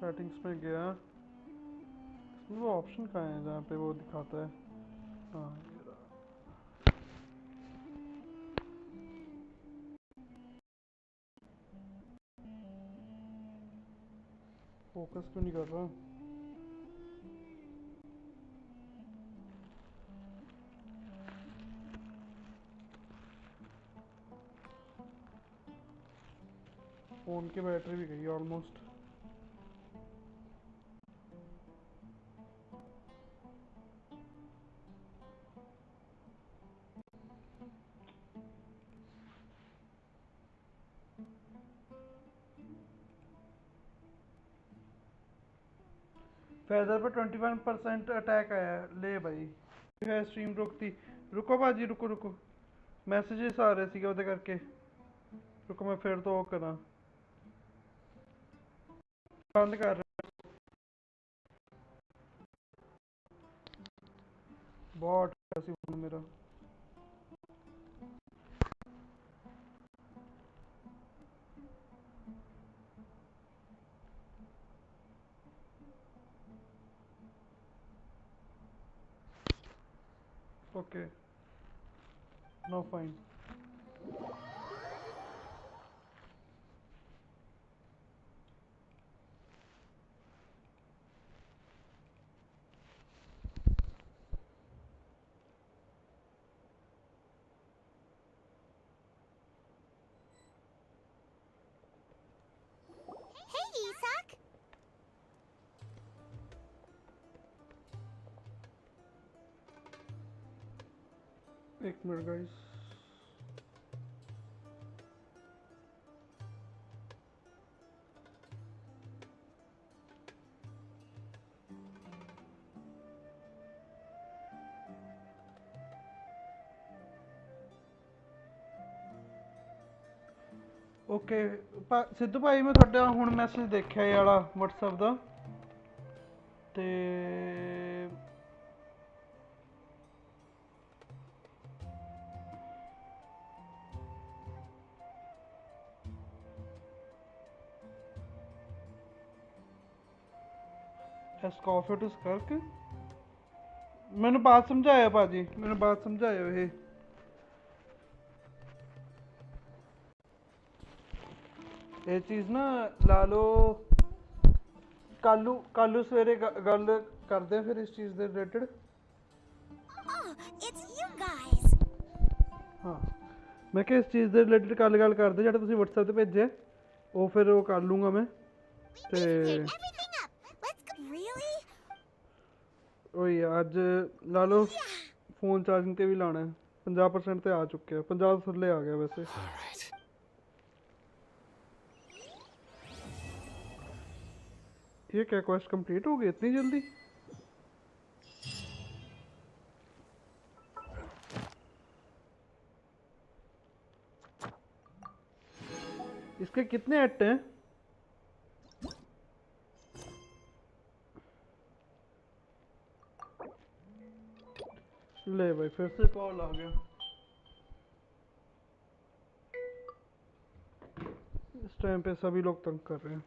settings में गया वो option कहाँ है जहाँ पे वो दिखाता है हाँ ये रहा फोकस क्यों नहीं कर रहा फोन की बैटरी भी गई ऑलमोस्ट फैजर पर 21% अटैक आया है ले भाई है स्ट्रीम रुकती रुको बाजी रुको रुको मैसेजेस आ रहे थे ਉਹਦੇ करके रुको मैं फिर तो करा बंद कर बॉट ऐसी फोन मेरा Okay. No, fine. Hey, Isak! एक मिनट guys. ਓਕੇ ਸਿੱਧੂ ਭਾਈ ਮੈਂ ਤੁਹਾਡਾ ਹੁਣ ਮੈਸੇਜ ਦੇਖਿਆ ਇਹ ਵਾਲਾ WhatsApp ਦਾ ਤੇ ਐਸਕॉफिटस ਕਰਕੇ ਮੈਨੂੰ ਬਾਤ ਸਮਝਾਇਆ ਭਾਜੀ ਮੈਨੂੰ ਬਾਤ ਸਮਝਾਇਓ ਇਹ ਚੀਜ਼ ਨਾ ਲਾ ਲਓ ਕੱਲੂ ਸਵੇਰੇ ਗੱਲ ਕਰਦੇ ਆ ਫਿਰ ਇਸ ਚੀਜ਼ ਦੇ ਰਿਲੇਟਡ ਹਾਂ ਮੈਂ ਕਿਹਾ ਇਸ ਚੀਜ਼ ਦੇ ਰਿਲੇਟਡ ਕੱਲ ਗੱਲ ਕਰਦੇ ਜਿਹੜਾ ਤੁਸੀਂ WhatsApp ਤੇ ਭੇਜਿਆ ਉਹ ਫਿਰ ਉਹ ਕਰ ਲੂੰਗਾ ਮੈਂ ਤੇ ਉਹੀ ਅੱਜ ਲਾ ਲਓ ਫੋਨ ਚਾਰਜਿੰਗ ਤੇ ਵੀ ਲਾਣਾ ਹੈ 50% ਤੇ ਆ ਚੁੱਕਿਆ 50 ਥੱਲੇ ਆ ਗਿਆ ਵੈਸੇ ये क्या क्वेस्ट कंप्लीट हो गई इतनी जल्दी इसके कितने एट हैं ले भाई फिर से कॉल आ गया इस टाइम पे सभी लोग तंग कर रहे हैं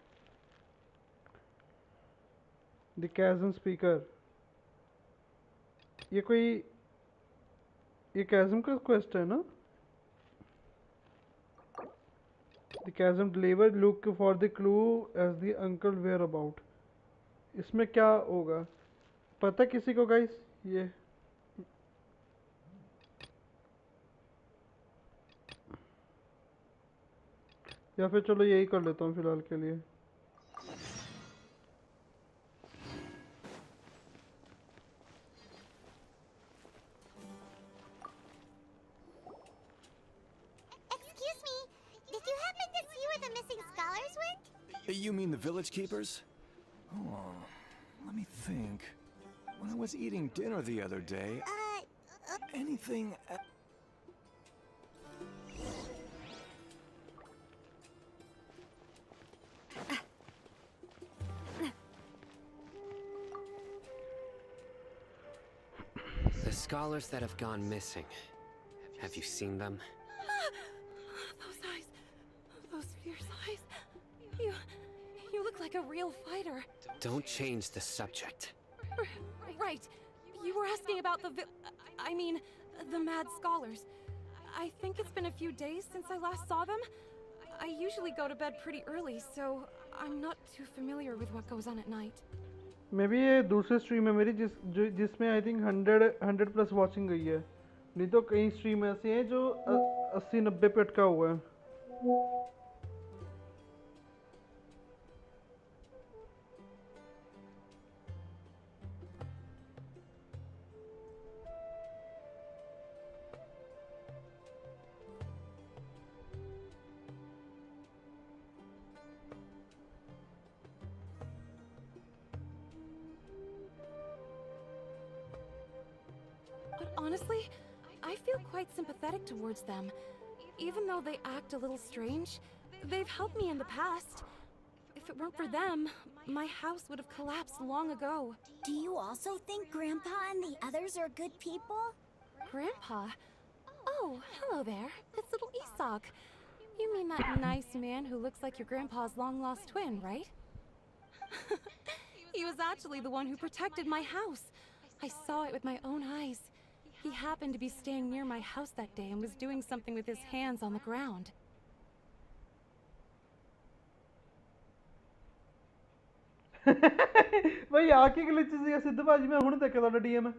The chasm speaker ये chasm का क्वेस्ट है ना The chasm delivered look for the clue as the uncle whereabout इसमें क्या होगा पता किसी को गाइस ये या फिर चलो यही कर लेता हूँ फिलहाल के लिए You mean the village keepers? Oh, let me think. When I was eating dinner the other day, anything... The scholars that have gone missing. Have you seen them? Those eyes. Those fierce eyes. You look like a real fighter. Don't change the subject. Right. You were asking about the mad scholars. I think it's been a few days since I last saw them. I usually go to bed pretty early, so I'm not too familiar with what goes on at night. Maybe ये दूसरी stream है मेरी जिसमें I think 100 plus watching गई है नहीं तो कई स्ट्रीम ऐसी हैं जो 80-90 पे अटका हुआ है But honestly, I feel quite sympathetic towards them. Even though they act a little strange, they've helped me in the past. If it weren't for them, my house would have collapsed long ago. Do you also think Grandpa and the others are good people? Grandpa? Oh, hello there. It's little Isak. You mean that nice man who looks like your grandpa's long-lost twin, right? He was actually the one who protected my house. I saw it with my own eyes. He happened to be staying near my house that day and was doing something with his hands on the ground. भाई आके glitch ਸੀਗਾ ਸਿੱਧੂ ਭਾਜੀ ਮੈਂ ਹੁਣ ਦੇਖਿਆ ਤੁਹਾਡਾ DM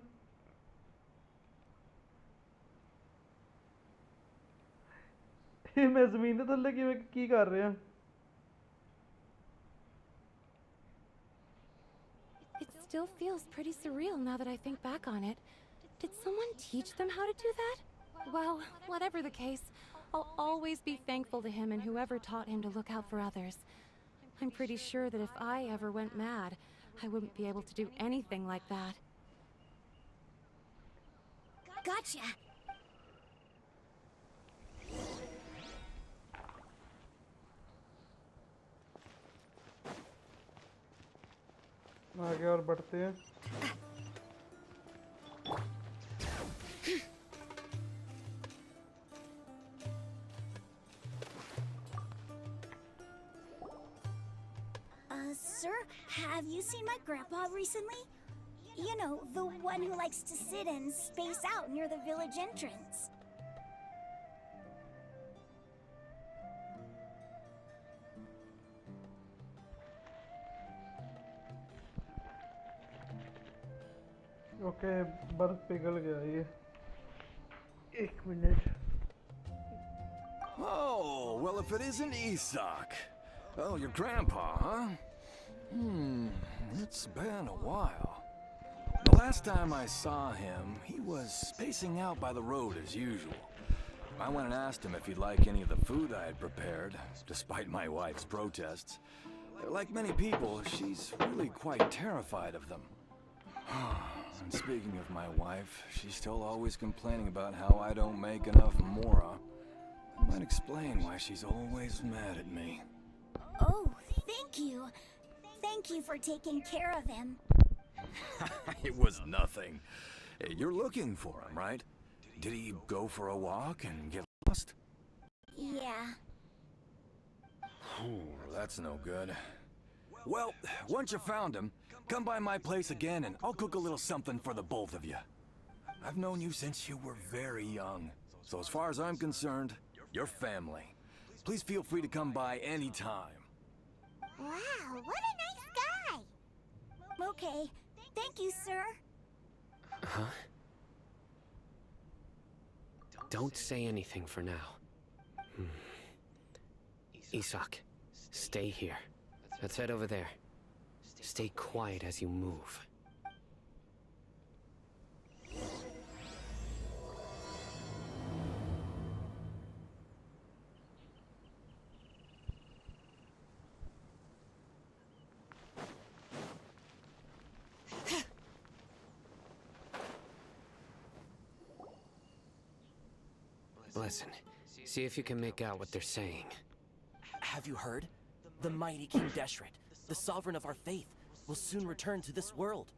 ਮੈਂ ਜ਼ਮੀਨ ਦੇ ਥੱਲੇ ਕਿਵੇਂ ਕੀ ਕਰ ਰਿਹਾ It still feels pretty surreal now that I think back on it. Did someone teach them how to do that? Well, whatever the case, I'll always be thankful to him and whoever taught him to look out for others. I'm pretty sure that if I ever went mad, I wouldn't be able to do anything like that. Gotcha. आगे और बढ़ते हैं Sir, have you seen my grandpa recently? You know, the one who likes to sit and space out near the village entrance. Okay बर्फ पिघल गया ये एक minute Oh, well, if it isn't Isak. Oh, your grandpa, huh? It's been a while. The last time I saw him, he was spacing out by the road as usual. I went and asked him if he'd like any of the food I had prepared, despite my wife's protests. Like many people, she's really quite terrified of them. And speaking of my wife, she's still always complaining about how I don't make enough mora. That might explain why she's always mad at me. Oh, thank you. Thank you for taking care of him. It was nothing. You're looking for him, right? Did he go for a walk and get lost? Yeah. That's no good. Well, once you found him, come by my place again and I'll cook a little something for the both of you. I've known you since you were very young. So as far as I'm concerned, you're family. Please feel free to come by anytime. Wow, what a nice guy! Okay. Thank you, sir. Huh? Don't say anything for now. Isak, stay here. Let's head over there. Stay quiet as you move. Listen, see if you can make out what they're saying. Have you heard? The mighty King Deshret, the sovereign of our faith, will soon return to this world.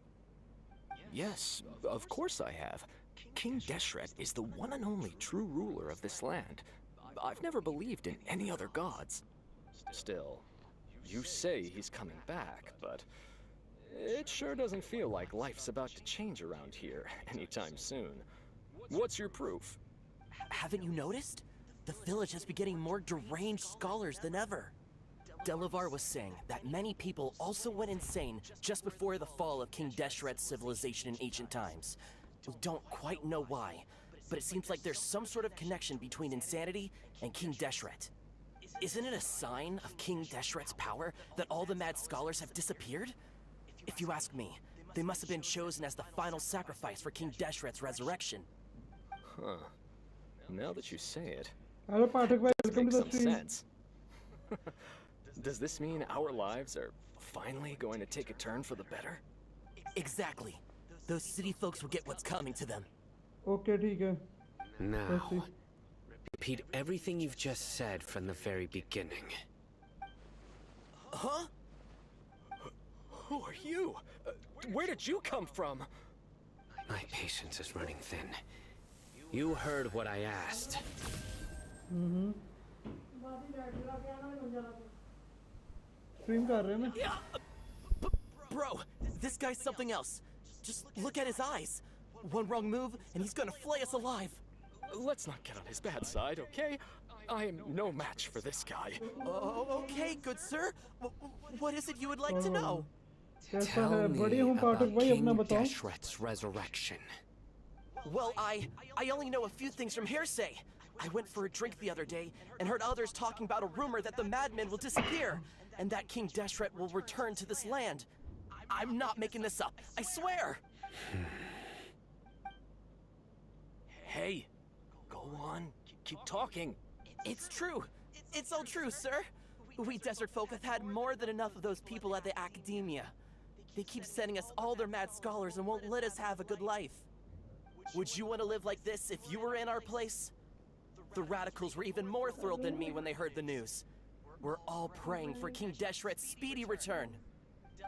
Yes, of course I have. King Deshret is the one and only true ruler of this land. I've never believed in any other gods. Still, you say he's coming back, but it sure doesn't feel like life's about to change around here anytime soon. What's your proof? Haven't you noticed? The village has been getting more deranged scholars than ever. Delavar was saying that many people also went insane just before the fall of King Deshret's civilization in ancient times. We don't quite know why, but it seems like there's some sort of connection between insanity and King Deshret. Isn't it a sign of King Deshret's power that all the mad scholars have disappeared? If you ask me, they must have been chosen as the final sacrifice for King Deshret's resurrection. Huh. Now that you say it, Hello, Pathak bhai, welcome to the some stream. sense. Does this mean our lives are finally going to take a turn for the better? Exactly. Those city folks will get what's coming to them. Okay, ठीक है. Now, repeat everything you've just said from the very beginning. Huh? Who are you? Where did you come from? My patience is running thin. You heard what I asked. Stream कर रहे हैं ना? Bro, this guy's something else. Just look at his eyes. One wrong move, and he's gonna flay us alive. Let's not get on his bad side, okay? I am no match for this guy. Okay, good sir. What is it you would like to know? Tell me about King Deshret's resurrection. Well, I only know a few things from hearsay. I went for a drink the other day and heard others talking about a rumor that the madman will disappear and that King Deshret will return to this land. I'm not making this up, I swear! Hey, go on, keep talking. It's true. It's all true, sir. We desert folk have had more than enough of those people at the academia. They keep sending us all their mad scholars and won't let us have a good life. Would you want to live like this if you were in our place? The radicals were even more thrilled than me when they heard the news. We're all praying for King Deshret's speedy return.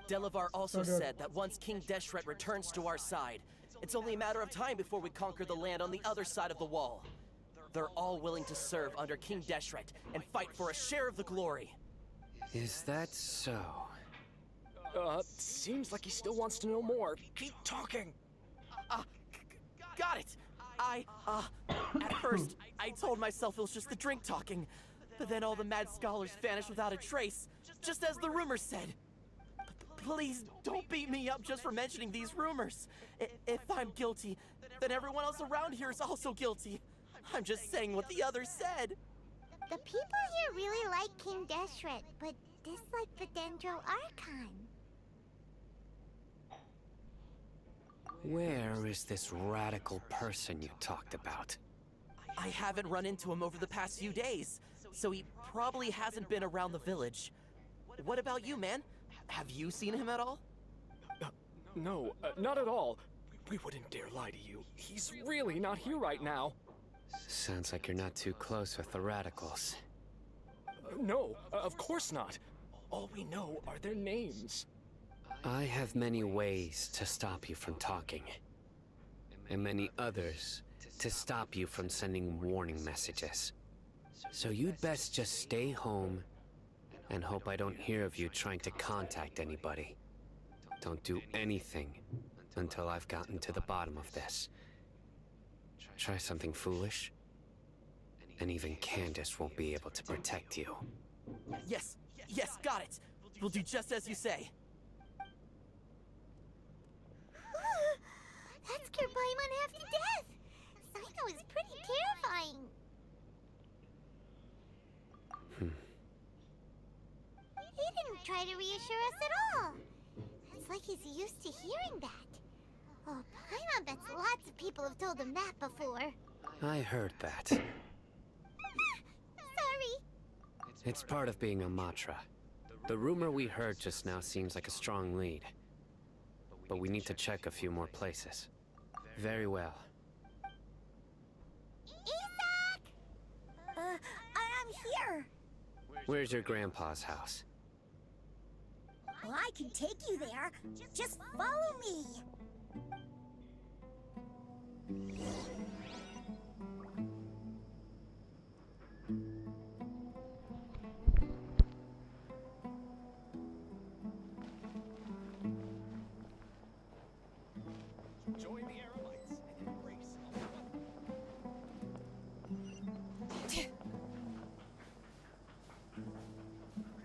Delavar also said that once King Deshret returns to our side, it's only a matter of time before we conquer the land on the other side of the wall. They're all willing to serve under King Deshret and fight for a share of the glory. Is that so? Seems like he still wants to know more. Keep talking. Got it. At first, I told myself it was just the drink talking, but then all the mad scholars vanished without a trace, just as the rumors said. Please don't beat me up just for mentioning these rumors. If I'm guilty, then everyone else around here is also guilty. I'm just saying what the others said. The people here really like King Deshret, but dislike the Dendro Archon. Where is this radical person you talked about? I haven't run into him over the past few days, so he probably hasn't been around the village. What about you, man? Have you seen him at all? No, not at all. We wouldn't dare lie to you. He's really not here right now. Sounds like you're not too close with the radicals. No, of course not. All we know are their names. I have many ways to stop you from talking, and many others to stop you from sending warning messages. So you'd best just stay home and hope I don't hear of you trying to contact anybody. Don't do anything until I've gotten to the bottom of this. Try something foolish, and even Candace won't be able to protect you. Yes, got it. We'll do just as you say. That scared Paimon half to death. Psycho is pretty terrifying. He didn't try to reassure us at all. It's like he's used to hearing that. Oh, Paimon bets lots of people have told him that before. I heard that. Sorry. It's part of being a Matra. The rumor we heard just now seems like a strong lead. But we need to check a few more places. Very well. Isaac! I'm here. Where's your grandpa's house? Well, I can take you there. Just follow me. Join the Aeromites and embrace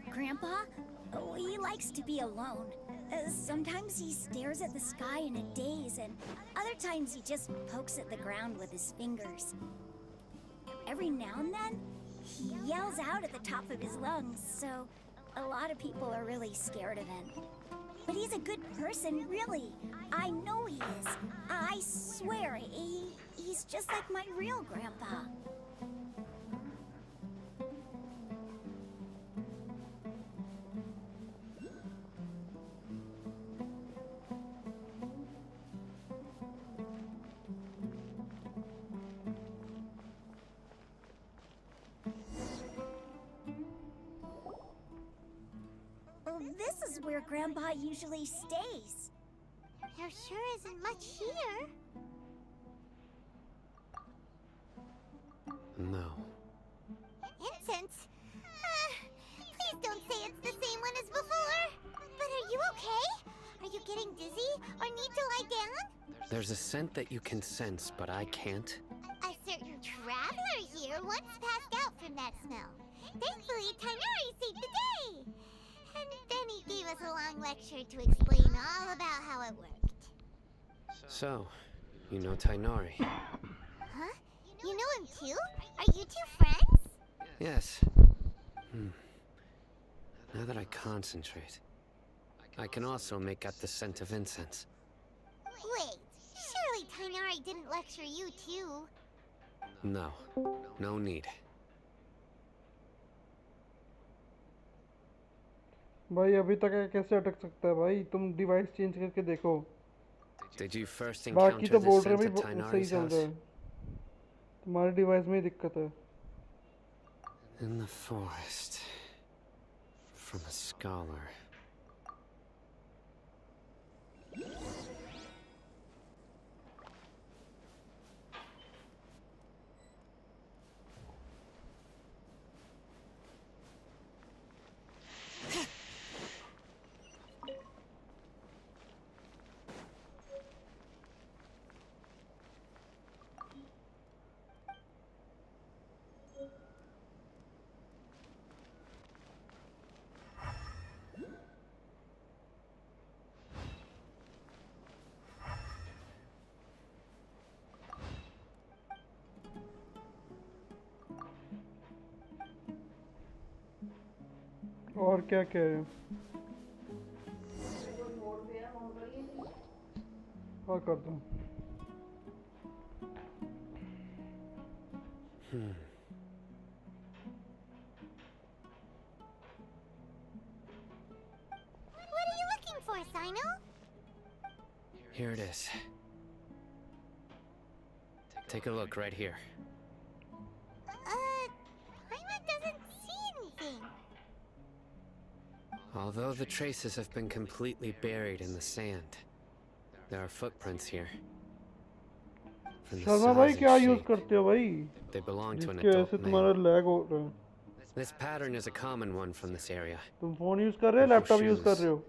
Grandpa? Oh, he likes to be alone. Sometimes he stares at the sky in a daze, and other times he just pokes at the ground with his fingers. Every now and then, he yells out at the top of his lungs, so a lot of people are really scared of him. But he's a good person, really. I know he is. I swear, he's just like my real grandpa. This is where Grandpa usually stays. There sure isn't much here. No. Incense? Please don't say it's the same one as before. But are you okay? Are you getting dizzy or need to lie down? There's a scent that you can sense, but I can't. A certain traveler here once passed out from that smell. Thankfully, Tainari saved the day. And then he gave us a long lecture to explain all about how it worked. So, you know Tainari? Huh? You know him too? Are you two friends? Yes. Now that I concentrate, I can also make out the scent of incense. Wait, surely Tainari didn't lecture you too? No, no need. भाई अभी तक कैसे अटक सकता है भाई? तुम device change करके देखो. Did you first बाकी encounter तो the बोल रहे scent भाई at सही Tainari's चल रहा house? है. तुम्हारे डिवाइस में ही दिक्कत है. In the forest. From a scholar. और क्या कह रहे हो? हाँ कर दो. What are you looking for, Sino? Here it is. Take a look right here. Paimon doesn't see anything. Although the traces have been completely buried in the sand, there are footprints here. From the Sharma भाई size क्या and use shape, करते हो भाई? they belong to an जिसकी वजह adult से तुम्हारा male. Lag हो रहा है. This pattern is a common one from this area. तुम फोन यूज कर रहे हो, लैपटॉप यूज कर रहे हो?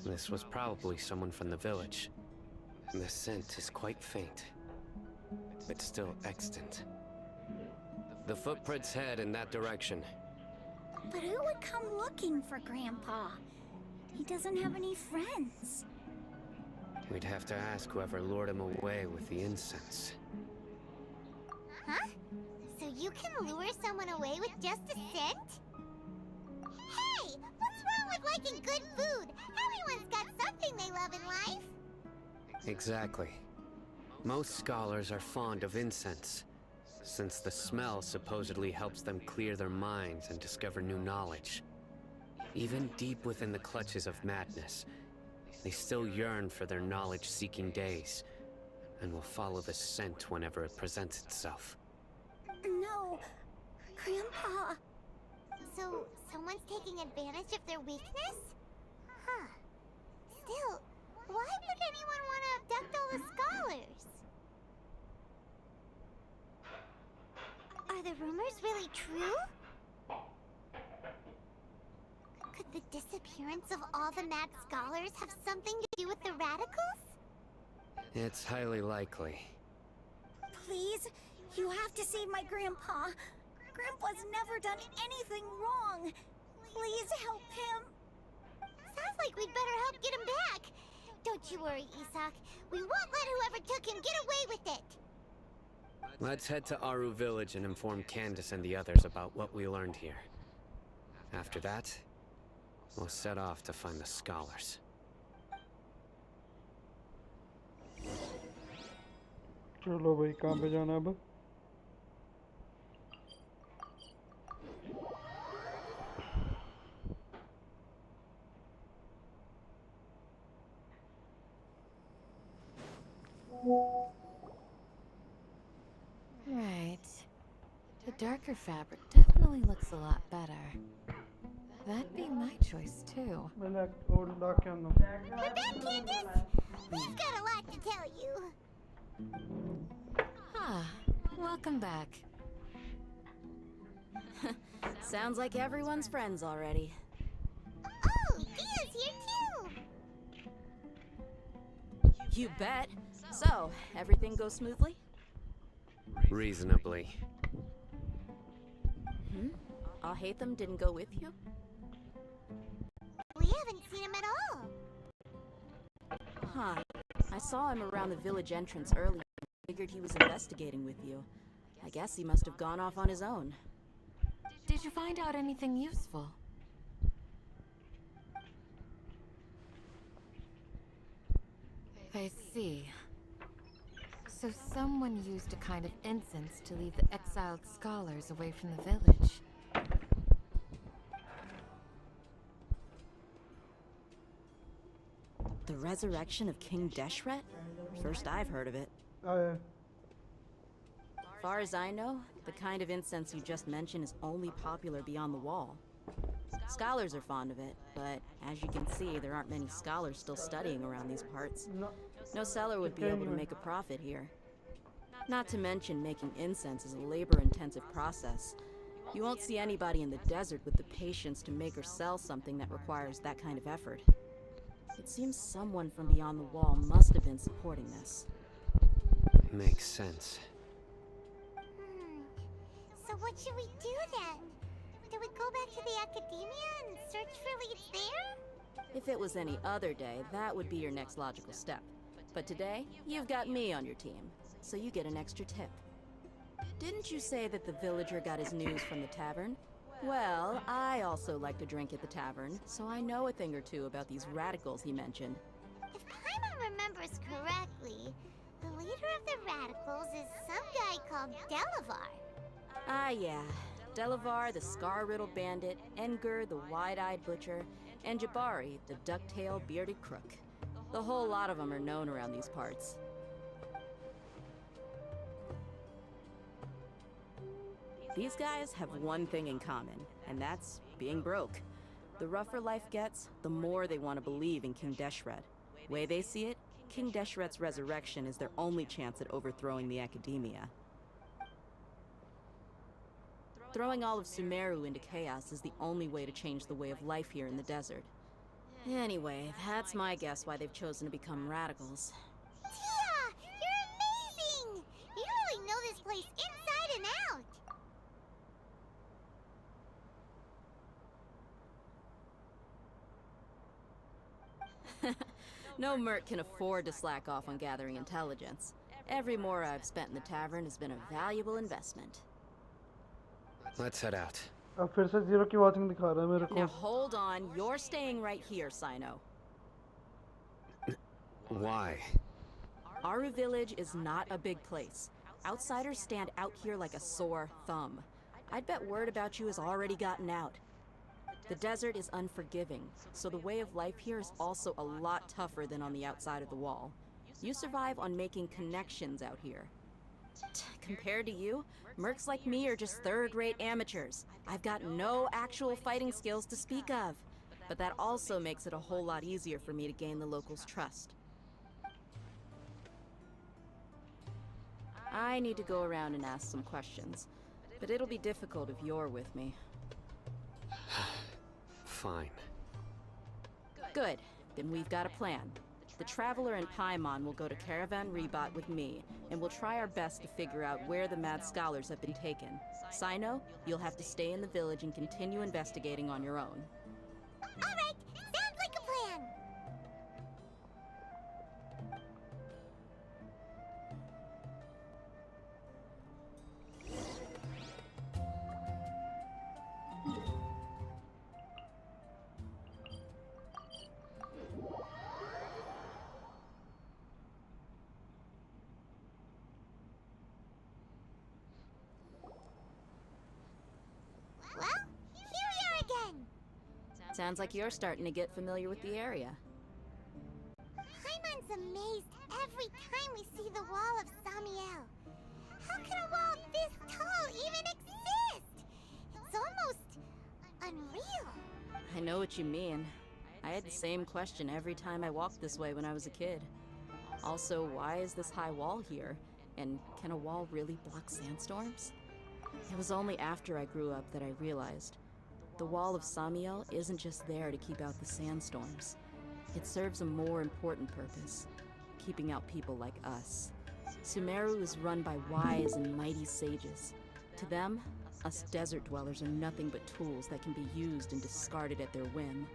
This was probably someone from the village. The scent is quite faint, but still extant. The footprints head in that direction. But who would come looking for Grandpa? He doesn't have any friends. We'd have to ask whoever lured him away with the incense. Huh? So you can lure someone away with just a scent? Hey! What's wrong with liking good food? Everyone's got something they love in life. Exactly. Most scholars are fond of incense, since the smell supposedly helps them clear their minds and discover new knowledge. Even deep within the clutches of madness, they still yearn for their knowledge-seeking days, and will follow the scent whenever it presents itself. No, Grandpa. So, someone's taking advantage of their weakness? Huh. Still, why would anyone want to abduct all the scholars? Are the rumors really true? Could the disappearance of all the mad scholars have something to do with the radicals? It's highly likely. Please, you have to save my Grandpa. Grandpa's never done anything wrong. Please help him. Sounds like we'd better help get him back. Don't you worry, Isak. We won't let whoever took him get away with it. Let's head to Aru village and inform Candace and the others about what we learned here. After that, we'll set off to find the scholars. चलो भाई कहाँ पे जाना है अब? Right. The darker fabric definitely looks a lot better. That'd be my choice too. मैं और ला के आना. We're back, Candace. We've got a lot to tell you. Ah, welcome back. Sounds like everyone's friends already. Oh, Dia's here too. You bet. So, everything goes smoothly? Reasonably. Alhaitham didn't go with you? We haven't seen him at all. Huh. I saw him around the village entrance earlier. Figured he was investigating with you. I guess he must have gone off on his own. Did you find out anything useful? I see. So someone used a kind of incense to lead the exiled scholars away from the village. The resurrection of King Deshret? First I've heard of it. Oh, yeah. Far as I know, the kind of incense you just mentioned is only popular beyond the wall. Scholars are fond of it, but as you can see, there aren't many scholars still studying around these parts. No seller would be able to make a profit here. Not to mention, making incense is a labor-intensive process. You won't see anybody in the desert with the patience to make or sell something that requires that kind of effort. It seems someone from beyond the wall must have been supporting this. Makes sense. So what should we do then? Do we go back to the academia and search for leads there? If it was any other day, that would be your next logical step. But today, you've got me on your team, so you get an extra tip. Didn't you say that the villager got his news from the tavern? Well, I also like to drink at the tavern, so I know a thing or two about these radicals he mentioned. If Paimon remembers correctly, the leader of the radicals is some guy called Delavar. Ah, yeah. Delavar, the scar-riddled bandit, Engur, the wide-eyed butcher, and Jabari, the duck-tailed bearded crook. The whole lot of them are known around these parts. These guys have one thing in common, and that's being broke. The rougher life gets, the more they want to believe in King Deshret. Way they see it, King Deshret's resurrection is their only chance at overthrowing the academia. Throwing all of Sumeru into chaos is the only way to change the way of life here in the desert. Anyway, that's my guess why they've chosen to become radicals. Tia! You're amazing! You really know this place inside and out! No merc can afford to slack off on gathering intelligence. Every more I've spent in the tavern has been a valuable investment. Let's head out. अब फिर से zero की watching दिखा रहा है मेरे को. Now hold on, you're staying right here, Sino. Why? Aru Village is not a big place. Outsiders stand out here like a sore thumb. I'd bet word about you has already gotten out. The desert is unforgiving, so the way of life here is also a lot tougher than on the outside of the wall. You survive on making connections out here. Compared to you, mercs like me are just third-rate amateurs. I've got no actual fighting skills to speak of. But that also makes it a whole lot easier for me to gain the locals' trust. I need to go around and ask some questions, but it'll be difficult if you're with me. Fine. Good. Then we've got a plan. The Traveler and Paimon will go to Caravan Rebat with me, and we'll try our best to figure out where the mad scholars have been taken. Sino, you'll have to stay in the village and continue investigating on your own. Alright, sounds like a plan! Well, here we are again! Sounds like you're starting to get familiar with the area. Paimon's amazed every time we see the wall of Samiel. How can a wall this tall even exist? It's almost unreal. I know what you mean. I had the same question every time I walked this way when I was a kid. Also, why is this high wall here? And can a wall really block sandstorms? It was only after I grew up that I realized the wall of Samiel isn't just there to keep out the sandstorms. It serves a more important purpose. keeping out people like us. Sumeru is run by wise and mighty sages. To them, us desert dwellers are nothing but tools that can be used and discarded at their whim.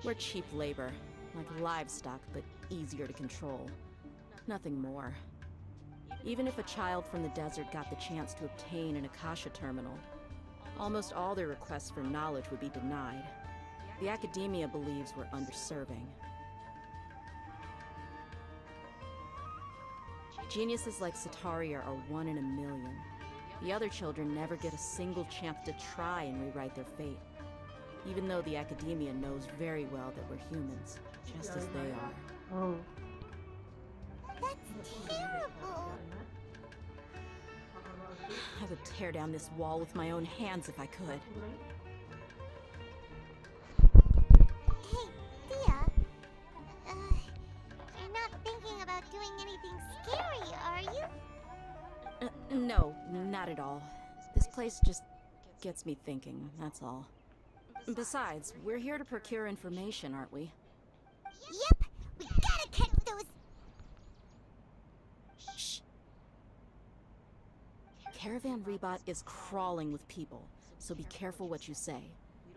We're cheap labor, like livestock, but easier to control. Nothing more. Even if a child from the desert got the chance to obtain an Akasha terminal, almost all their requests for knowledge would be denied. The academia believes we're underserving. Geniuses like Sataria are 1 in a million. The other children never get a single chance to try and rewrite their fate, even though the academia knows very well that we're humans, just as they are. Oh. That's terrible. I would tear down this wall with my own hands if I could. Hey, Dia. You're not thinking about doing anything scary, are you? No, not at all. This place just gets me thinking, that's all. Besides, we're here to procure information, aren't we? Yep, we gotta catch those. Shh. Caravan Rebot is crawling with people, so be careful what you say.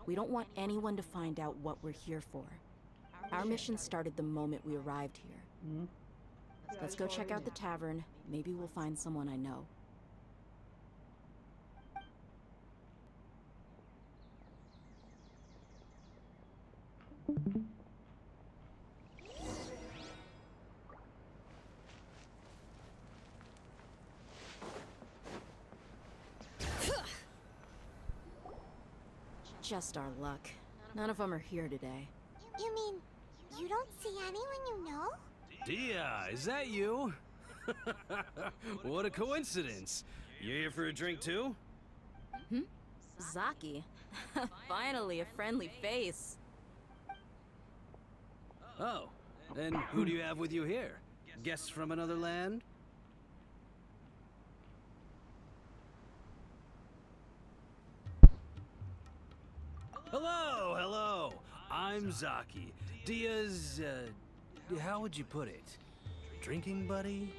We don't want anyone to find out what we're here for. Our mission started the moment we arrived here. Let's go check out the tavern. Maybe we'll find someone I know. Just our luck. None of them are here today. You mean you don't see anyone you know? Dia, is that you? What a coincidence. You here for a drink too? Zaki. Finally, a friendly face. Oh, and who do you have with you here? Guests from another land? Hello, hello. I'm Zaki. Dia's, how would you put it? Drinking buddy?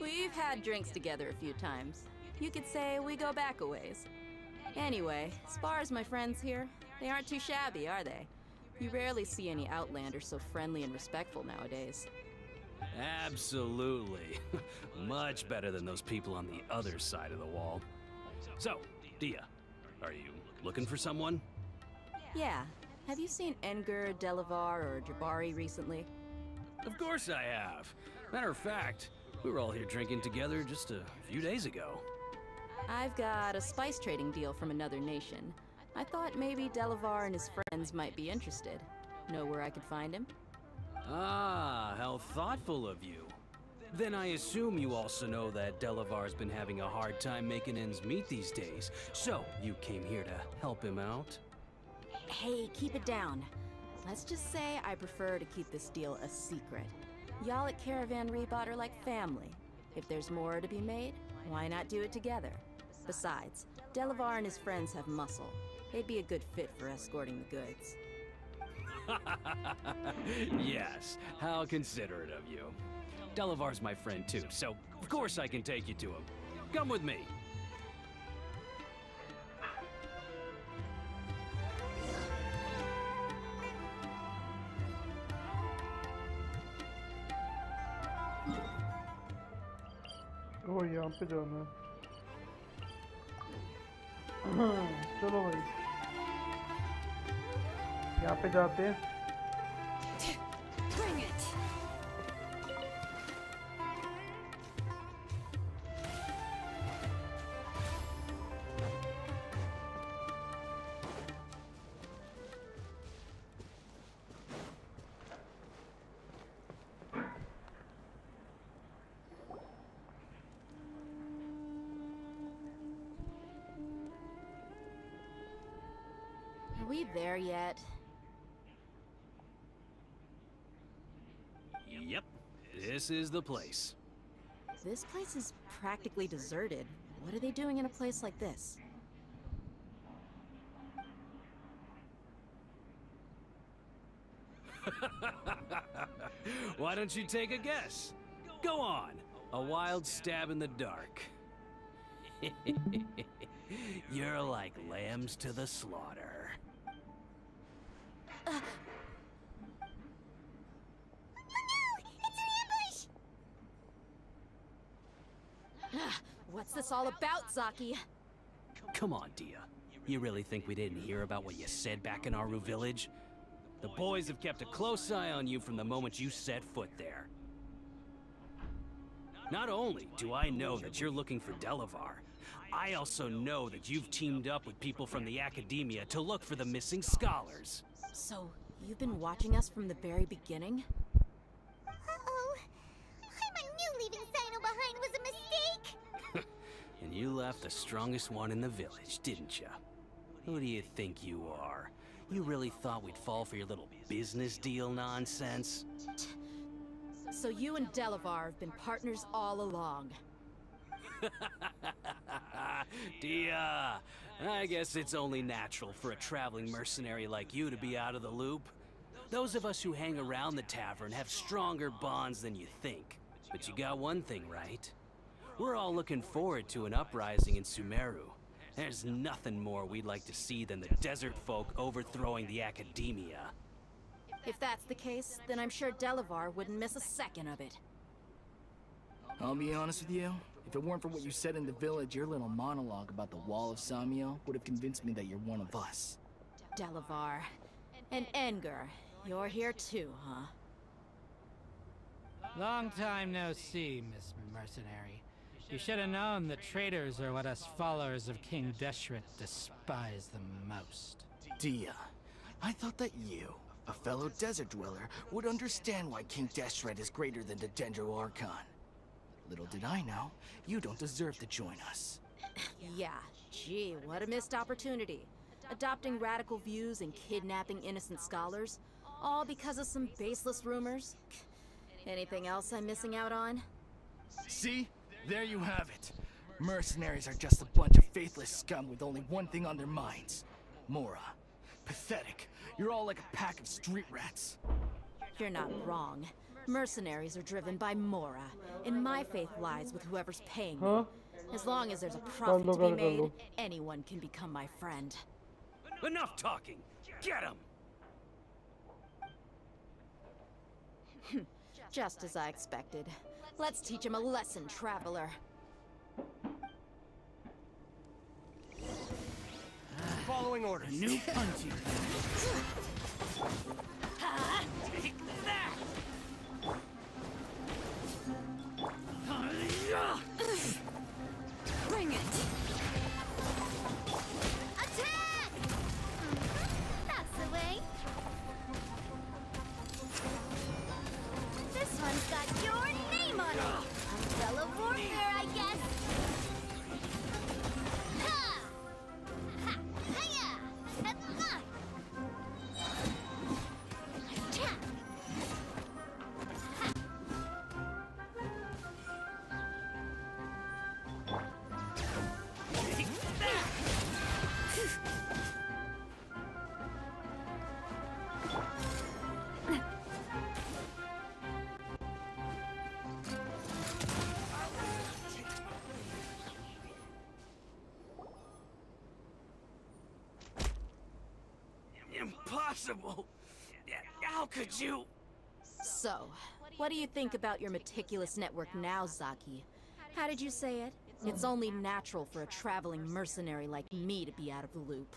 We've had drinks together a few times. You could say we go back a ways. Anyway, as far as my friends here, they aren't too shabby, are they? You rarely see any Outlanders so friendly and respectful nowadays. Absolutely. Much better than those people on the other side of the wall. So, Dia, are you looking for someone? Yeah. Have you seen Enger, Delavar, or Jabari recently? Of course I have. Matter of fact, we were all here drinking together just a few days ago. I've got a spice trading deal from another nation. I thought maybe Delavar and his friends might be interested. Know where I could find him? Ah, how thoughtful of you. Then I assume you also know that Delavar's been having a hard time making ends meet these days. So, you came here to help him out? Hey, keep it down. Let's just say I prefer to keep this deal a secret. Y'all at Caravan Rebot are like family. If there's more to be made, why not do it together? Besides, Delavar and his friends have muscle. They'd be a good fit for escorting the goods. Yes, how considerate of you. Delavar's my friend too, so of course I can take you to him. Come with me. ओह यहाँ पे जाना है चलो भाई यहाँ पे जाते हैं Bring it. Are we there yet? Yep, this is the place. This place is practically deserted. What are they doing in a place like this? Why don't you take a guess? Go on. A wild stab in the dark. You're like lambs to the slaughter. What's this all about, Zaki? Come on, Dia. You really think we didn't hear about what you said back in Aru Village? The boys have kept a close eye on you from the moment you set foot there. Not only do I know that you're looking for Delavar, I also know that you've teamed up with people from the Academia to look for the missing scholars. So, you've been watching us from the very beginning? Uh-oh. I knew leaving Sino behind was a mistake! And you left the strongest one in the village, didn't you? Who do you think you are? You really thought we'd fall for your little business deal nonsense? So you and Delavar have been partners all along. Dia, I guess it's only natural for a traveling mercenary like you to be out of the loop. Those of us who hang around the tavern have stronger bonds than you think. But you got one thing right. We're all looking forward to an uprising in Sumeru. There's nothing more we'd like to see than the desert folk overthrowing the Academia. If that's the case, then I'm sure Delavar wouldn't miss a second of it. I'll be honest with you. If it weren't for what you said in the village, your little monologue about the Wall of Samio would have convinced me that you're one of us. Delavar. And Enger, you're here too, huh? Long time no see, Miss Mercenary. You should have known that traitors are what us followers of King Deshret despise the most. Dia, I thought that you, a fellow desert dweller, would understand why King Deshret is greater than the Dendro Archon. Little did I know, you don't deserve to join us. Yeah, gee, what a missed opportunity. Adopting radical views and kidnapping innocent scholars, all because of some baseless rumors. Anything else I'm missing out on? See? There you have it. Mercenaries are just a bunch of faithless scum with only one thing on their minds. Mora. Pathetic. You're all like a pack of street rats. You're not wrong. Mercenaries are driven by Mora, and my faith lies with whoever's paying me. As long as there's a profit to be made, anyone can become my friend. Enough talking! Get him! Just as I expected. Let's teach him a lesson, traveler. Following orders. New punching. Take that! Bring it! Attack! That's the way. This one's got your name on it! Umbrella warfare, I guess! Ha! Ha! Hiya! Ha! Cha! Impossible! How could you? So, what do you think about your meticulous network now, Zaki? How did you say it? It's only natural for a traveling mercenary like me to be out of the loop.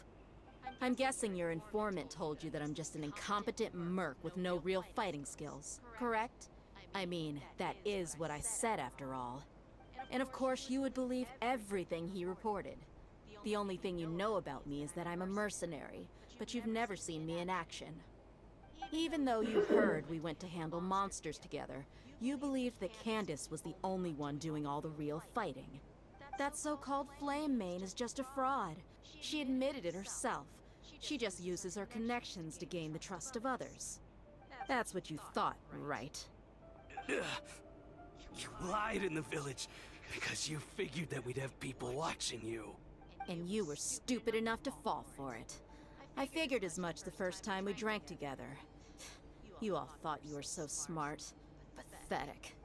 I'm guessing your informant told you that I'm just an incompetent merc with no real fighting skills, correct? I mean, that is what I said after all. And of course you would believe everything he reported. The only thing you know about me is that I'm a mercenary, but you've never seen me in action. Even though you heard we went to handle monsters together, you believed that Candace was the only one doing all the real fighting. That so-called Flame Mane is just a fraud. She admitted it herself. She just uses her connections to gain the trust of others. That's what you thought, right? You lied in the village because you figured that we'd have people watching you. And you were stupid enough to fall for it. I figured as much the first time we drank together. You all thought you were so smart. Pathetic.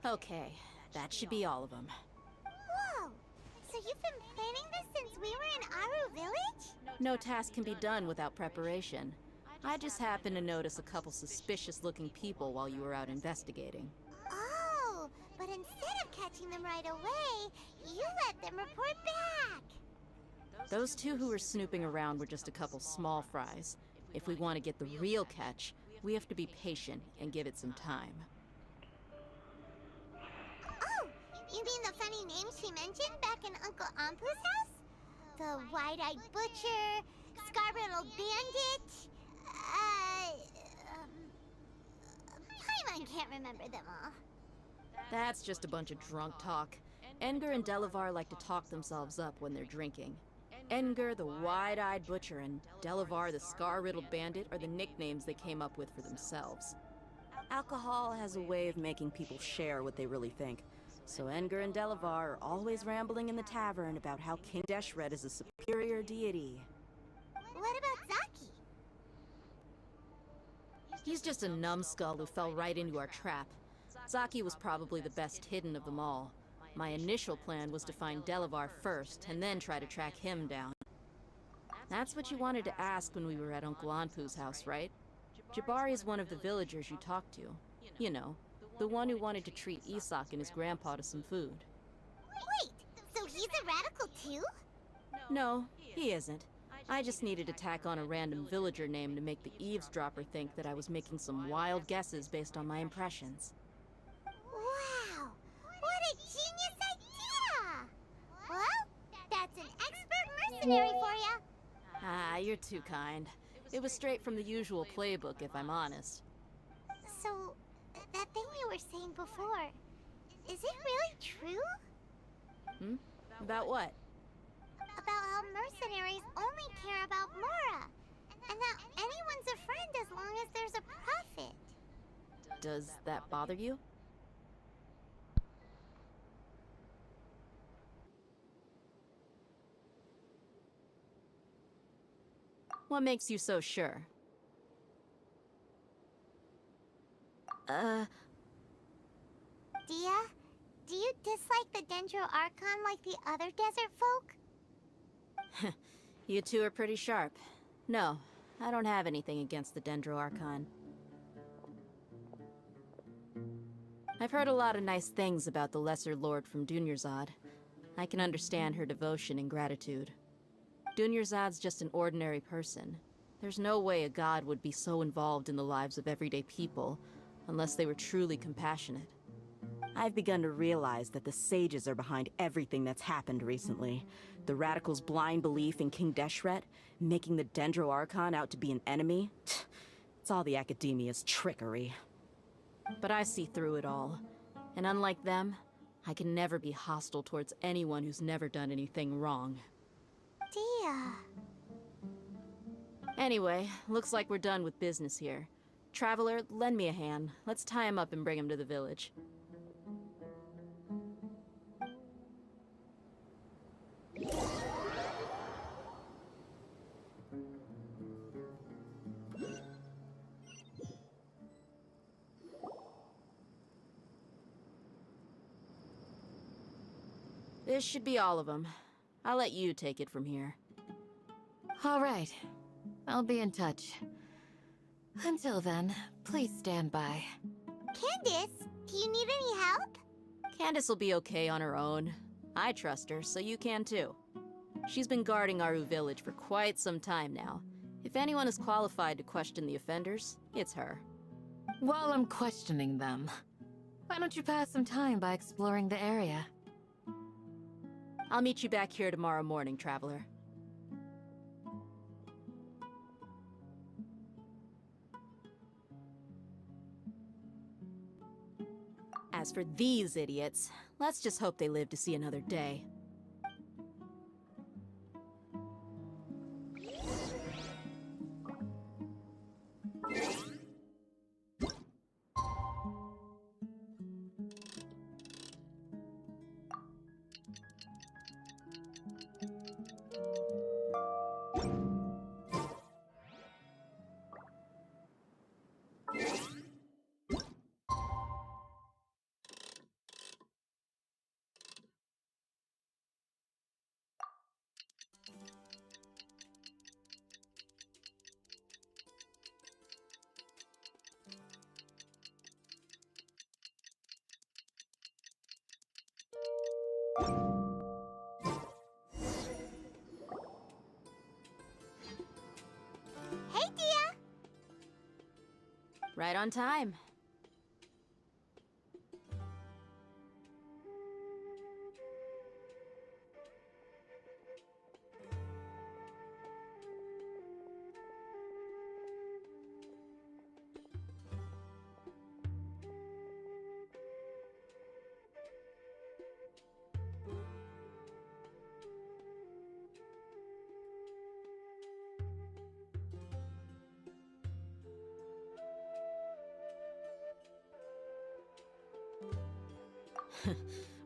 Okay, that should be all of them. Whoa! So you've been planning this since we were in Aru Village? No task can be done without preparation. I just happened to notice a couple suspicious-looking people while you were out investigating. Oh, but instead of catching them right away, you let them report back. Those two who were snooping around were just a couple small fries. If we want to get the real catch, we have to be patient and give it some time. Oh, you mean the funny name she mentioned back in Uncle Ampu's house? The wide-eyed butcher, scar-riddled bandit, Paimon can't remember them all. That's just a bunch of drunk talk. Edgar and Delavar like to talk themselves up when they're drinking. Edgar, the wide-eyed butcher, and Delavar, the scar-riddled bandit, are the nicknames they came up with for themselves. Alcohol has a way of making people share what they really think. So Edgar and Delavar are always rambling in the tavern about how King Deshret is a superior deity. What about Zaki? He's just a numbskull who fell right into our trap. Zaki was probably the best hidden of them all. My initial plan was to find Delavar first, and then try to track him down. That's what you wanted to ask when we were at Uncle Anpu's house, right? Jabari is one of the villagers you talked to. You know, the one who wanted to treat Isak and his grandpa to some food. Wait, so he's a radical too? No, he isn't. I just needed to tack on a random villager name to make the eavesdropper think that I was making some wild guesses based on my impressions. Wow, what a genius idea! Well, that's an expert mercenary for you. Ah, you're too kind. It was straight from the usual playbook, if I'm honest. So, that thing you were saying before, is it really true? About what? About how mercenaries only care about Mora, and that anyone's a friend as long as there's a profit. Does that bother you? What makes you so sure? Dia, do you dislike the Dendro Archon like the other desert folk? You two are pretty sharp. No, I don't have anything against the Dendro Archon. I've heard a lot of nice things about the Lesser Lord from Dunyarzad. I can understand her devotion and gratitude. Dunyarzad's just an ordinary person. There's no way a god would be so involved in the lives of everyday people, unless they were truly compassionate. I've begun to realize that the sages are behind everything that's happened recently. The radicals' blind belief in King Deshret, making the Dendro Archon out to be an enemy. It's all the academia's trickery. But I see through it all. And unlike them, I can never be hostile towards anyone who's never done anything wrong. Dia. Anyway, looks like we're done with business here. Traveler, lend me a hand. Let's tie him up and bring him to the village. This should be all of them. I'll let you take it from here. All right. I'll be in touch. Until then, please stand by. Candace, do you need any help? Candace will be okay on her own. I trust her, so you can too. She's been guarding Aru Village for quite some time now. If anyone is qualified to question the offenders, it's her. While I'm questioning them, why don't you pass some time by exploring the area? I'll meet you back here tomorrow morning, Traveler. As for these idiots, let's just hope they live to see another day. Hey, Dia. Right on time.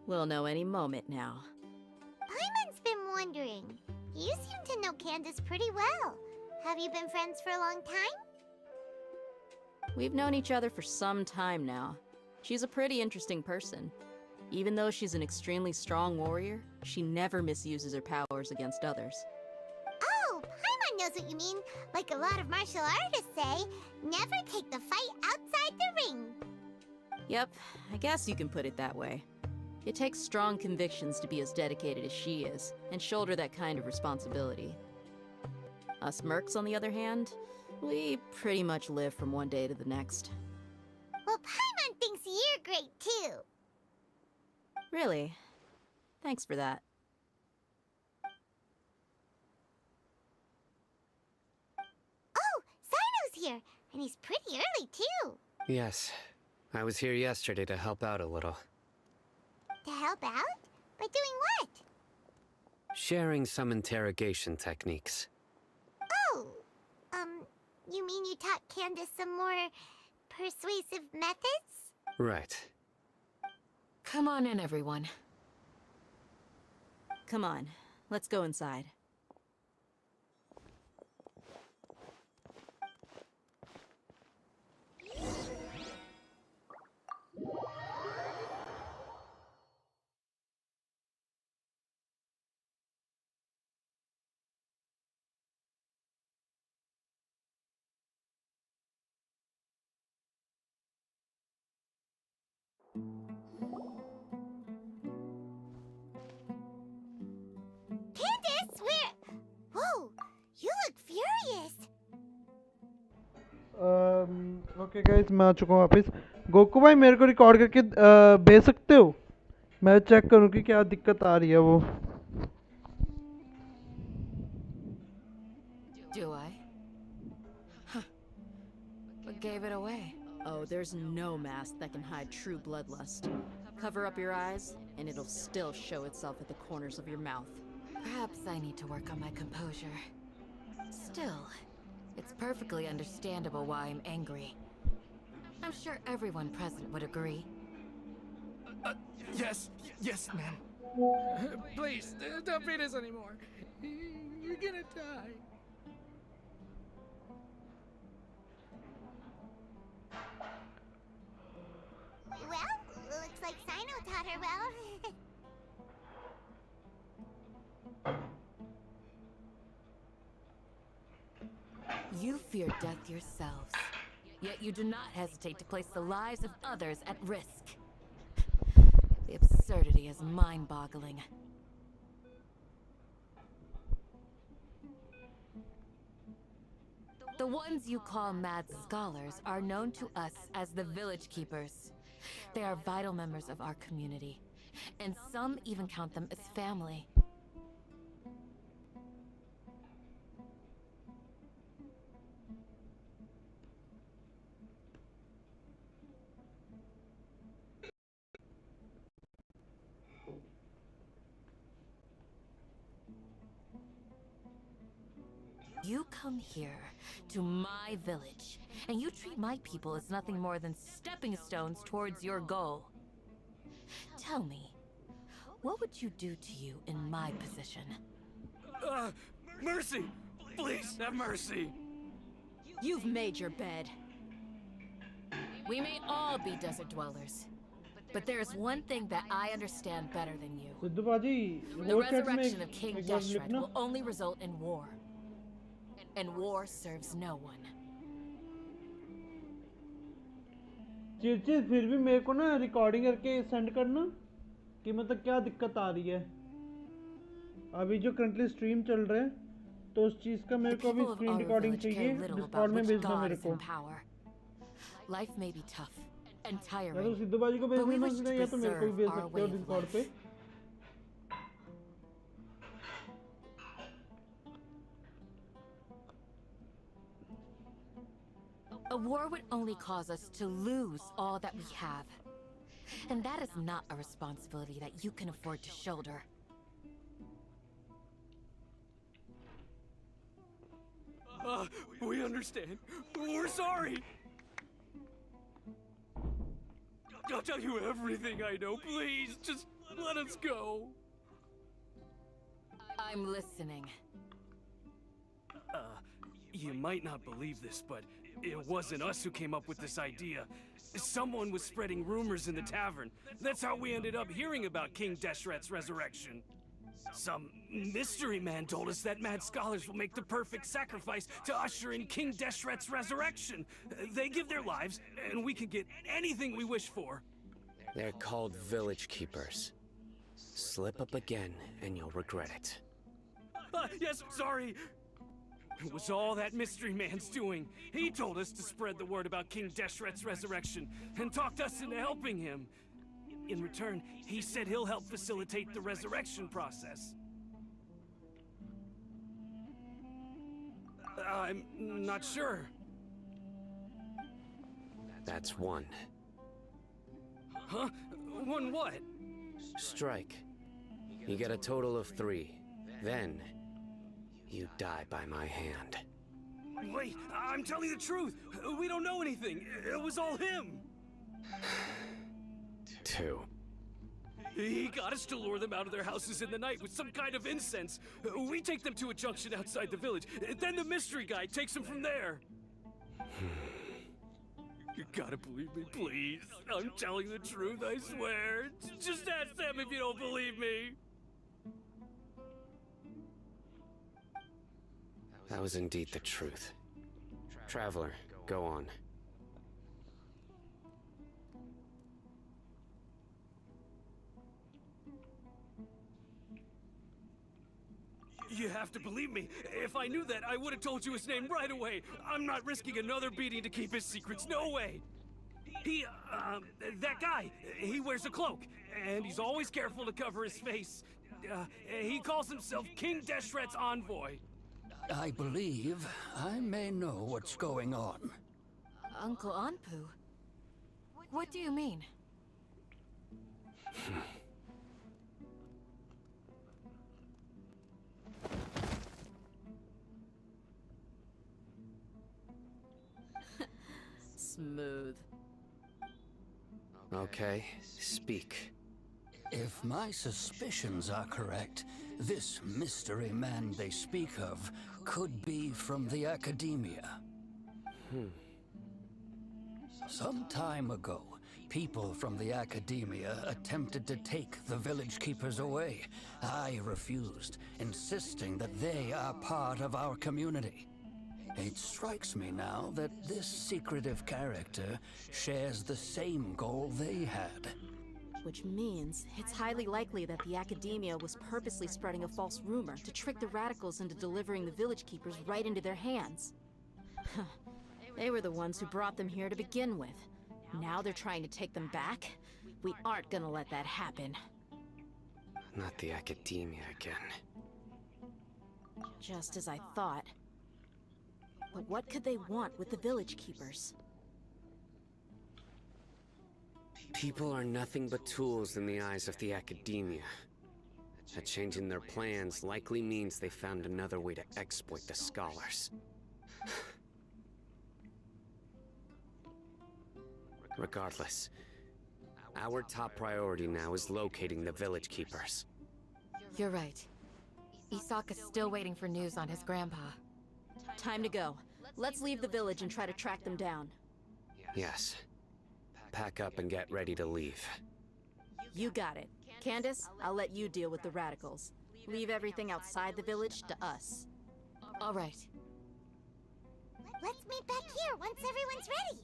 We'll know any moment now. Paimon's been wondering. You seem to know Candace pretty well. Have you been friends for a long time? We've known each other for some time now. She's a pretty interesting person. Even though she's an extremely strong warrior, she never misuses her powers against others. Oh, Paimon knows what you mean. Like a lot of martial artists say, never take the fight outside the ring. Yep, I guess you can put it that way. It takes strong convictions to be as dedicated as she is, and shoulder that kind of responsibility. Us mercs, on the other hand, we pretty much live from one day to the next. Well, Paimon thinks you're great too. Really? Thanks for that. Oh, Sino's here, and he's pretty early too. Yes. I was here yesterday to help out a little. To help out? By doing what? Sharing some interrogation techniques. Oh, you mean you taught Candace some more persuasive methods? Right. Come on in, everyone. Come on, let's go inside. Candace, where? Whoa, you look furious. Okay guys मैं आ चुका हूँ वापस। Goku भाई मेरे को record करके भेज सकते हो? मैं चेक करूँ कि क्या दिक्कत आ रही है वो। Do I? Huh. What gave it away? Oh, there's no mask that can hide true bloodlust. Cover up your eyes, and it'll still show itself at the corners of your mouth. Perhaps I need to work on my composure. Still, it's perfectly understandable why I'm angry. I'm sure everyone present would agree. Yes, ma'am. Please, don't beat us anymore. You're gonna die. Well, looks like Sino taught her well. You fear death yourselves, yet you do not hesitate to place the lives of others at risk. The absurdity is mind-boggling. The ones you call mad scholars are known to us as the Village Keepers. They are vital members of our community, and some even count them as family. You come here, to my village, and you treat my people as nothing more than stepping stones towards your goal. Tell me, what would you do to you in my position? Mercy! Please, have mercy! You've made your bed. We may all be desert dwellers, but there is one thing that I understand better than you. The resurrection of King Deshret will only result in war. And war serves no one. चिरचिर फिर भी मेरे को ना recording करके send करना कि मतलब क्या दिक्कत आ रही है। अभी जो करंटली स्ट्रीम चल रहा है तो उस चीज का मेरे को अभी स्क्रीन रिकॉर्डिंग चाहिए, डिस्कॉर्ड में भेजना मेरे को। Life may be tough and या तो tiring, सिद्धू बाजी को भेज but we देना wish सीधा, to या तो मेरे को भी भेज preserve our सकते way हो of डिस्कॉर्ड पे। life. A war would only cause us to lose all that we have. And that is not a responsibility that you can afford to shoulder. We understand. We're sorry. I'll tell you everything I know. Please, just let us go. I'm listening. You might not believe this, but it wasn't us who came up with this idea. Someone was spreading rumors in the tavern. That's how we ended up hearing about King Deshret's resurrection. Some mystery man told us that mad scholars will make the perfect sacrifice to usher in King Deshret's resurrection. They give their lives, and we can get anything we wish for. They're called village keepers. Slip up again, and you'll regret it. Yes, sorry. It was all that mystery man's doing. He told us to spread the word about King Deshret's resurrection, and talked us into helping him. In return, he said he'll help facilitate the resurrection process. I'm not sure. That's one. Huh? One what? Strike. You get a total of 3. Then, you die by my hand. Wait, I'm telling the truth. We don't know anything. It was all him. 2. He got us to lure them out of their houses in the night with some kind of incense. We take them to a junction outside the village. Then the mystery guy takes them from there. You gotta believe me, please. I'm telling the truth, I swear. Just ask them if you don't believe me. That was indeed the truth. Traveler, go on. You have to believe me. If I knew that, I would have told you his name right away. I'm not risking another beating to keep his secrets. No way. That guy, he wears a cloak, and he's always careful to cover his face. He calls himself King Deshret's envoy. I believe I may know what's going on. Uncle Anpu? What do you mean? Smooth. Okay, speak. If my suspicions are correct, this mystery man they speak of could be from the academia. Some time ago, people from the academia attempted to take the village keepers away. I refused, insisting that they are part of our community. It strikes me now that this secretive character shares the same goal they had. Which means it's highly likely that the academia was purposely spreading a false rumor to trick the radicals into delivering the village keepers right into their hands. They were the ones who brought them here to begin with. Now they're trying to take them back? We aren't gonna let that happen. Not the academia again. Just as I thought. But what could they want with the village keepers? People are nothing but tools in the eyes of the academia. A change in their plans likely means they found another way to exploit the scholars. Regardless, our top priority now is locating the village keepers. You're right. Isaka's still waiting for news on his grandpa. Time to go. Let's leave the village and try to track them down. Yes. Pack up and get ready to leave. You got it. Candace, I'll let you deal with the radicals. Leave everything outside the village to us. All right. Let's meet back here once everyone's ready.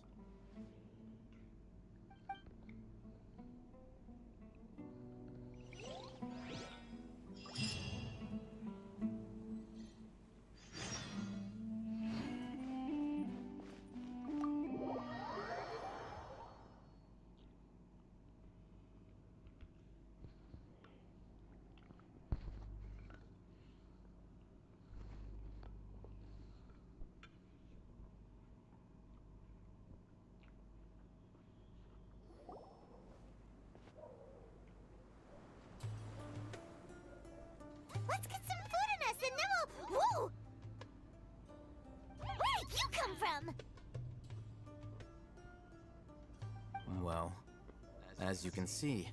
As you can see,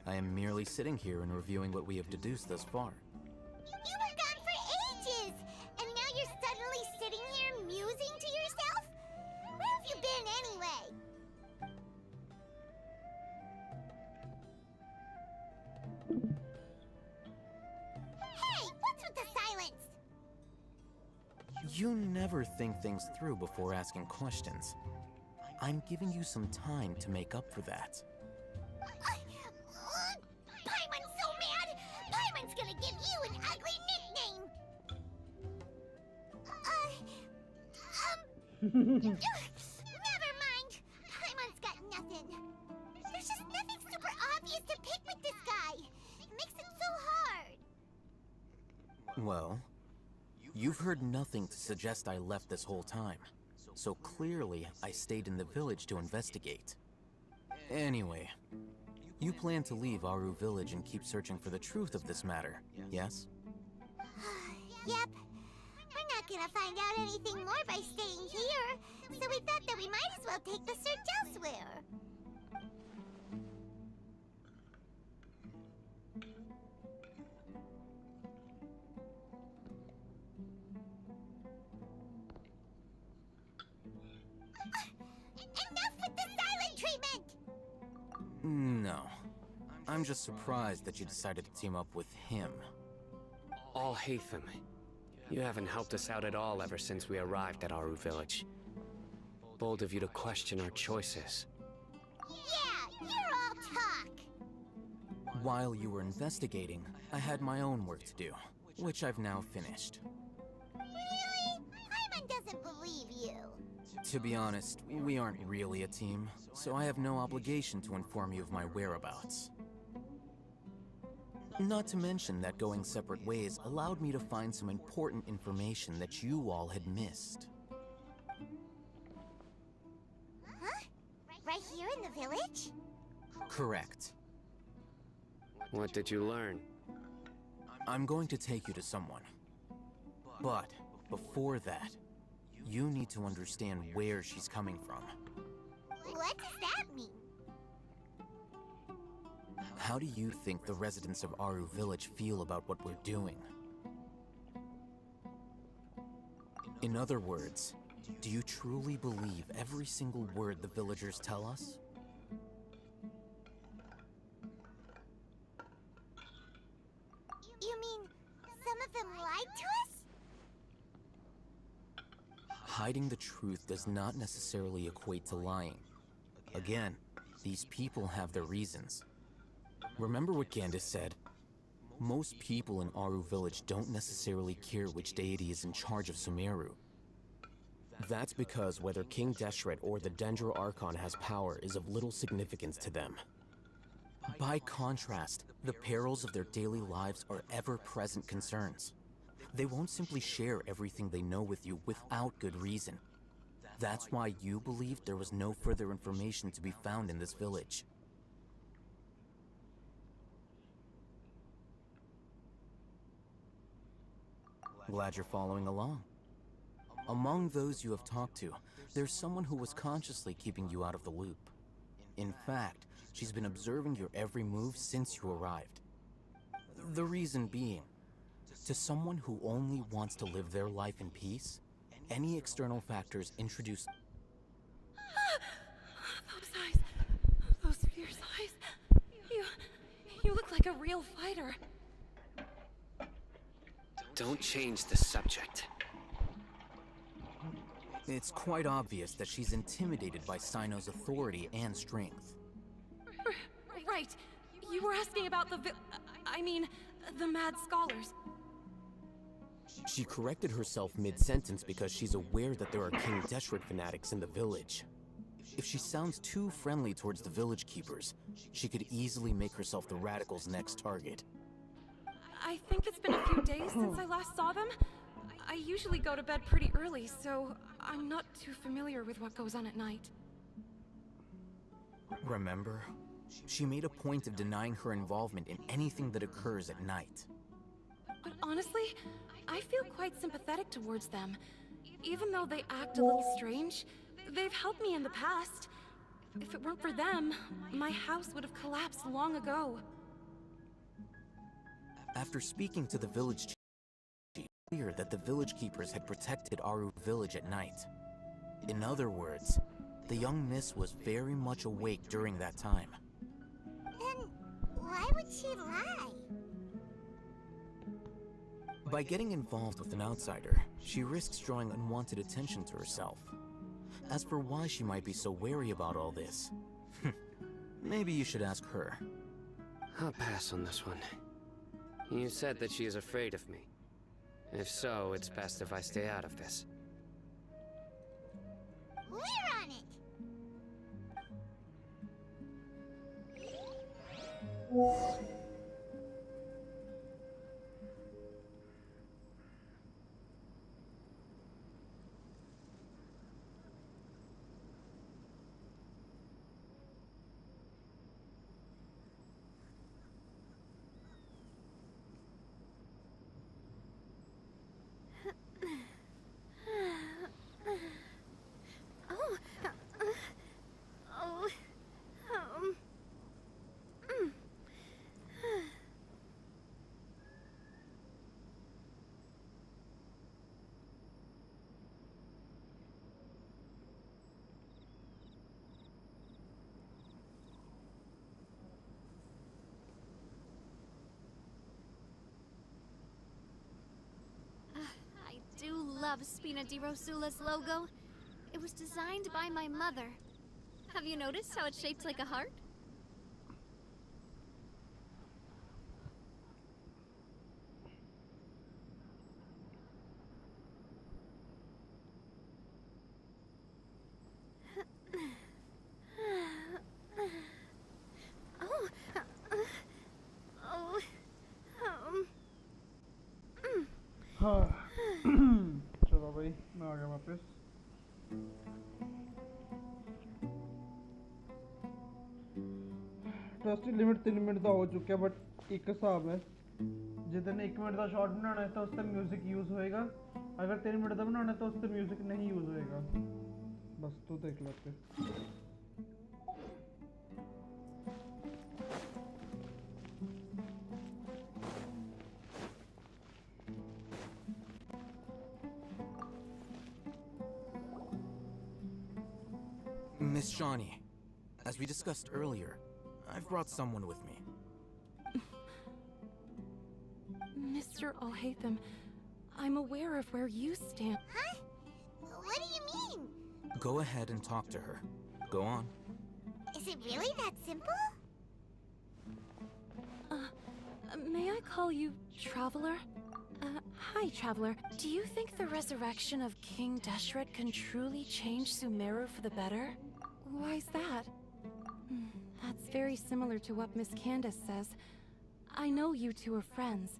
I am merely sitting here and reviewing what we have deduced thus far. You were gone for ages! And now you're suddenly sitting here musing to yourself? Where have you been anyway? Hey, what's with the silence? You never think things through before asking questions. I'm giving you some time to make up for that. Paimon's so mad! Paimon's gonna give you an ugly nickname! Never mind! Paimon's got nothing. There's just nothing super obvious to pick with this guy. It makes it so hard. Well, you've heard nothing to suggest I left this whole time. So clearly, I stayed in the village to investigate. Anyway, you plan to leave Aru Village and keep searching for the truth of this matter, yes? Yep. We're not gonna find out anything more by staying here, so we thought that we might as well take the search elsewhere. Enough with the silent treatment! No. I'm just surprised that you decided to team up with him. All Hatham, you haven't helped us out at all ever since we arrived at Aru Village. Bold of you to question our choices. Yeah, you're all talk! While you were investigating, I had my own work to do, which I've now finished. Really? Paimon doesn't believe you. To be honest, we aren't really a team, so I have no obligation to inform you of my whereabouts. Not to mention that going separate ways allowed me to find some important information that you all had missed. Huh? Right here in the village? Correct. What did you learn? I'm going to take you to someone. But before that, you need to understand where she's coming from. What does that mean? How do you think the residents of Aru Village feel about what we're doing? In other words, do you truly believe every single word the villagers tell us? You mean some of them lied to us? Hiding the truth does not necessarily equate to lying. Again, these people have their reasons. Remember what Gandis said? Most people in Aru Village don't necessarily care which deity is in charge of Sumeru. That's because whether King Deshret or the Dendro Archon has power is of little significance to them. By contrast, the perils of their daily lives are ever-present concerns. They won't simply share everything they know with you without good reason. That's why you believed there was no further information to be found in this village. Glad you're following along. Among those you have talked to, there's someone who was consciously keeping you out of the loop. In fact, she's been observing your every move since you arrived. The reason being, to someone who only wants to live their life in peace, any external factors introduced... Those eyes. Those fierce eyes. You look like a real fighter. Don't change the subject. It's quite obvious that she's intimidated by Sino's authority and strength. Right. You were asking about the the Mad Scholars. She corrected herself mid-sentence because she's aware that there are King Deshret fanatics in the village. If she sounds too friendly towards the village keepers, she could easily make herself the radicals' next target. I think it's been a few days since I last saw them. I usually go to bed pretty early, so I'm not too familiar with what goes on at night. Remember? She made a point of denying her involvement in anything that occurs at night. But honestly, I feel quite sympathetic towards them. Even though they act a little strange, they've helped me in the past. If it weren't for them, my house would have collapsed long ago. After speaking to the village chief, it was clear that the village keepers had protected Aru village at night. In other words, the young miss was very much awake during that time. Then why would she lie? By getting involved with an outsider, she risks drawing unwanted attention to herself. As for why she might be so wary about all this, maybe you should ask her. I'll pass on this one. You said that she is afraid of me. If so, it's best if I stay out of this. We're on it! I do love Spina di Rosula's logo. It was designed by my mother. Have you noticed how it's shaped like a heart? हाँ चलो भाई मैं आ गया वापस trust limit 3 minute का हो चुका है बट एक हिसाब है जितने 1 मिनट का शॉर्ट बनाना है तो उससे म्यूजिक यूज होएगा अगर 3 मिनट का बनाना है तो उससे म्यूजिक नहीं यूज होएगा बस तो देख लेते Miss Shawnee, as we discussed earlier, I've brought someone with me. Mr. Alhaitham, I'm aware of where you stand. Huh? What do you mean? Go ahead and talk to her. Go on. Is it really that simple? May I call you Traveler? Hi, Traveler. Do you think the resurrection of King Deshret can truly change Sumeru for the better? Why's that? That's very similar to what Miss Candace says. I know you two are friends.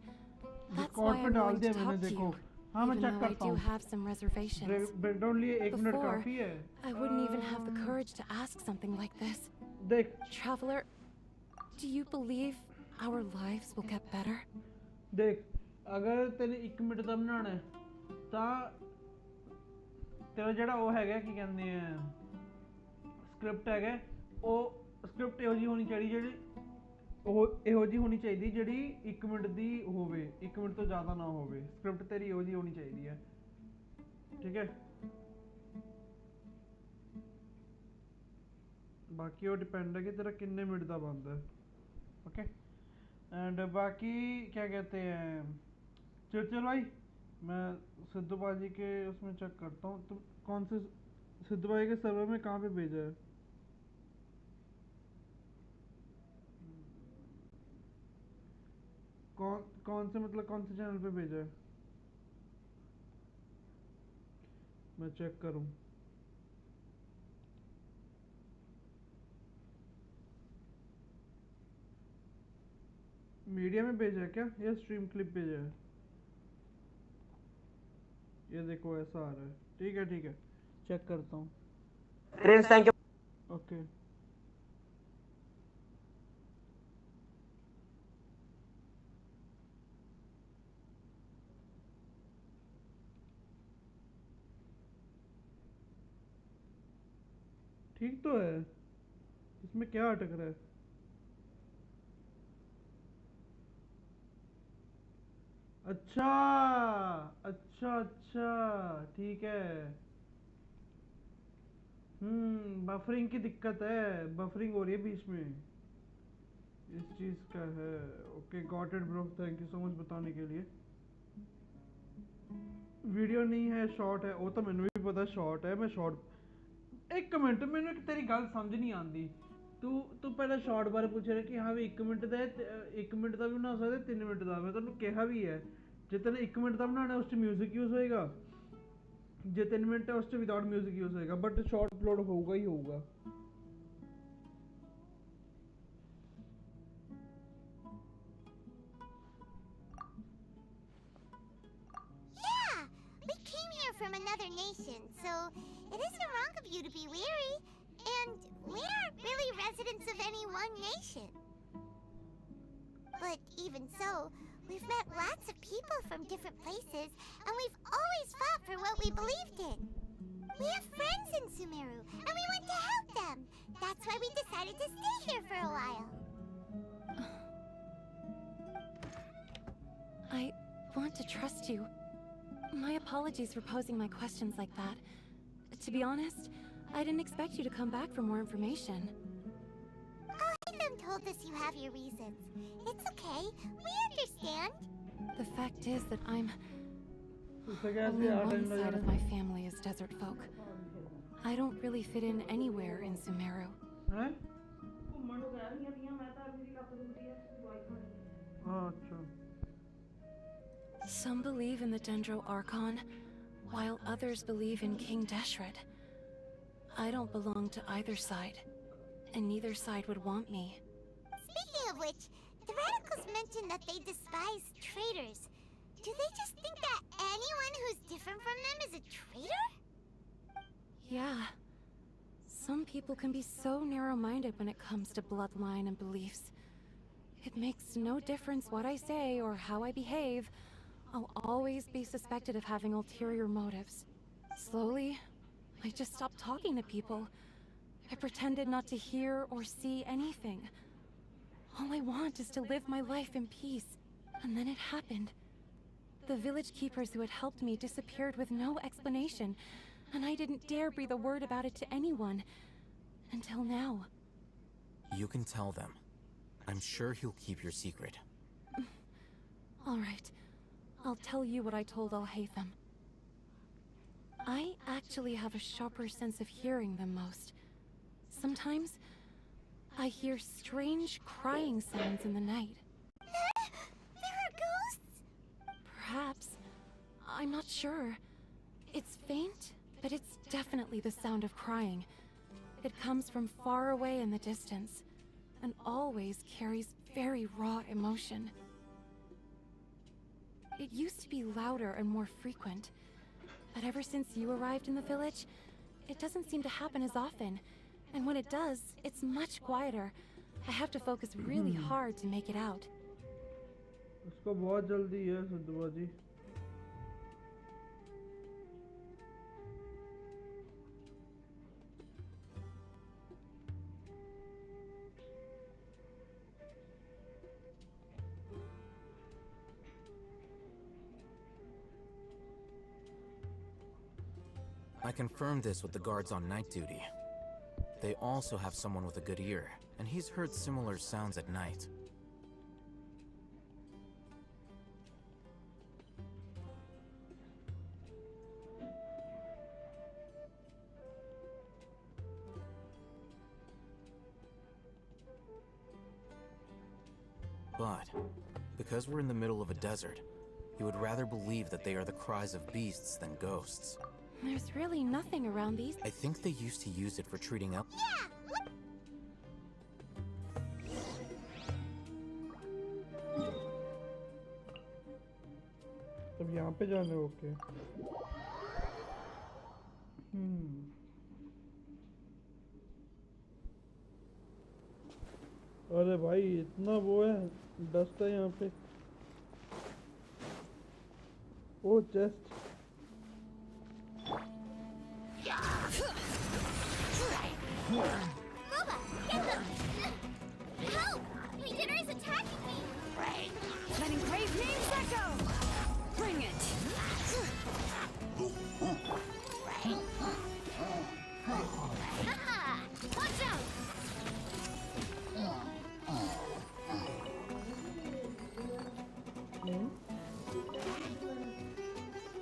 That's why I'm going to talk to you, even though I do have some reservations. Before, I wouldn't even have the courage to ask something like this. Traveler, do you believe our lives will get better? देख अगर तेरे 1 minute ਦਾ ਬਣਾਉਣਾ ਹੈ ਤਾਂ ਤੇਰਾ ਜਿਹੜਾ ਉਹ ਹੈਗਾ ਕੀ ਕਹਿੰਦੇ ਆ ਸਕ੍ਰਿਪਟ ਹੈਗਾ ਉਹ ਸਕ੍ਰਿਪਟ ਇਹੋ ਜੀ ਹੋਣੀ ਚਾਹੀਦੀ ਜਿਹੜੀ ਉਹ ਇਹੋ ਜੀ ਹੋਣੀ ਚਾਹੀਦੀ ਜਿਹੜੀ 1 ਮਿੰਟ ਦੀ ਹੋਵੇ 1 ਮਿੰਟ ਤੋਂ ਜ਼ਿਆਦਾ ਨਾ ਹੋਵੇ ਸਕ੍ਰਿਪਟ ਤੇਰੀ ਇਹੋ ਜੀ ਹੋਣੀ ਚਾਹੀਦੀ ਹੈ ਠੀਕ ਹੈ ਬਾਕੀ ਉਹ ਡਿਪੈਂਡ ਹੈ ਕਿ तेरा कितने मिनट ਦਾ ਬਣਦਾ है ओके एंड बाकी क्या कहते हैं चल भाई मैं सिद्धू बाजी के उसमें चेक करता हूँ तुम कौन से सिद्धू भाई के सर्वर में कहाँ पे भेजा है कौन से मतलब कौन से चैनल पे भेजा है मैं चेक करूँ मीडिया में भेजा है क्या या स्ट्रीम क्लिप भेजा है ये देखो ऐसा आ रहा है ठीक है चेक करता हूँ ओके ठीक तो है इसमें क्या अटक रहा है? अच्छा अच्छा अच्छा, ठीक है। बफरिंग की दिक्कत है, बफरिंग हो रही है बीच में, इस चीज का है। Okay got it bro, thank you so much बताने के लिए। वीडियो नहीं है, शॉर्ट है। वो तो मैंने भी पता शॉर्ट है, मैं शॉर्ट। एक मिनट, मैंने तेरी गल समझ नहीं आती। तू तू पहले शॉर्ट बारे पूछ रहा कि हाँ भी 1 मिनट ਦਾ 1 ਮਿੰਟ ਦਾ ਵੀ ਬਣਾ ਸਕਦੇ 3 ਮਿੰਟ ਦਾ। ਮੈਂ ਤੁਹਾਨੂੰ ਕਿਹਾ ਵੀ ਹੈ ਜੇ ਤੈਨੂੰ 1 ਮਿੰਟ ਦਾ ਬਣਾਉਣਾ ਉਸ 'ਚ ਮਿਊਜ਼ਿਕ ਯੂਜ਼ ਹੋਏਗਾ, ਜੇ 3 ਮਿੰਟ ਹੈ ਉਸ 'ਚ ਵਿਦਆਊਟ ਮਿਊਜ਼ਿਕ ਯੂਜ਼ ਹੋਏਗਾ, ਬਟ ਸ਼ਾਰਟ ਅਪਲੋਡ ਹੋਊਗਾ ਹੀ ਹੋਊਗਾ। Yeah, we came here from another nation, so it isn't wrong of you to be weary. And we aren't really residents of any one nation. But even so, we've met lots of people from different places, and we've always fought for what we believed in. We have friends in Sumeru, and we want to help them. That's why we decided to stay here for a while. I want to trust you. My apologies for posing my questions like that. To be honest, I didn't expect you to come back for more information. Them told us you have your reasons. It's okay. We understand. The fact is that only one side of my family is desert folk. I don't really fit in anywhere in Sumeru. Some believe in the Dendro Archon, while others believe in King Deshret. I don't belong to either side, and neither side would want me. Speaking of which, the radicals mentioned that they despise traitors. Do they just think that anyone who's different from them is a traitor? Yeah. Some people can be so narrow-minded when it comes to bloodline and beliefs. It makes no difference what I say or how I behave. I'll always be suspected of having ulterior motives. Slowly, I just stopped talking to people. I pretended not to hear or see anything. All I want is to live my life in peace. And then it happened. The village keepers who had helped me disappeared with no explanation, and I didn't dare breathe a word about it to anyone. Until now. You can tell them. I'm sure he'll keep your secret. All right. I'll tell you what I told Al-Haytham. I actually have a sharper sense of hearing than most. Sometimes, I hear strange crying sounds in the night. There are ghosts? Perhaps. I'm not sure. It's faint, but it's definitely the sound of crying. It comes from far away in the distance, and always carries very raw emotion. It used to be louder and more frequent, but ever since you arrived in the village, it doesn't seem to happen as often. And when it does, it's much quieter. I have to focus really hard to make it out. उसको बहुत जल्दी है सुद्धवा जी। I confirmed this with the guards on night duty. They also have someone with a good ear, and he's heard similar sounds at night. But, because we're in the middle of a desert, you would rather believe that they are the cries of beasts than ghosts. There's really nothing around these. I think they used to use it for treating up. Yeah! तब यहाँ पे जाना है, okay. अरे भाई इतना वो है, डस्ट है यहाँ पे। ओ chest. Moba, get them! Letting grave names echo! Bring it! Haha! Watch out!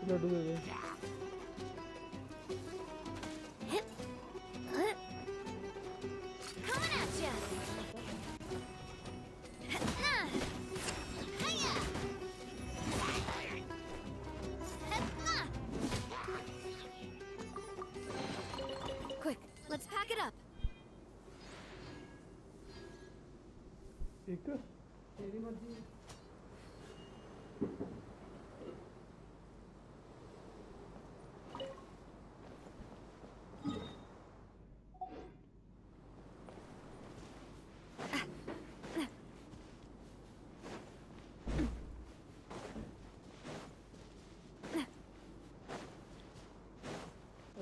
लड्डू दे दे Coming at ya! Hiya! Quick, let's pack it up. एक तेरी मर्जी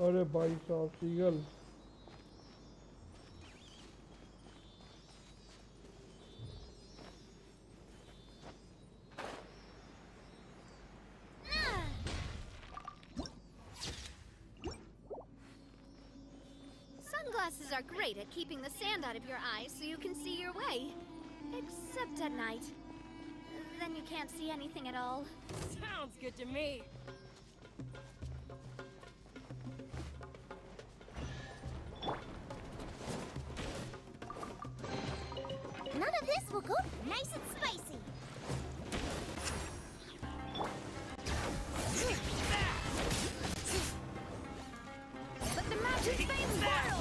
अरे भाई साहब seagull Sunglasses are great at keeping the sand out of your eyes so you can see your way. Except at night. Then you can't see anything at all. Sounds good to me. None of this will go nice and spicy. Let the magic flames boil!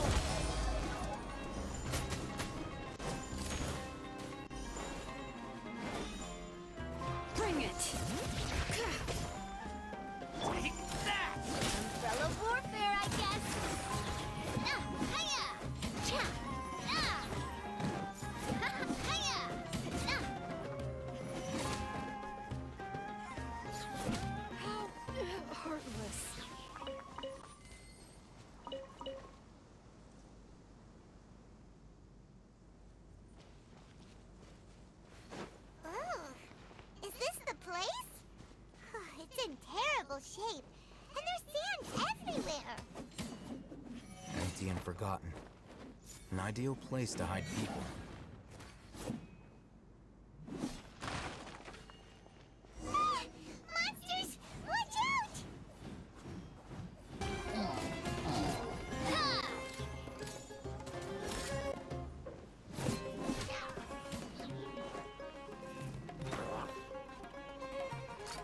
Bring it! Take that! Umbrella warfare, I guess. Hiya! Cha! Hiya! How heartless. Is this the place? It's in terrible shape, and there's sand everywhere. Empty and forgotten. An ideal place to hide people. Monsters! Watch out!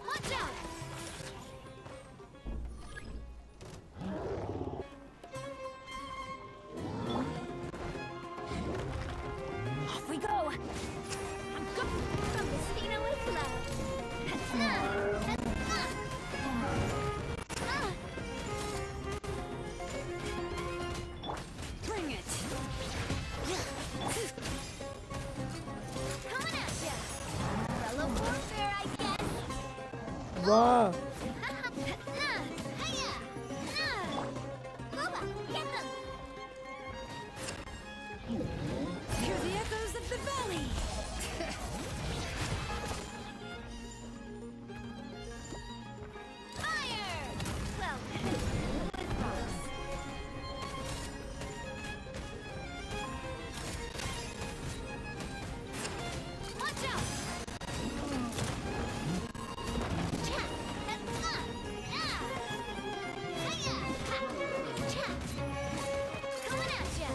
Watch out! Off we go! I'm going from Messina with love. Bring it! Coming at ya! Umbrella warfare, I guess. वाह Hiya! Booba, get them! Hear the echoes of the valley! Fire! Well, with bombs. Watch out! Cha! Hiya! Cha! Coming at ya!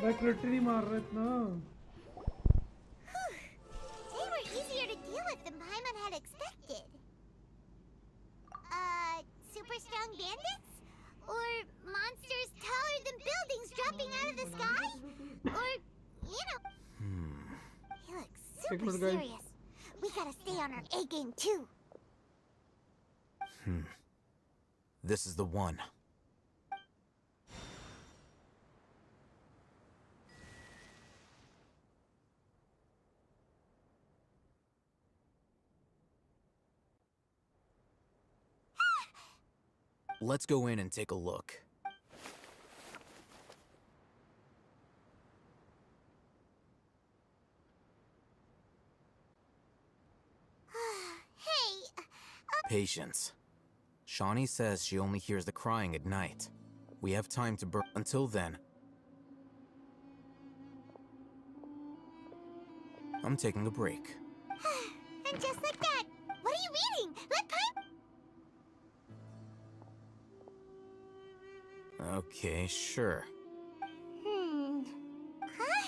Back नहीं मार रहा इतना They were easier to deal with than Paimon had expected. Super strong bandits? Or monsters taller than buildings dropping out of the sky? Or, you know... He looks super minute, guys. serious. We gotta stay on our A game too. This is the one. Let's go in and take a look. patience. Shawnee says she only hears the crying at night. We have time to burn. Until then, I'm taking a break. And just like that, what are you reading? Let Paimon. Okay, sure. Huh?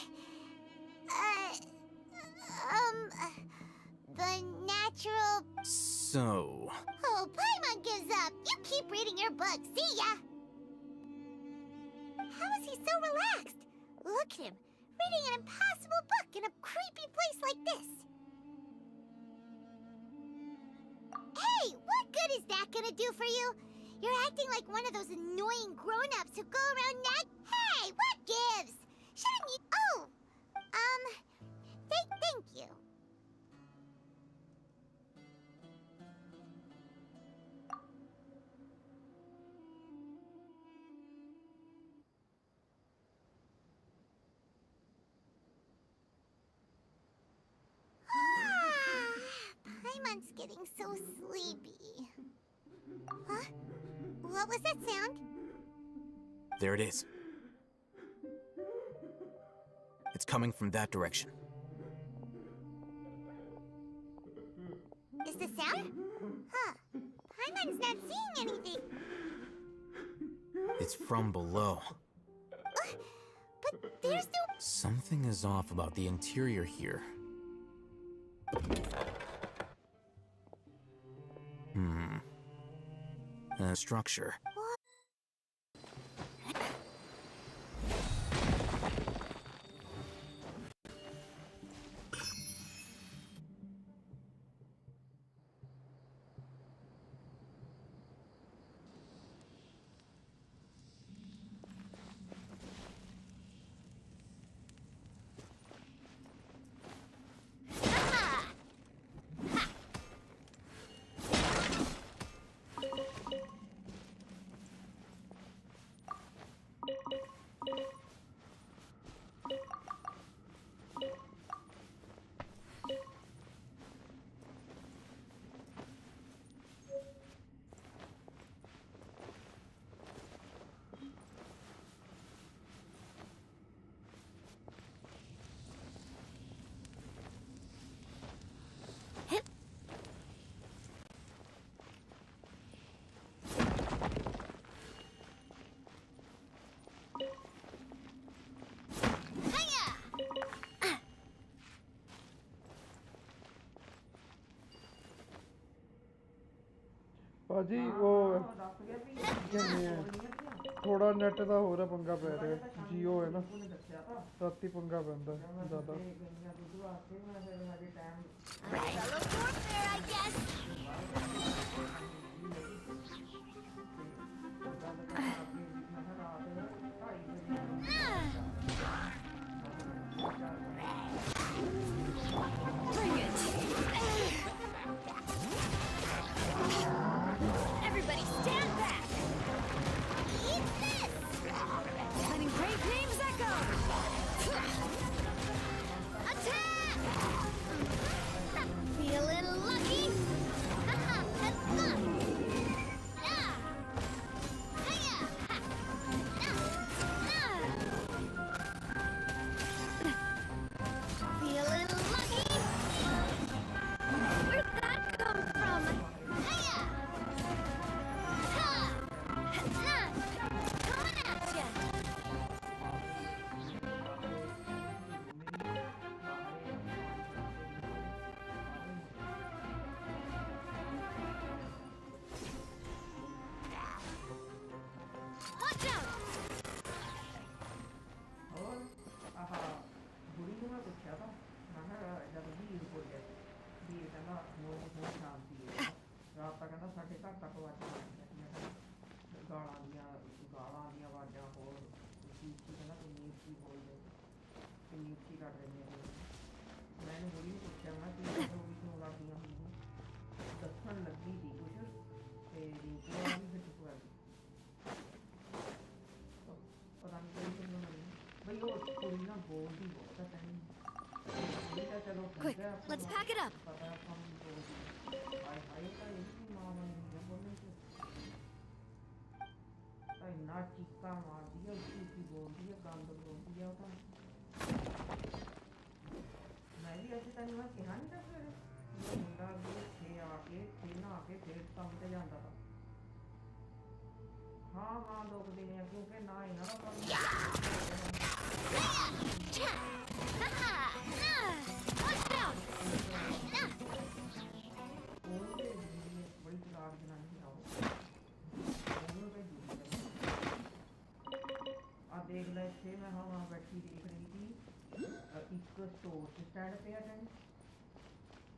The natural... So... Oh, Paimon gives up. You keep reading your book. See ya! How is he so relaxed? Look at him, reading an impossible book in a creepy place like this. Hey, what good is that gonna do for you? You're acting like one of those annoying grown-ups who go around Hey, what gives? Shouldn't you... Oh! Thank you. Paimon's getting so sleepy. Huh? What was that sound? There it is. It's coming from that direction. Is the sound? Huh. Paimon's not seeing anything. It's from below. But there's no... Something is off about the interior here. Structure. ਭਾਜੀ ਉਹ ਕਹਿੰਦੇ ਆ ਥੋੜਾ net ਦਾ ਹੋਰ ਪੰਗਾ ਪੈ ਰਿਹਾ JIO ਹੈ ਨਾ ਰਾਤੀ ਪੰਗਾ ਪੈਂਦਾ ਜ਼ਿਆਦਾ Everybody stand back! Eat this! Letting great names echo! Attack! Feeling lucky? Haha, that's fun! Yeah! Hiya! Ha! Feeling lucky? Where'd that come from? Hiya! Coming at ya! Watch out! Quick, let's pack it up. ਇੰਨਾ ਚੀਕਾਂ ਮਾਰਦੀ ਹੈ ਉੱਚੀ ਉੱਚੀ ਬੋਲਦੀ ਹੈ ਗੰਦ ਬੋਲਦੀ ਹੈ ਉਹ ਤਾਂ ਮੈਂ ਵੀ ਅਸੀਂ ਤੈਨੂੰ ਮੈਂ ਕਿਹਾ ਨਹੀਂ ਤਾਂ ਫਿਰ ਮੁੰਡਾ ਵੀ ਇੱਥੇ ਆ ਕੇ ਇੱਥੇ ਨਹਾ ਕੇ ਫਿਰ ਕੰਮ ਤੇ ਜਾਂਦਾ ਤਾ ਹਾਂ 2 ਦਿਨ ਆ ਕਿਉਂਕਿ ਨਾ ਇਹਨਾਂ ਦਾ ਕੰਮ ਬੜੀ ਚਲਾਕ ਜਨਾਨੀ ਆ ਉਹ ਉਹਨੂੰ ਭੇਜੀ ਆ ਦੇਖ ਲੈ ਇੱਥੇ ਮੈਂ ਹਾਂ ਬੈਠੀ ਦੇਖ ਰਹੀ ਸੀ ਇੱਕ ਸਟੋਰ ਤੇ ਸਟੈਂਡ ਪਿਆ ਜਾਨੀ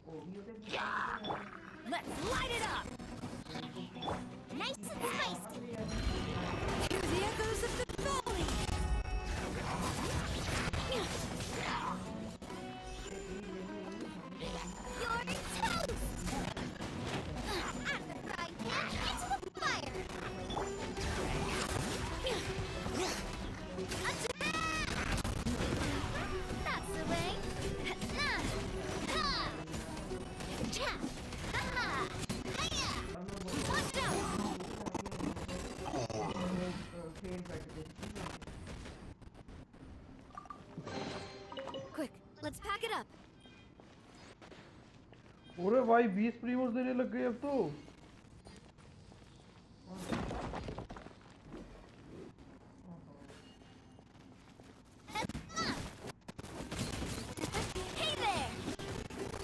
ਉਹ ਵੀ ਉਹਦੇ Let's light it up! Nice and spicy! Hear the echoes of the valley! You're toast! Out of the frying pan into the fire! That's the way! Quick, let's pack it up. अरे भाई 20 प्रीमोस देने लग गए अब तो Hey there!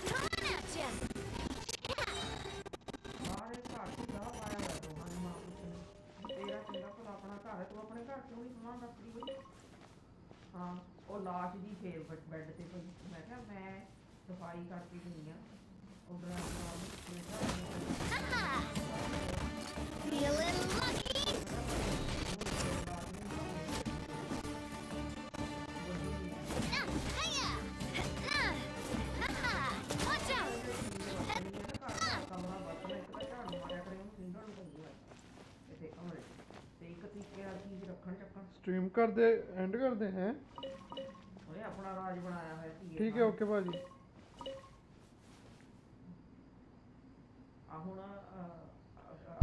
Coming at ya! सारे घर की ला पाया है तो हमारी माँ कुछ तेरा चंगा भला अपना घर है तू अपने घर क्यों नहीं सामान रख रही भाई हाँ वो लाश जी फेर बेड ते पई मैं क्या मैं सफाई करके गई हां Feeling lucky? Watch out! Stream कर दे एंड कर दे हैं अपना राज बनाया है ठीक है ओके भाजी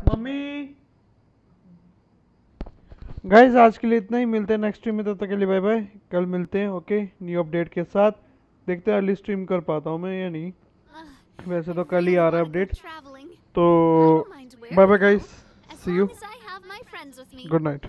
मम्मी गाइज आज के लिए इतना ही मिलते हैं नेक्स्ट स्ट्रीम में तब तक के लिए बाय बाय कल मिलते हैं ओके न्यू अपडेट के साथ देखते हैं अर्ली स्ट्रीम कर पाता हूँ मैं या नहीं वैसे तो कल ही आ रहा है अपडेट तो bye bye guys see you good night